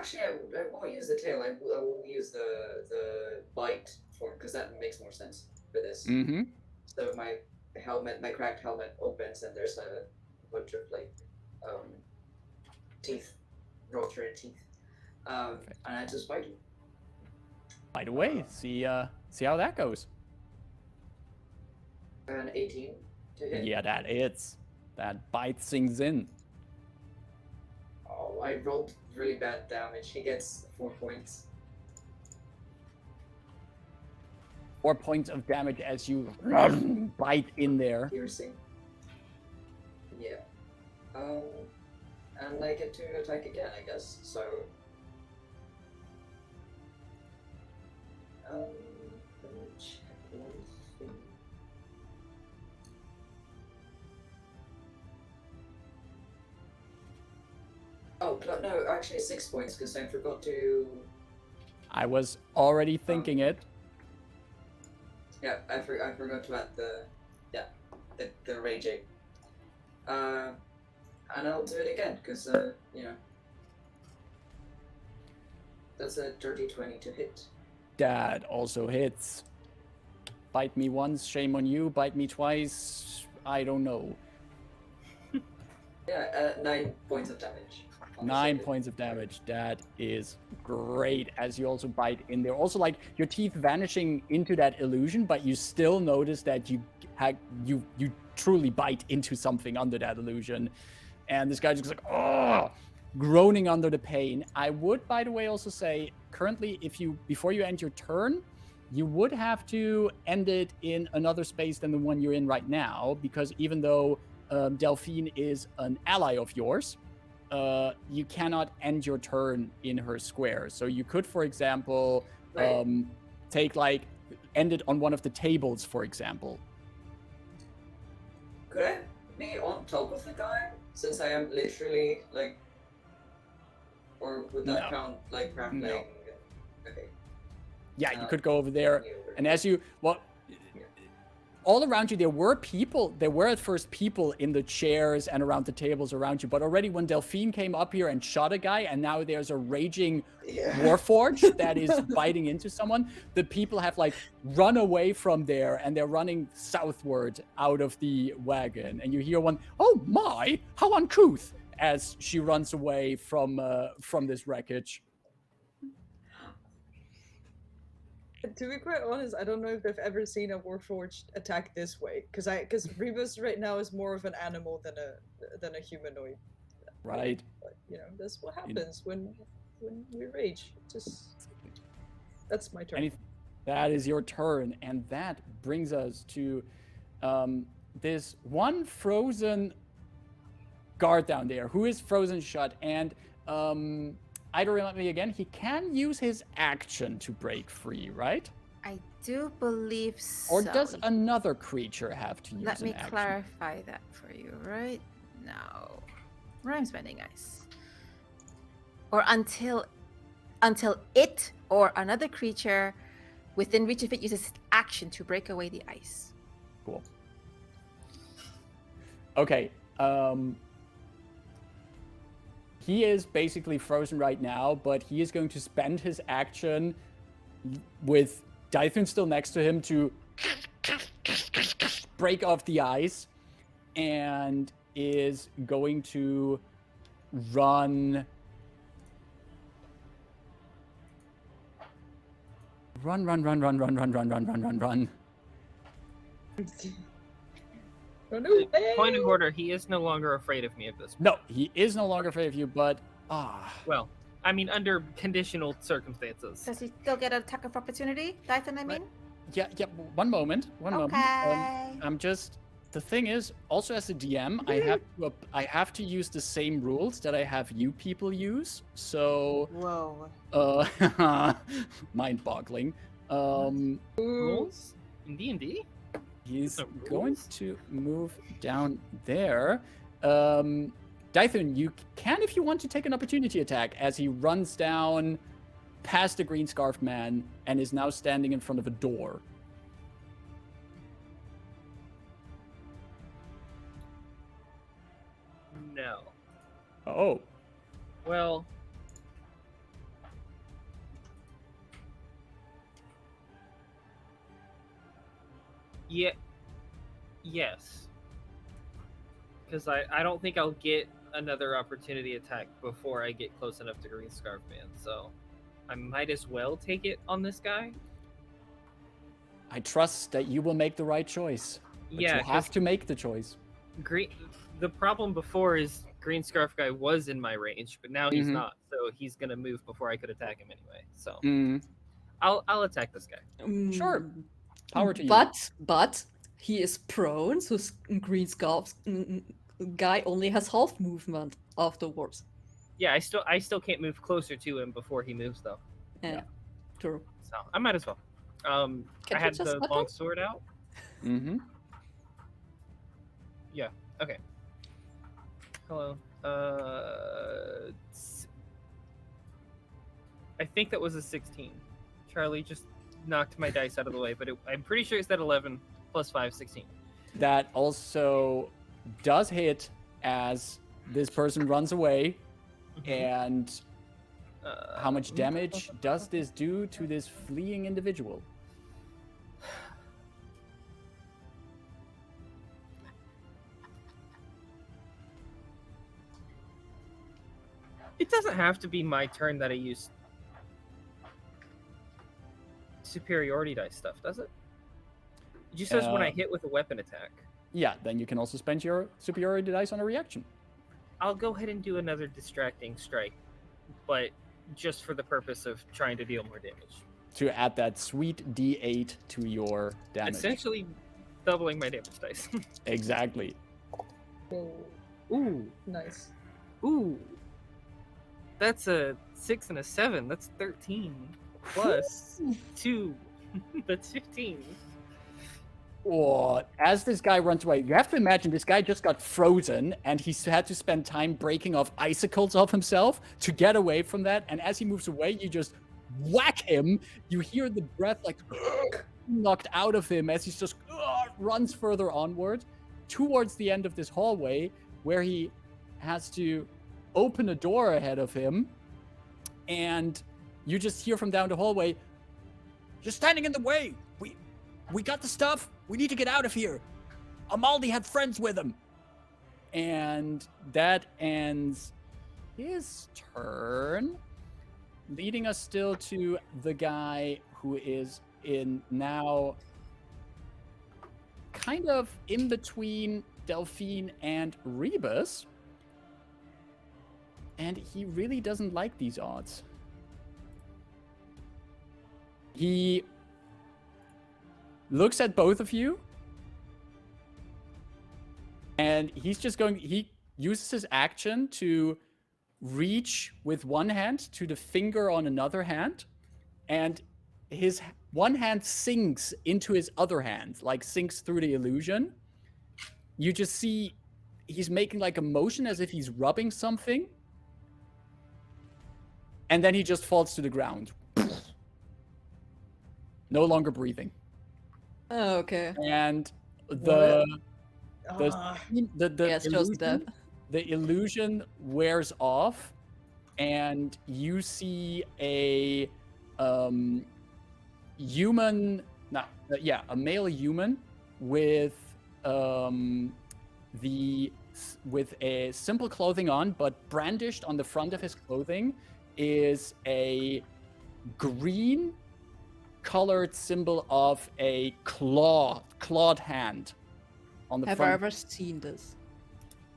actually, I won't use the tail. I will use the bite form because that makes more sense for this. Mm-hmm. So my helmet, my cracked helmet opens, and there's a bunch of like teeth, rotated teeth. And I just bite you. By the way, see how that goes. An 18 to hit. Yeah, that hits. That bite sinks in. Oh, I rolled really bad damage. He gets 4 points. 4 points of damage as you bite in there. Piercing. Yeah. And I get to attack again, I guess. So. Let me check one thing. Oh, no, actually 6 points because I forgot to. I was already thinking it. Yeah, I forgot to add the raging. And I'll do it again because that's a dirty 20 to hit. That also hits. Bite me once, shame on you. Bite me twice, I don't know. Yeah, 9 points of damage. 9 points of damage. That is great. As you also bite in there. Also, like your teeth vanishing into that illusion, but you still notice that you truly bite into something under that illusion. And this guy just like, oh, groaning under the pain. I would, by the way, also say currently, before you end your turn, you would have to end it in another space than the one you're in right now, because even though Delphine is an ally of yours, you cannot end your turn in her square. So you could, for example, end it on one of the tables, for example. Could I be on top of the guy? Since I am literally like, or would that count like grappling? No. Okay. Yeah, you could go over there, and as you all around you, there were at first people in the chairs and around the tables around you, but already when Delphine came up here and shot a guy, and now there's a raging warforged that is biting into someone, the people have like run away from there, and they're running southward out of the wagon, and you hear one, "Oh my, how uncouth," as she runs away from this wreckage. To be quite honest, I don't know if I've ever seen a Warforged attack this way, because Rebus right now is more of an animal than a humanoid. Right. But, that's what happens when we rage. That's my turn. That is your turn, and that brings us to this one frozen guard down there who is frozen shut, and Ida, remind me again, he can use his action to break free, right? I do believe so. Or does another creature have to use an action? Let me clarify that for you right now. Rhymes bending ice. Or until it or another creature within reach of it uses action to break away the ice. Cool. Okay. He is basically frozen right now, but he is going to spend his action with Dythun still next to him to break off the ice, and is going to run. Run. Point of order, he is no longer afraid of me at this point. No, he is no longer afraid of you, but well, I mean, under conditional circumstances. Does he still get an attack of opportunity? Dythun, I mean? Yeah, one moment. Okay. I'm just, the thing is, also as a DM, I have to use the same rules that I have you people use. So whoa. Mind-boggling. Rules in D&D? He's going to move down there. Dythun, you can, if you want, to take an opportunity attack as he runs down past the green scarf man and is now standing in front of a door. No. Oh. Well, Yeah. Yes. Because I don't think I'll get another opportunity attack before I get close enough to Green Scarf Man, so I might as well take it on this guy. I trust that you will make the right choice. But Yeah, you have to make the choice. The problem before is Green Scarf guy was in my range, but now he's Mhm. not, so he's gonna move before I could attack him anyway. So Mm, I'll attack this guy. Sure. Mm, Power to you. But he is prone, so Green Scarf guy only has half movement afterwards. Yeah, I still can't move closer to him before he moves though. Yeah, true. So I might as well. I you had just the let long him? sword out. Mm-hmm. Yeah. Okay. Hello. I think that was a 16. Charlie just knocked my dice out of the way, but I'm pretty sure it's that 11 plus 5, 16. That also does hit as this person runs away. And how much damage does this do to this fleeing individual? It doesn't have to be my turn that I use superiority dice stuff, does it? It just says when I hit with a weapon attack. Yeah, then you can also spend your superiority dice on a reaction. I'll go ahead and do another distracting strike, but just for the purpose of trying to deal more damage. To add that sweet D8 to your damage. Essentially doubling my damage dice. Exactly. Oh, Ooh. nice. Ooh. That's a 6 and a 7. That's 13. Plus 2. That's 15. Oh, as this guy runs away, you have to imagine this guy just got frozen and he's had to spend time breaking off icicles of himself to get away from that. And as he moves away, you just whack him. You hear the breath like knocked out of him as he just runs further onward towards the end of this hallway where he has to open a door ahead of him. And you just hear from down the hallway, "You're standing in the way. We got the stuff. We need to get out of here. Amaldi had friends with him." And that ends his turn, leading us still to the guy who is in now kind of in between Delphine and Rebus. And he really doesn't like these odds. He looks at both of you, and he uses his action to reach with one hand to the finger on another hand, and his one hand sinks into his other hand, like sinks through the illusion. You just see he's making like a motion as if he's rubbing something, and then he just falls to the ground. No longer breathing. Oh, okay. And the Yes, just death. the illusion wears off, and you see a human, a male human with with a simple clothing on, but brandished on the front of his clothing is a green colored symbol of a clawed hand on the Have front. I ever seen this?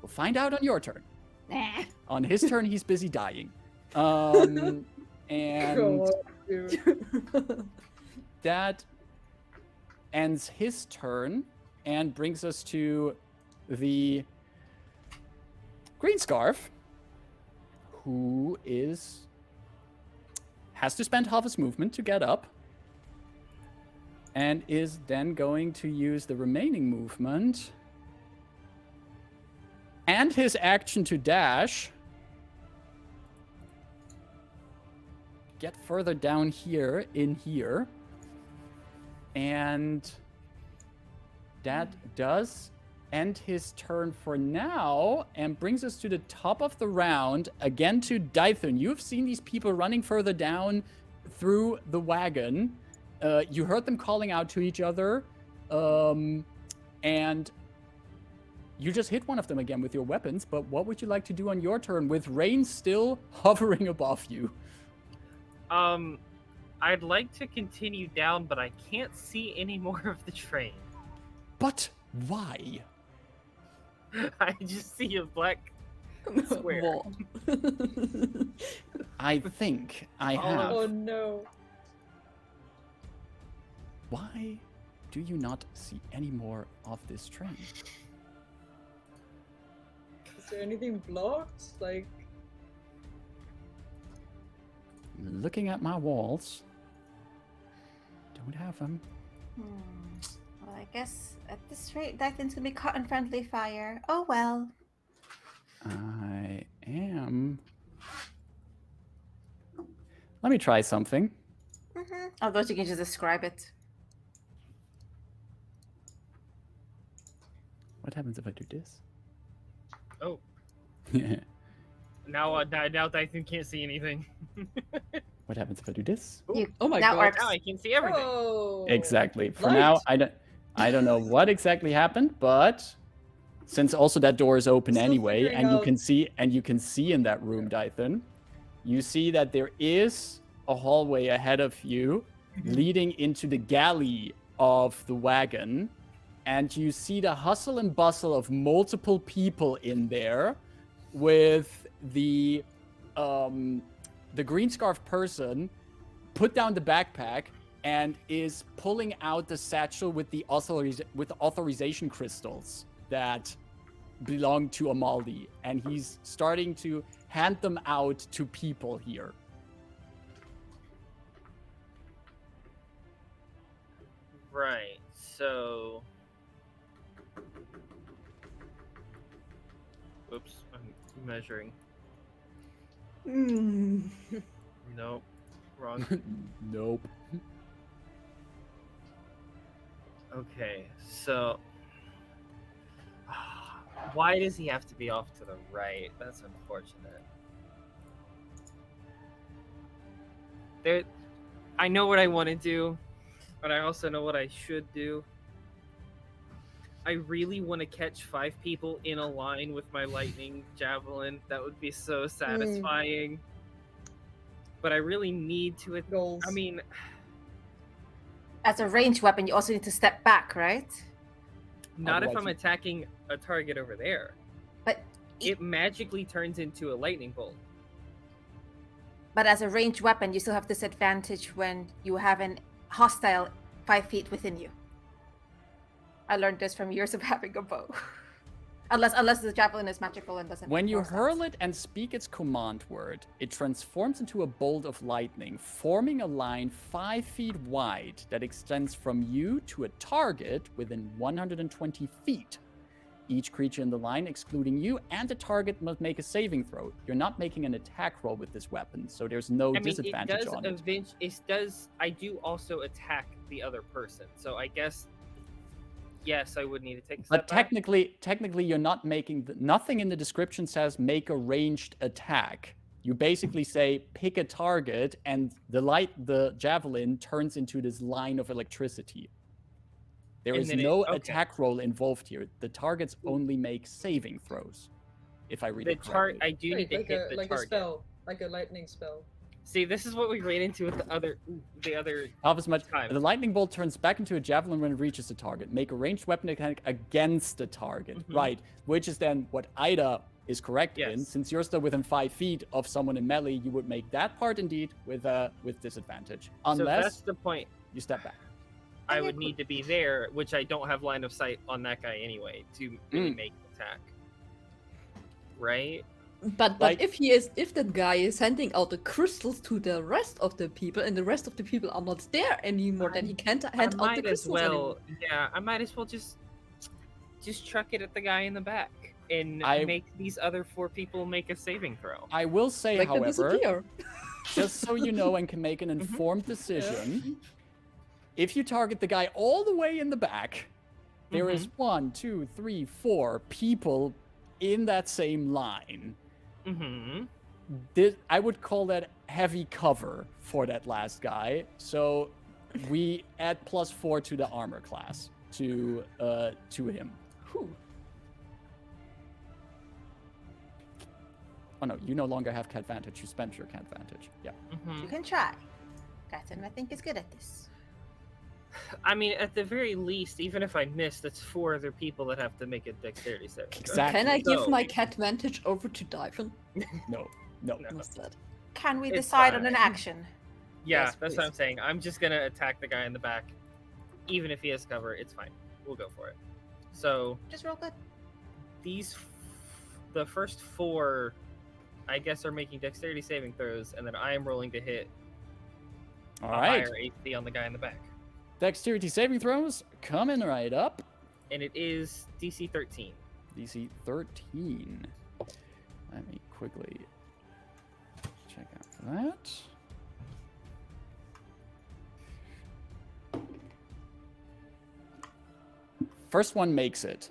We'll find out on your turn. Nah. On his turn, he's busy dying. And God, dude. that ends his turn and brings us to the Green Scarf, who has to spend half his movement to get up, and is then going to use the remaining movement and his action to dash, get further down here, and that does end his turn for now, and brings us to the top of the round, again to Dythun. You've seen these people running further down through the wagon. You heard them calling out to each other. And you just hit one of them again with your weapons, but what would you like to do on your turn with rain still hovering above you? I'd like to continue down, but I can't see any more of the train. But why? I just see a black square. Wall. I think I have. Oh no. Why do you not see any more of this train? Is there anything blocked? Like, Looking at my walls, don't have them. Well, I guess at this rate, Dythan's gonna be caught in friendly fire. Oh well. I am. Let me try something. Although you can just describe it. What happens if I do this? Oh, now Dyson can't see anything. What happens if I do this? Oh my that god. works. Now I can see everything. oh. Exactly. For Light. now, I don't know what exactly happened, but since also that door is open Still anyway, figuring and you out- can see in that room, Dython, you see that there is a hallway ahead of you leading into the galley of the wagon, and you see the hustle and bustle of multiple people in there, with the green scarf person put down the backpack and is pulling out the satchel with the authorization crystals that belong to Amaldi, and he's starting to hand them out to people here. Right. So. Oops, I'm measuring. Nope, wrong. Nope. Okay, so why does he have to be off to the right? That's unfortunate. I know what I want to do, but I also know what I should do. I really want to catch 5 people in a line with my lightning javelin. That would be so satisfying. But I really need to. Goals. I mean, As a ranged weapon, you also need to step back, right? not if Otherwise I'm attacking a target over there. But It magically turns into a lightning bolt. but as a ranged weapon, you still have disadvantage when you have an hostile 5 feet within you. I learned this from years of having a bow. unless the javelin is magical and doesn't. When make you more sense. hurl it and speak its command word, it transforms into a bolt of lightning, forming a line 5 feet wide that extends from you to a target within 120 feet. Each creature in the line, excluding you, and the target must make a saving throw. You're not making an attack roll with this weapon, so there's no I mean, disadvantage on it. I do also attack the other person, so I guess yes, I would need to take a step But back. technically, you're not making nothing in the description says make a ranged attack. You basically say pick a target, and the javelin turns into this line of electricity. There And is then no okay. attack roll involved here. The targets only make saving throws. If I read The it correctly. I do need to like hit a the like target. a spell, like a lightning spell. See, this is what we ran into with the other Half as much. time. The lightning bolt turns back into a javelin when it reaches the target. Make a ranged weapon attack against the target. Mhm. Right. Which is then what Ida is correct in. Yes. Since you're still within 5 feet of someone in melee, you would make that part indeed with disadvantage. So Unless that's the point. you step back. I would need to be there, which I don't have line of sight on that guy anyway to really make an attack. Right? But Like- if that guy is handing out the crystals to the rest of the people, and the rest of the people are not there anymore, then he can't hand I out the might as crystals well. anymore. Yeah, I might as well just chuck it at the guy in the back and I- make these other 4 people make a saving throw. I will say, Like they however, disappear. just so you know and can make an informed decision, if you target the guy all the way in the back, there is 1, 2, 3, 4 people in that same line. Mm-hmm. I would call that heavy cover for that last guy. So we add +4 to the armor class. to him. Whew. Oh no, you no longer have cat vantage. You spent your cat vantage. Yeah. You can try. Captain, I think, is good at this. I mean, at the very least, even if I miss, that's 4 other people that have to make a dexterity saving throw. Exactly. Can I give So- my cat vantage over to Delphine? No. No. No. What's that? Can we It's decide on fine. an action? Yeah, Yes, that's what please. I'm saying. I'm just gonna attack the guy in the back. Even if he has cover, it's fine. We'll go for it. So, Just roll good. the first 4, I guess, are making dexterity saving throws, and then I am rolling to hit All a right. higher AC on the guy in the back. Dexterity saving throws coming right up. And it is DC 13. DC 13. Let me quickly check out for that. First one makes it.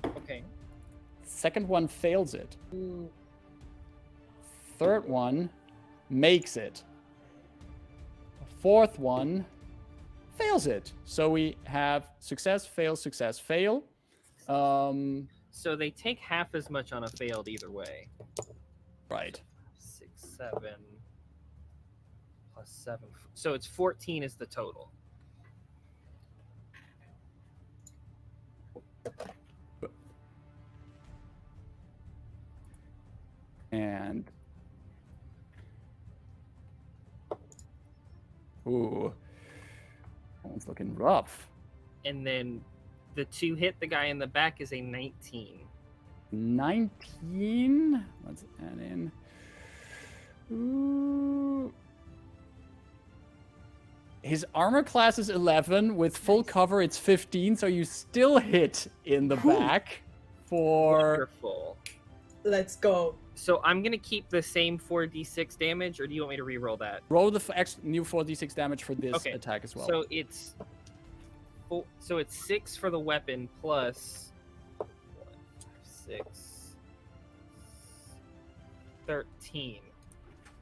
Okay. Second one fails it. Third one makes it. Fourth one fails it. So we have success, fail, success, fail. So they take half as much on a failed either way. Right. 6, 7, plus 7. So it's 14 is the total. And ooh, that one's looking rough. And then the 2 hit the guy in the back is a 19. 19. Let's add in. Ooh. His armor class is 11. With full cover, it's 15. So you still hit in the back for. Wonderful. Let's go. So I'm gonna keep the same 4d6 damage, or do you want me to re-roll that? Roll the new 4d6 damage for this Okay, attack as well. So it's 6 for the weapon plus 1, 5, 6, 13.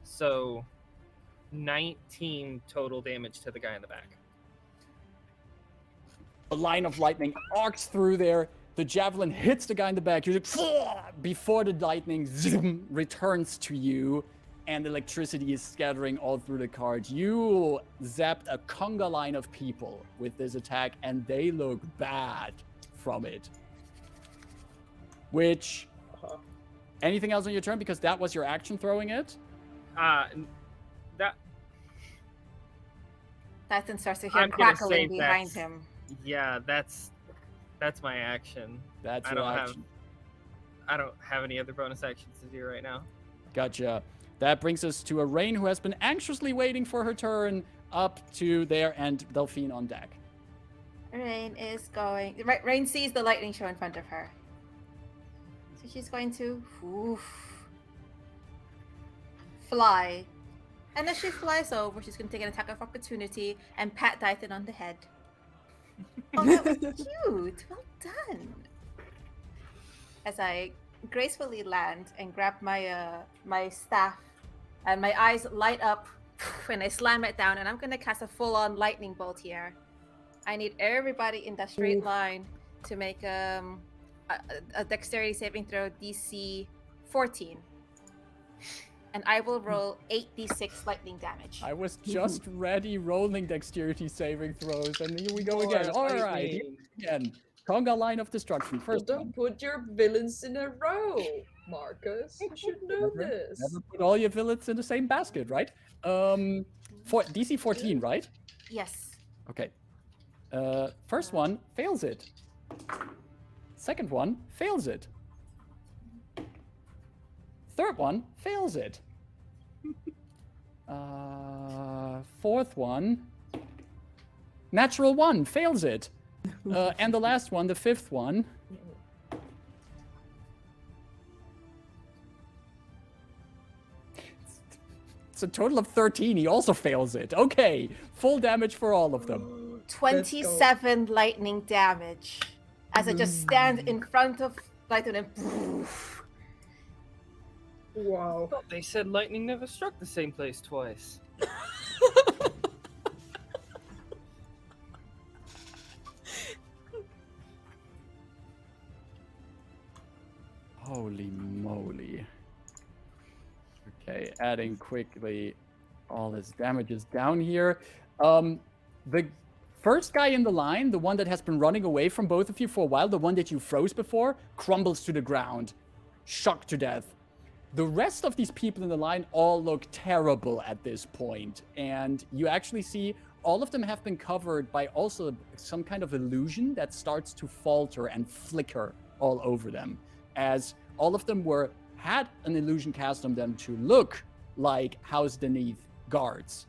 So 19 total damage to the guy in the back. A line of lightning arcs through there. The javelin hits the guy in the back. You're like, before the lightning zoom, returns to you, and electricity is scattering all through the cart. You zapped a conga line of people with this attack, and they look bad from it. Which, anything else on your turn? Because that was your action throwing it. That Titan starts to hear I'm gonna say crackling behind that's- him. yeah, that's my action. That's I your don't action. I don't have any other bonus actions to do right now. Gotcha. That brings us to a Rain who has been anxiously waiting for her turn up to there, and Delphine on deck. Rain is going. Rain sees the lightning show in front of her, so she's going to fly, and as she flies over, she's going to take an attack of opportunity and pat Titan on the head. Oh, that was cute. Well done. As I gracefully land and grab my my staff, and my eyes light up when I slam it down, and I'm going to cast a full-on lightning bolt here. I need everybody in that straight line to make a dexterity saving throw DC 14. And I will roll 8d6 lightning damage. I was just ready rolling dexterity saving throws, and here we go again. All right, here again. Conga line of destruction. First Don't one. put your villains in a row, Marcus. You should know Never- this. Never put all your villains in the same basket, right? DC 14, right? Yes. Okay. First one fails it. Second one fails it. Third one fails it. Fourth one, natural one, fails it. And the last one, the fifth one, it's a total of 13. He also fails it. Okay, full damage for all of them. 27 lightning damage. As I just stand in front of Titan and Wow. But they said lightning never struck the same place twice. Okay, adding quickly all his damages down here. The first guy in the line, the one that has been running away from both of you for a while, the one that you froze before, crumbles to the ground, shocked to death. The rest of these people in the line all look terrible at this point, and you actually see all of them have been covered by also some kind of illusion that starts to falter and flicker all over them, as all of them had an illusion cast on them to look like House Beneath guards.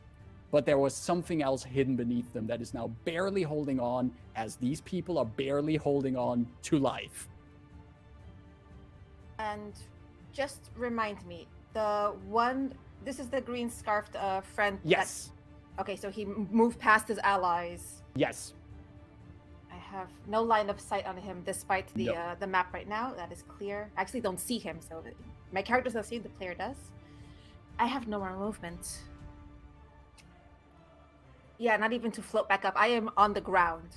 But there was something else hidden beneath them that is now barely holding on, as these people are barely holding on to life. And just remind me, this is the green scarfed friend. Yes. Okay, so he moved past his allies. Yes. I have no line of sight on him despite the No. the map right now. That is clear. I actually don't see him, so my character doesn't see him, the player does. I have no more movement. Yeah, not even to float back up. I am on the ground.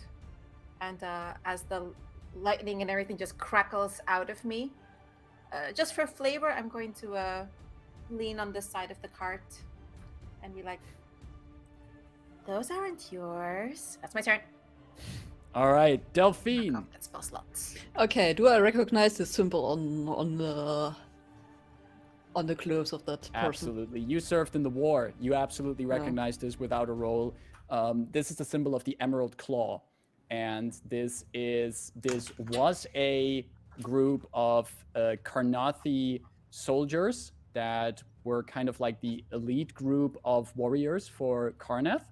And as the lightning and everything just crackles out of me, just for flavor, I'm going to lean on this side of the cart and be like, those aren't yours. That's my turn. All right, Delphine. Oh, that's spell slots. Okay, do I recognize the symbol on the clothes of that person? Absolutely. You served in the war. You absolutely recognize this without a roll. This is the symbol of the Emerald Claw. And this was a group of Karrnathi soldiers that were kind of like the elite group of warriors for Karrnath.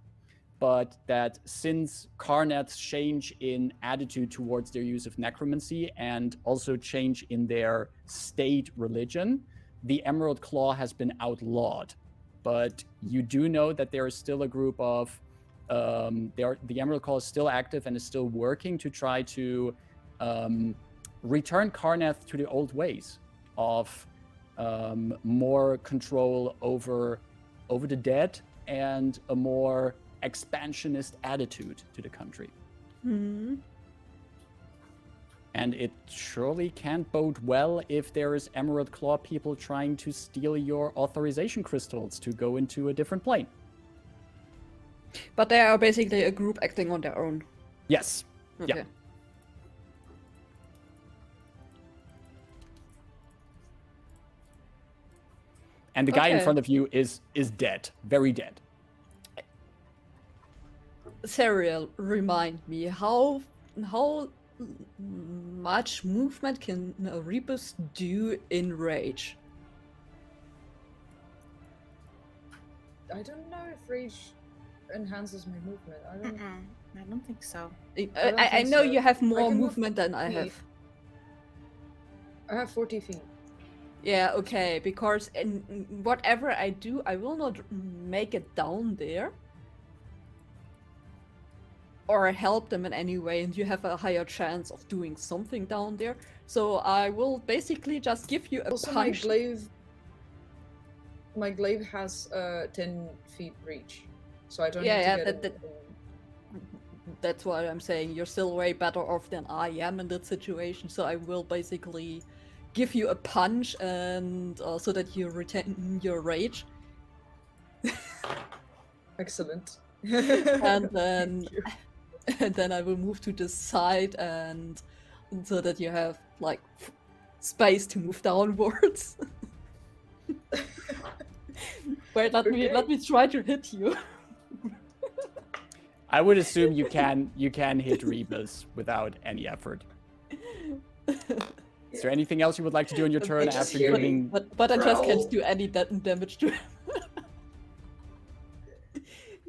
But that since Karrnath's change in attitude towards their use of necromancy and also change in their state religion, the Emerald Claw has been outlawed. But you do know that there is still a group of the Emerald Claw is still active and is still working to try to return Karrnath to the old ways of more control over the dead and a more expansionist attitude to the country. Hmm. And it surely can't bode well if there is Emerald Claw people trying to steal your authorization crystals to go into a different plane. But they are basically a group acting on their own. Yes. Okay. Yeah. And the guy in Okay. front of you is dead. Very dead. Serial, remind me, how much movement can a Rebus do in rage? I don't know if rage enhances my movement. I don't think so. don't I think know so. you have I more can move movement than I 40 have. I have 40 feet. Yeah, okay, because in whatever I do, I will not make it down there. Or help them in any way, and you have a higher chance of doing something down there. So I will basically just give you a Also, punch. my glaive has 10 feet reach, so I don't Yeah, need to get that's why I'm saying you're still way better off than I am in that situation. So I will basically give you a punch, and so that you retain your rage. Excellent. And then Thank you. and then I will move to the side, and so that you have like space to move downwards. Wait, let me try to hit you. I would assume you can hit Rebus without any effort. Is there anything else you would like to do on your turn just after hear giving? But I just Growl. can't do any damage to him.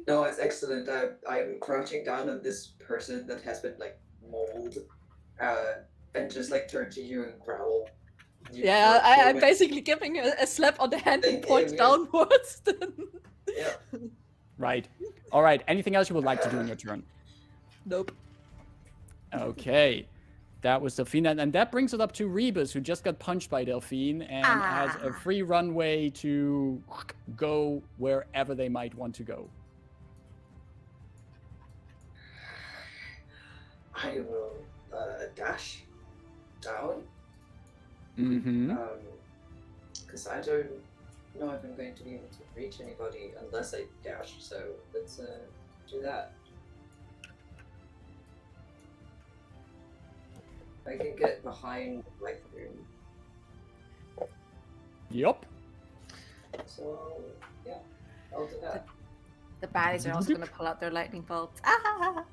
No, it's excellent. I'm crouching down on this person that has been like mauled, and just like turn to you and growl. Yeah, I'm basically giving a slap on the hand and Thank point you. downwards. Yeah. Right. All right. Anything else you would like to do on your turn? Nope. Okay. That was Delphine, and that brings it up to Rebus, who just got punched by Delphine and has a free runway to go wherever they might want to go. I will dash down. Mm-hmm. Because I don't know if I'm going to be able to reach anybody unless I dash, so let's do that. I can get behind my room. Yup. So, yeah, I'll do that. The baddies are also going to pull out their lightning bolts. Ah!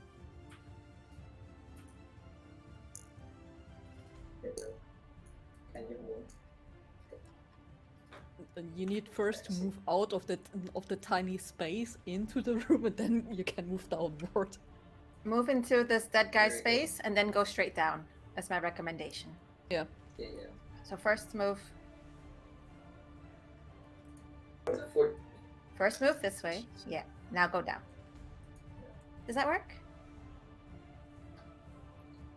Can you move? Then you need first to move out of the tiny space into the room, and then you can move downward. Move into this dead guy's Very good. space and then go straight down. That's my recommendation. Yeah. Yeah. So first move For First move this way. Yeah. Now go down. Does that work?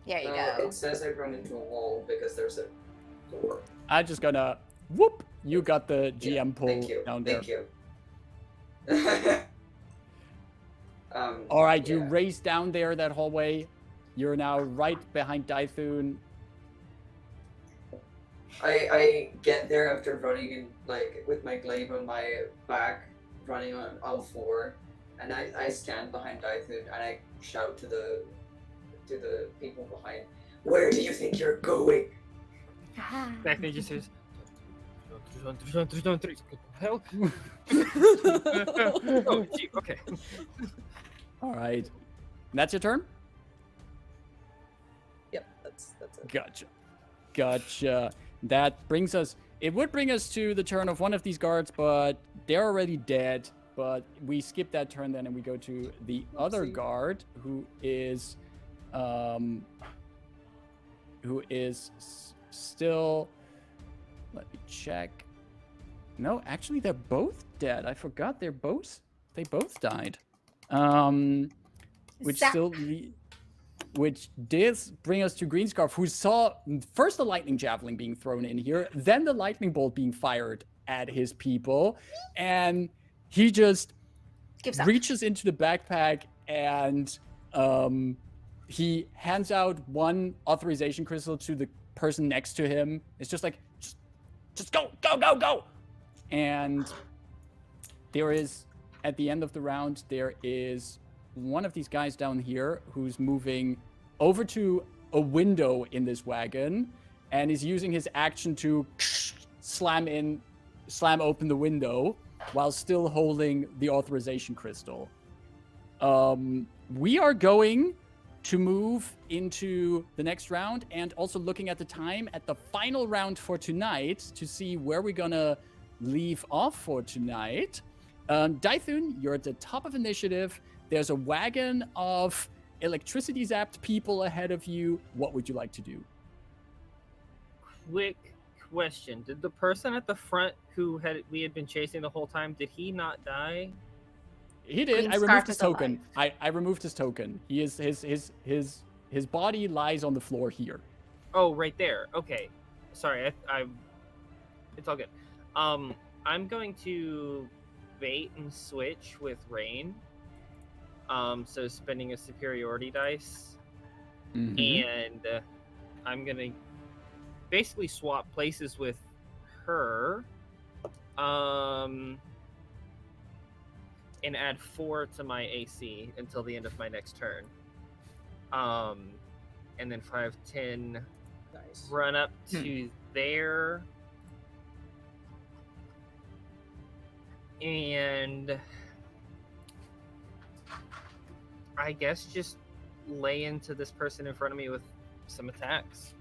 There you go. It says I run into a wall because there's a door. I'm just gonna whoop. You got the GM pull Thank you. down there. Thank you. All right, you yeah. race down there that hallway. You're now right behind Dythun. I get there after running in, like, with my glaive on my back, running on all four, and I stand behind Dythun and I shout to the people behind, "Where do you think you're going?" Back there just says, "Don't, what the hell?" Oh, gee, okay. All right, and that's your turn. Yep, that's it. Gotcha. That brings us. It would bring us to the turn of one of these guards, but they're already dead. But we skip that turn then, and we go to the other Oopsie. guard, who is still. Let me check. No, actually, they're both dead. I forgot they both died. Which Zap. still. Which did bring us to Greenscarf, who saw first the lightning javelin being thrown in here, then the lightning bolt being fired at his people, and he just Gives up. reaches into the backpack and he hands out one authorization crystal to the person next to him. It's just like, just go. And there is, at the end of the round, there is one of these guys down here who's moving over to a window in this wagon and is using his action to slam open the window while still holding the authorization crystal. We are going to move into the next round and also looking at the time at the final round for tonight to see where we're gonna leave off for tonight. Dythun, you're at the top of initiative. There's a wagon of electricity zapped people ahead of you. What would you like to do? Quick question: did the person at the front who we had been chasing the whole time, did he not die? He did. Green I removed Scarf his is token. I removed his token. He is his body lies on the floor here. Oh, right there. Okay, sorry. I it's all good. I'm going to bait and switch with Rain. So spending a superiority dice, and I'm gonna basically swap places with her, and add 4 to my AC until the end of my next turn. And then 5, 10, Nice. run up to there, and I guess just lay into this person in front of me with some attacks.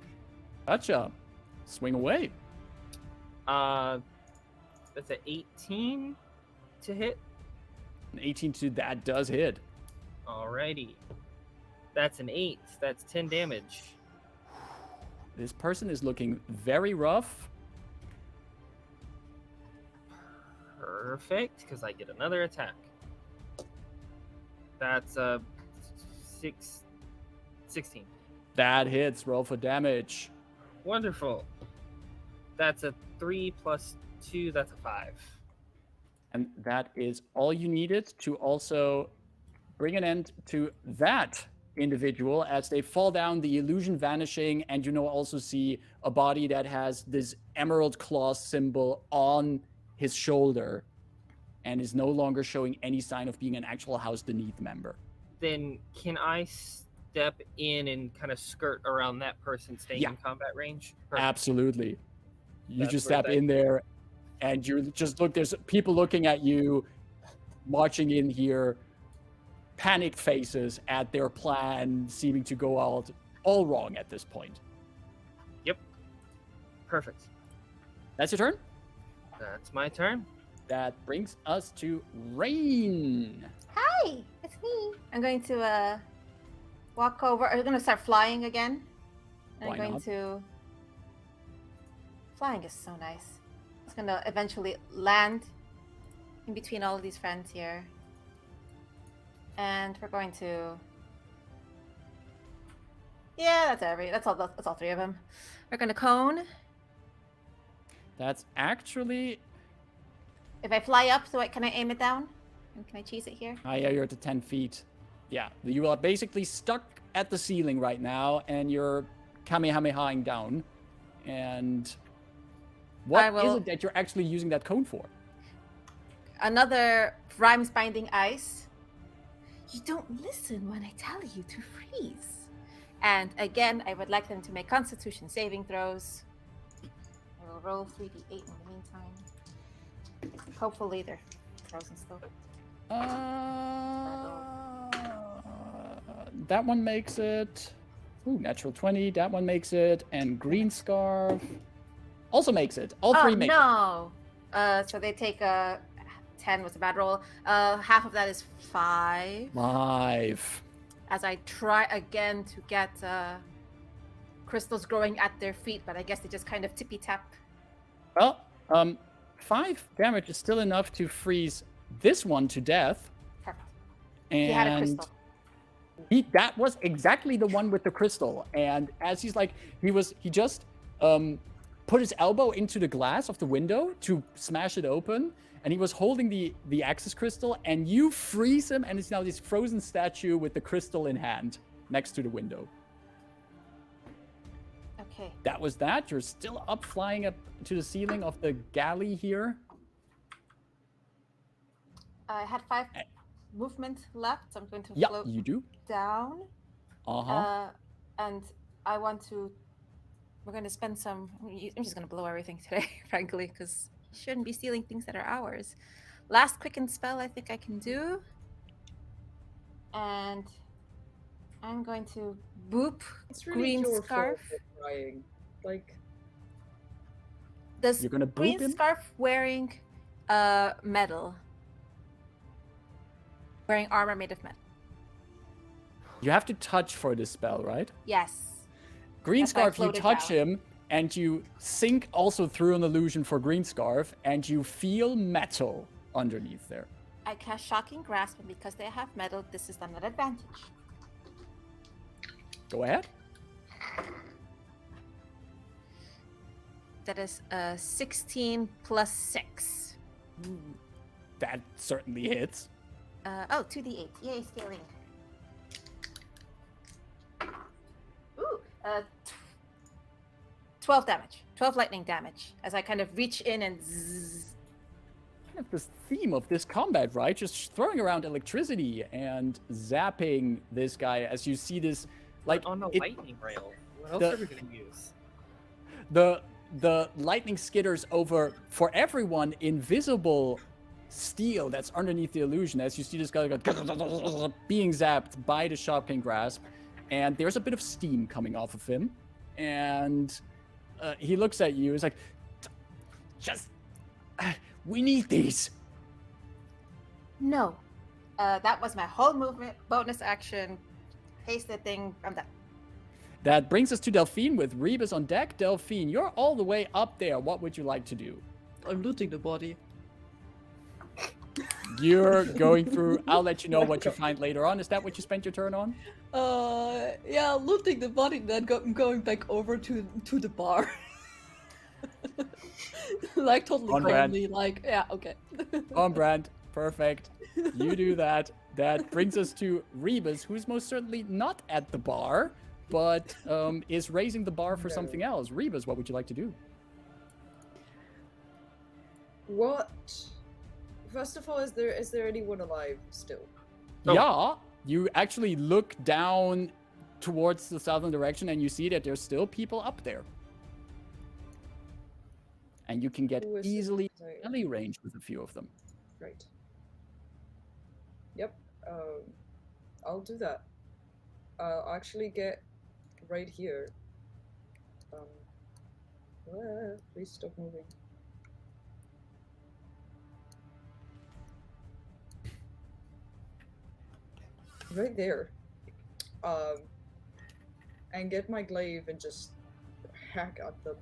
Gotcha. Swing away. That's an 18 to hit. An 18 to that does hit. Alrighty. That's an 8. That's 10 damage. This person is looking very rough. Perfect, because I get another attack. That's 16. That hits. Roll for damage. Wonderful. That's a 3 plus 2. That's a 5. And that is all you needed to also bring an end to that individual as they fall down, the illusion vanishing, and also see a body that has this emerald claw symbol on his shoulder and is no longer showing any sign of being an actual House Beneath member. Then can I step in and kind of skirt around that person staying in combat range? Perfect. Absolutely. You That's just where step that- in there and you just look, there's people looking at you, marching in here, panicked faces at their plan, seeming to go out all wrong at this point. Yep. Perfect. That's your turn? That's my turn. That brings us to Rain. Hi, it's me. I'm going to walk over. I'm going to start flying again. And Why I'm going not? to. Flying is so nice. It's going to eventually land in between all of these friends here. And we're going to. Yeah, that's all three of them. We're going to cone. That's actually... If I fly up, can I aim it down? And can I cheese it here? yeah, you're at the 10 feet. Yeah, you are basically stuck at the ceiling right now, and you're kamehamehaing down. And what is it that you're actually using that cone for? Another rhymes binding ice. You don't listen when I tell you to freeze. And again, I would like them to make Constitution saving throws. I will roll 3d8 in the meantime. Hopefully they're frozen still. That one makes it. Ooh, natural 20. That one makes it. And green scarf also makes it. All three make it. Oh no! So they take 10 was a bad roll. Half of that is 5. 5. As I try again to get crystals growing at their feet, but I guess they just kind of tippy tap. Well, 5 damage is still enough to freeze this one to death. Perfect. And He had a crystal. that was exactly the one with the crystal. And as he's like, he just put his elbow into the glass of the window to smash it open. And he was holding the Axis crystal, and you freeze him, and it's now this frozen statue with the crystal in hand next to the window. Okay. That was that. You're still up, flying up to the ceiling of the galley here. I had 5 movement left, so I'm going to Yeah, float you do. down. And I want to. We're going to spend some. I'm just going to blow everything today, frankly, because you shouldn't be stealing things that are ours. Last quicken spell I think I can do. And I'm going to boop It's really green your scarf. fault for crying. Like, Does You're gonna boop green him? scarf wearing metal? Wearing armor made of metal. You have to touch for this spell, right? Yes. Green That's why I Scarf, you floated touch down. him, and you sync also through an illusion for Green Scarf, and you feel metal underneath there. I cast Shocking Grasp, and because they have metal, this is an advantage. Go ahead. That is 16 plus 6. That certainly hits. 2d8. Yay, scaling. Ooh, 12 damage. 12 lightning damage as I kind of reach in and zzz. Kind of this theme of this combat, right? Just throwing around electricity and zapping this guy as you see this, like on a it- lightning rail. What else the- are we gonna use? the lightning skitters over for everyone invisible steel that's underneath the illusion as you see this guy go being zapped by the Sharp-King Grasp, and there's a bit of steam coming off of him, and he looks at you. He's like, just we need these. No. That was my whole movement. Bonus action. Paste the thing. I'm done. That brings us to Delphine with Rebus on deck. Delphine, you're all the way up there. What would you like to do? I'm looting the body. You're going through. I'll let you know what you find later on. Is that what you spent your turn on? Yeah, looting the body, then going back over to the bar. Like totally On brand. calmly, like, yeah, okay. On brand. Perfect. You do that. That brings us to Rebus, who's most certainly not at the bar, but is raising the bar for something else. Rebus, what would you like to do? What? First of all, is there anyone alive still? Oh. Yeah, you actually look down towards the southern direction and you see that there's still people up there. And you can get Who is it? easily Sorry. melee range with a few of them. Right. Yep. I'll do that. I'll actually get right here. Please stop moving. Right there. And get my glaive and just hack at them.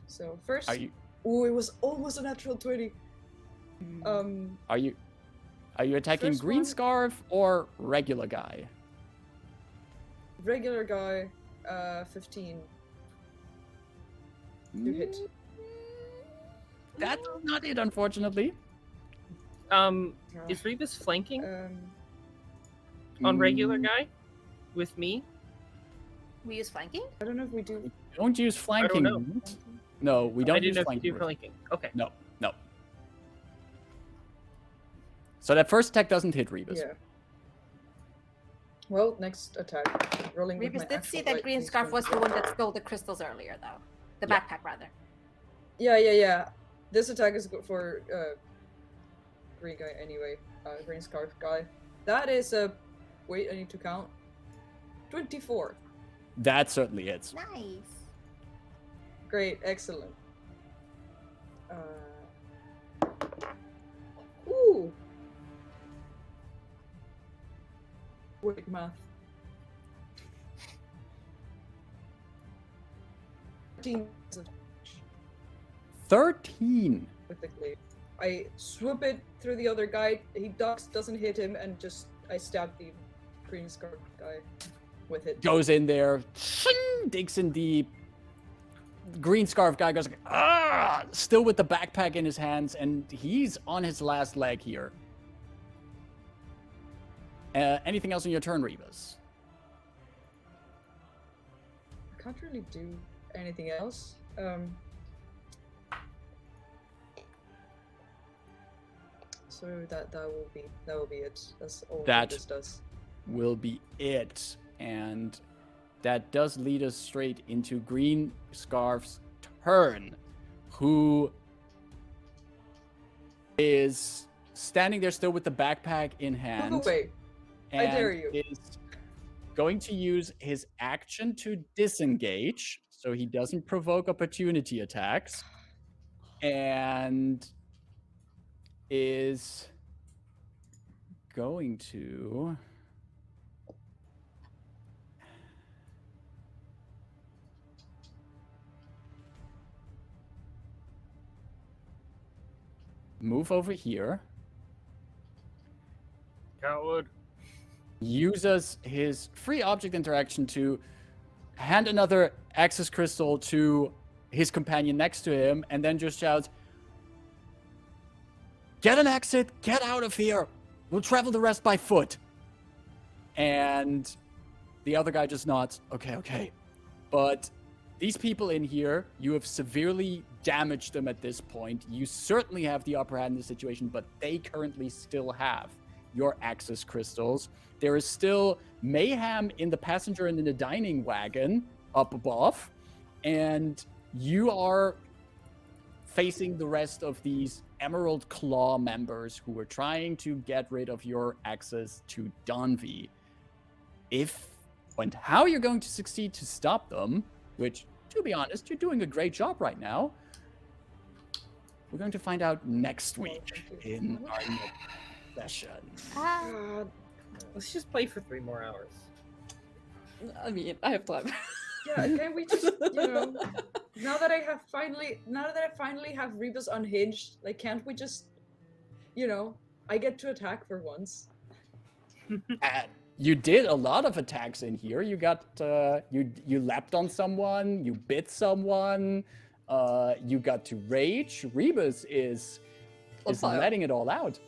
So first, Are you ooh, it was almost a natural 20. are you attacking First Green one- Scarf or regular guy? Regular guy, 15 to hit. That's not it, unfortunately. Is Rebus flanking Um, on regular Mm, guy with me? We use flanking? I don't know if we do. Don't use flanking. know. No, we don't I didn't use know if flanking. you do flanking. Okay. No. So that first attack doesn't hit Rebus. Yeah. Well, next attack. Rolling with Rebus my did see actual that light green base scarf was the weapon. one that stole the crystals earlier, though. The Yeah. backpack, rather. Yeah. This attack is good for green guy anyway. Green scarf guy. That is a. Wait, I need to count. 24. That certainly hits. Nice. Great, excellent. Ooh. Wait, math. 13 13. with the glaive. I swoop it through the other guy. He ducks, doesn't hit him, and just I stab the green scarf guy with it. Goes in there, digs in deep. Green scarf guy goes, ah! Still with the backpack in his hands, and he's on his last leg here. Anything else on your turn, Rebus? I can't really do anything else. So that will be it. That's all That- this does. Will be it. And that does lead us straight into Green Scarf's turn, who is standing there still with the backpack in hand. Move away. I and dare you. is going to use his action to disengage, so he doesn't provoke opportunity attacks, and is going to move over here. Coward. Uses his free object interaction to hand another access crystal to his companion next to him, and then just shouts, "Get an exit! Get out of here! We'll travel the rest by foot." And the other guy just nods, okay. But these people in here, you have severely damaged them at this point. You certainly have the upper hand in the situation, but they currently still have your access crystals. There is still mayhem in the passenger and in the dining wagon up above, and you are facing the rest of these Emerald Claw members who are trying to get rid of your access to Daanvi. If and how you're going to succeed to stop them, which, to be honest, you're doing a great job right now, we're going to find out next week in our next session. God. Let's just play for 3 more hours. I mean, I have time. Yeah, can we just, now that I finally have Rebus unhinged, like, can't we just, I get to attack for once. You did a lot of attacks in here. You got you leapt on someone, you bit someone, you got to rage. Rebus is fire. letting it all out.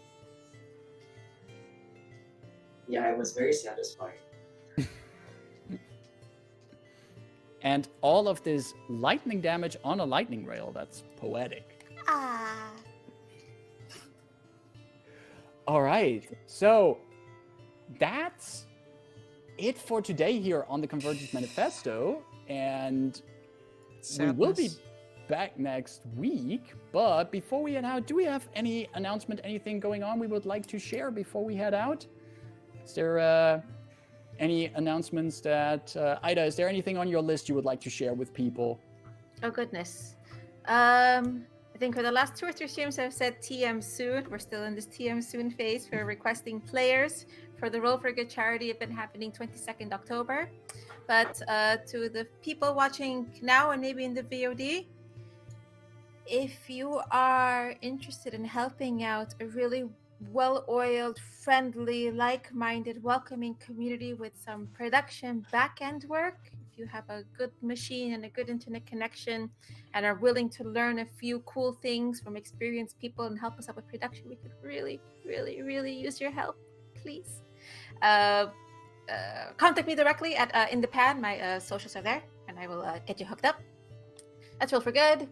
Yeah, it was very satisfying. and all of this lightning damage on a lightning rail. That's poetic. Ah. All right, so that's it for today here on the Convergence Manifesto, and we will be back next week. But before we head out, do we have any announcement, anything going on we would like to share before we head out? Is there any announcements that, Ida, is there anything on your list you would like to share with people? Oh, goodness. I think for the last 2 or 3 streams, I've said TM soon. We're still in this TM soon phase for requesting players for the Roll for Good charity event happening 22nd October. But to the people watching now and maybe in the VOD, if you are interested in helping out a really well-oiled, friendly, like-minded, welcoming community with some production back-end work, if you have a good machine and a good internet connection and are willing to learn a few cool things from experienced people and help us out with production, we could really, really, really use your help, please. Contact me directly at In The Pan. My socials are there, and I will get you hooked up. That's Roll for Good.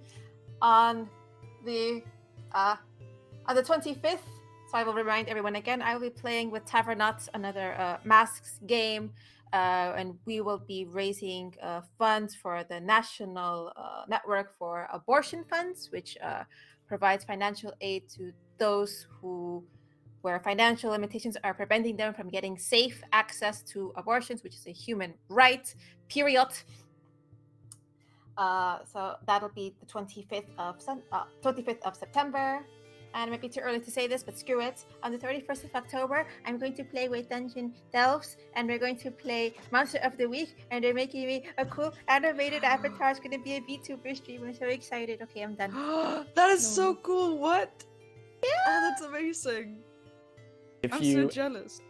On the 25th, so I will remind everyone again, I will be playing with Karrnath, another masks game, and we will be raising funds for the National Network for Abortion Funds, which provides financial aid to those where financial limitations are preventing them from getting safe access to abortions, which is a human right, period. So that'll be the 25th of September. And it might be too early to say this, but screw it. On the 31st of October, I'm going to play with Dungeon Delphs, and we're going to play Monster of the Week, and they're making me a cool animated avatar. It's going to be a VTuber stream. I'm so excited. Okay, I'm done. That is so cool. What? Yeah. Oh, that's amazing. I'm so jealous.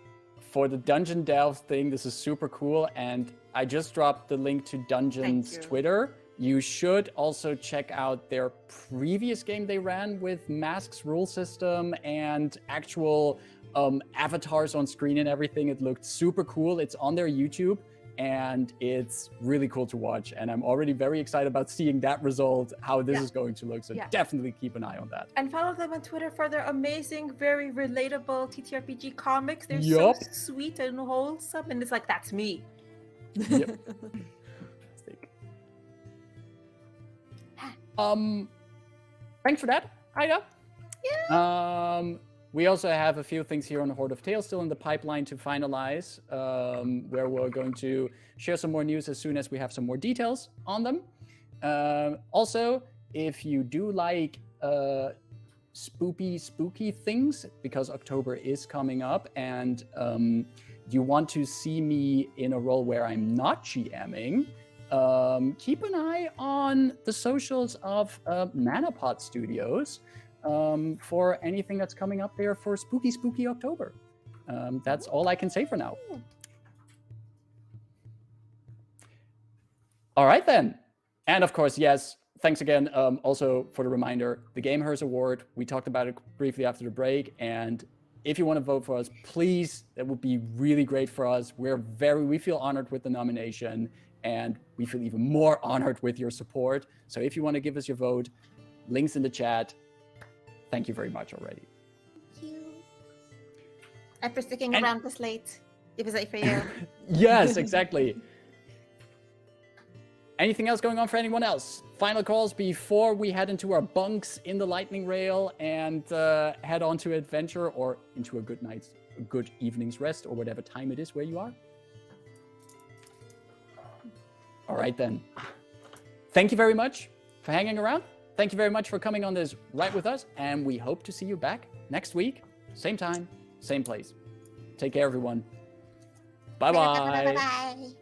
For the Dungeon Delphs thing, this is super cool, and I just dropped the link to Dungeon's Twitter. You should also check out their previous game they ran with Masks rule system and actual avatars on screen and everything. It looked super cool. It's on their YouTube, and it's really cool to watch. And I'm already very excited about seeing that result, how this is going to look. So definitely keep an eye on that. And follow them on Twitter for their amazing, very relatable TTRPG comics. They're so sweet and wholesome. And it's like, that's me. Yep. Thanks for that, Ida. Yeah. We also have a few things here on the Horde of Tales still in the pipeline to finalize, where we're going to share some more news as soon as we have some more details on them. Also, if you do like spooky things, because October is coming up, and you want to see me in a role where I'm not GMing, keep an eye on the socials of Manapod Studios for anything that's coming up there for spooky October. That's all I can say for now. All right then. And of course, yes, thanks again also for the reminder, the Game Hers Award. We talked about it briefly after the break, and if you want to vote for us, please, that would be really great for us. We feel honored with the nomination, and we feel even more honored with your support. So if you want to give us your vote, links in the chat. Thank you very much already. Thank you. And for sticking around this late. It was late for you. Yes, exactly. Anything else going on for anyone else? Final calls before we head into our bunks in the lightning rail and head on to adventure or into a good evening's rest or whatever time it is where you are? All right, then. Thank you very much for hanging around. Thank you very much for coming on this ride with us. And we hope to see you back next week. Same time, same place. Take care, everyone. Bye-bye. Bye-bye.